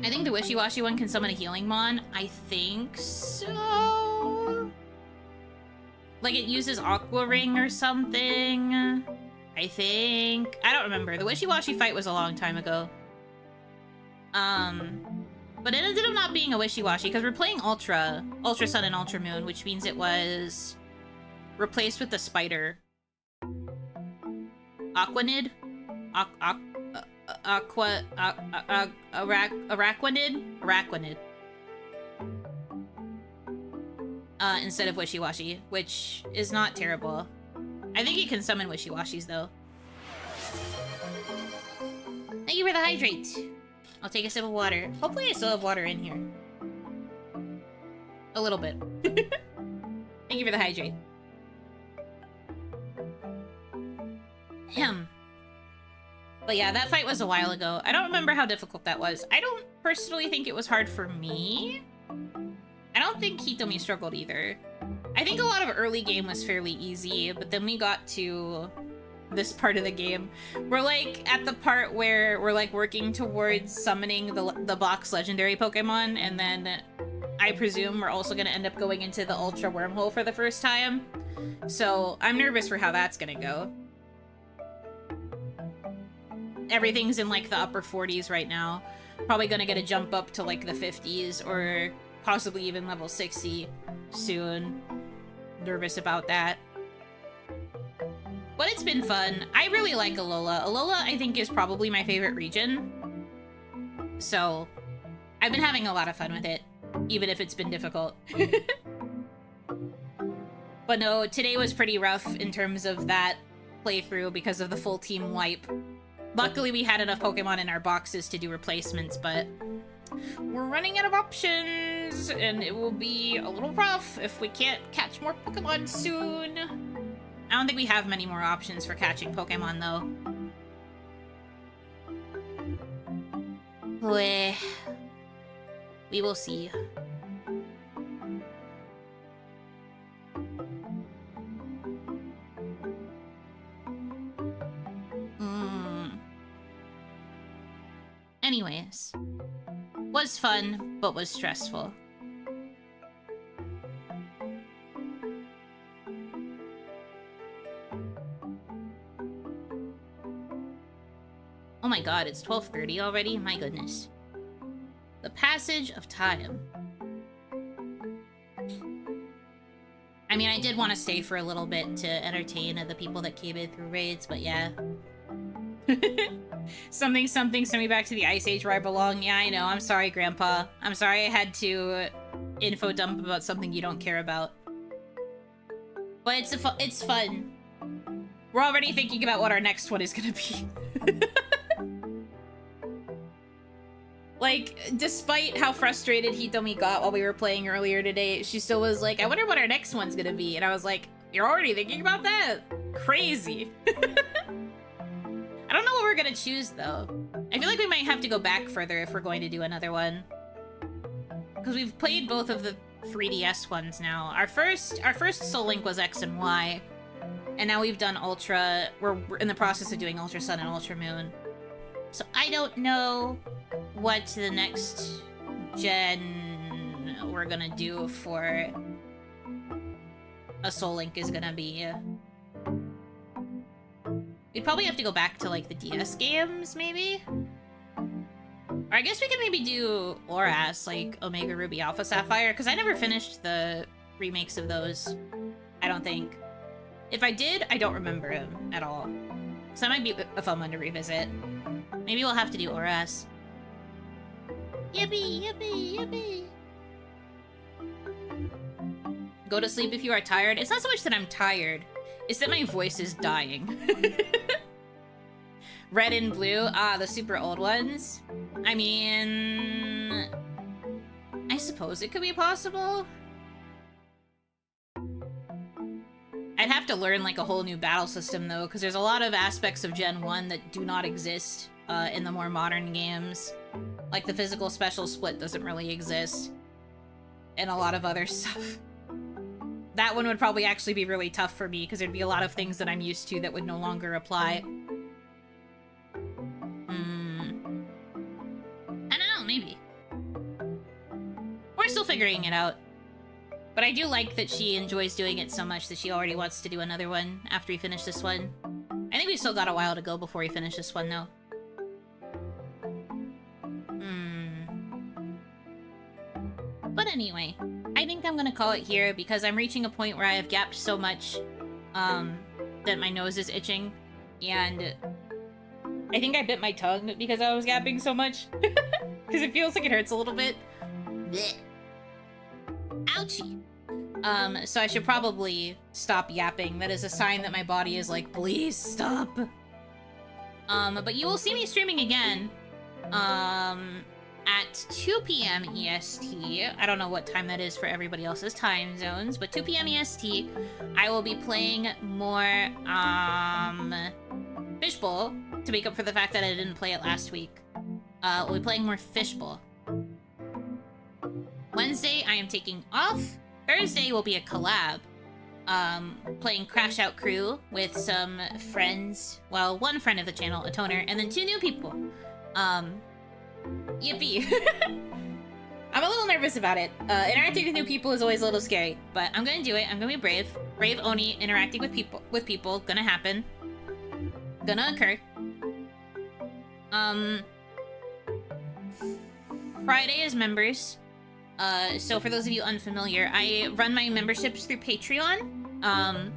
I think the Wishy-Washy one can summon a Healing Mon. I think so. Like, it uses Aqua Ring or something. I think. I don't remember. The Wishy-Washy fight was a long time ago. But it ended up not being a Wishy-Washy, because we're playing Ultra Sun and Ultra Moon, which means it was replaced with the Spider. Aquanid? Araquanid? Instead of Wishy-Washy, which is not terrible. I think you can summon Wishy-Washies, though. Thank you for the hydrate. I'll take a sip of water. Hopefully I still have water in here. A little bit. Thank you for the hydrate. But yeah, that fight was a while ago. I don't remember how difficult that was. I don't personally think it was hard for me. I don't think Hitomi struggled either. I think a lot of early game was fairly easy, but then we got to this part of the game. We're, like, at the part where we're, like, working towards summoning the box legendary Pokemon, and then I presume we're also gonna end up going into the Ultra Wormhole for the first time. So I'm nervous for how that's gonna go. Everything's in, like, the upper 40s right now. Probably gonna get a jump up to, like, the 50s, or possibly even level 60 soon. Nervous about that. But it's been fun. I really like Alola. Alola, I think, is probably my favorite region. So, I've been having a lot of fun with it, even if it's been difficult. But no, today was pretty rough in terms of that playthrough because of the full team wipe. Luckily, we had enough Pokemon in our boxes to do replacements, but we're running out of options, and it will be a little rough if we can't catch more Pokemon soon. I don't think we have many more options for catching Pokemon, though. We will see. Anyways, was fun, but was stressful. Oh my god, it's 12:30 already? My goodness. The passage of time. I mean, I did want to stay for a little bit to entertain the people that came in through raids, but yeah. Something, send me back to the Ice Age where I belong. Yeah, I know. I'm sorry, Grandpa. I'm sorry I had to info dump about something you don't care about. But it's fun. We're already thinking about what our next one is gonna be. Like, despite how frustrated Hitomi got while we were playing earlier today, she still was like, I wonder what our next one's gonna be. And I was like, you're already thinking about that? Crazy. I don't know what we're gonna choose, though. I feel like we might have to go back further if we're going to do another one. Because we've played both of the 3DS ones now. Our first Soul Link was X and Y. And now we've done Ultra. We're in the process of doing Ultra Sun and Ultra Moon. So I don't know what the next gen we're gonna do for a Soul Link is gonna be. We'd probably have to go back to, like, the DS games, maybe? Or I guess we could maybe do ORAS, like Omega Ruby Alpha Sapphire, because I never finished the remakes of those, I don't think. If I did, I don't remember them at all. So that might be a fun one to revisit. Maybe we'll have to do ORAS. Yippee, yippee, yippee! Go to sleep if you are tired. It's not so much that I'm tired, it's that my voice is dying. Red and blue, the super old ones. I mean, I suppose it could be possible. I'd have to learn, like, a whole new battle system, though, because there's a lot of aspects of Gen 1 that do not exist in the more modern games. Like, the physical special split doesn't really exist. And a lot of other stuff. That one would probably actually be really tough for me, because there'd be a lot of things that I'm used to that would no longer apply. I don't know, maybe. We're still figuring it out. But I do like that she enjoys doing it so much that she already wants to do another one after we finish this one. I think we still got a while to go before we finish this one, though. But anyway, I think I'm gonna call it here because I'm reaching a point where I have gapped so much that my nose is itching. And I think I bit my tongue because I was gapping so much. Because it feels like it hurts a little bit. Blech. Ouchie. So I should probably stop yapping. That is a sign that my body is like, please stop. But you will see me streaming again, at 2 p.m. EST. I don't know what time that is for everybody else's time zones, but 2 p.m. EST, I will be playing more, Fishbowl, to make up for the fact that I didn't play it last week. We'll be playing more Fishbowl. Wednesday, I am taking off. Thursday will be a collab. Playing Crash Out Crew with some friends. Well, one friend of the channel, a toner, and then 2 new people. Yippee. I'm a little nervous about it. Interacting with new people is always a little scary, but I'm gonna do it. I'm gonna be brave. Brave Oni interacting with people. Gonna happen. Gonna occur. Friday is members. So for those of you unfamiliar, I run my memberships through Patreon.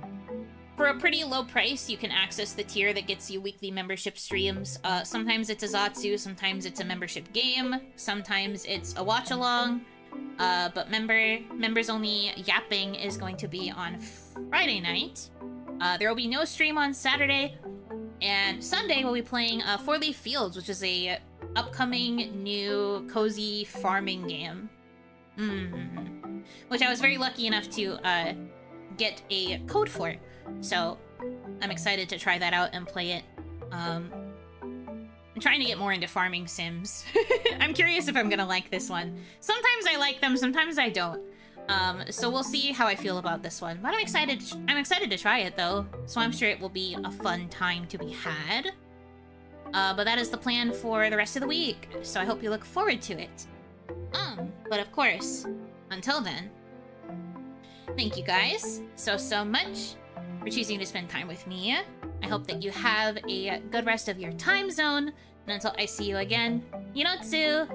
For a pretty low price, you can access the tier that gets you weekly membership streams. Sometimes it's a Zatsu, sometimes it's a membership game, sometimes it's a watch-along. But members only yapping is going to be on Friday night. There will be no stream on Saturday, and Sunday we'll be playing 4 Leaf Fields, which is a upcoming new cozy farming game. Which I was very lucky enough to get a code for. So I'm excited to try that out and play it. I'm trying to get more into farming sims. I'm curious if I'm gonna like this one. Sometimes I like them, sometimes I don't. So we'll see how I feel about this one. But I'm excited to try it though. So I'm sure it will be a fun time to be had. But that is the plan for the rest of the week. So I hope you look forward to it. But of course, until then, thank you guys so much for choosing to spend time with me. I hope that you have a good rest of your time zone. And until I see you again, Yunotsu!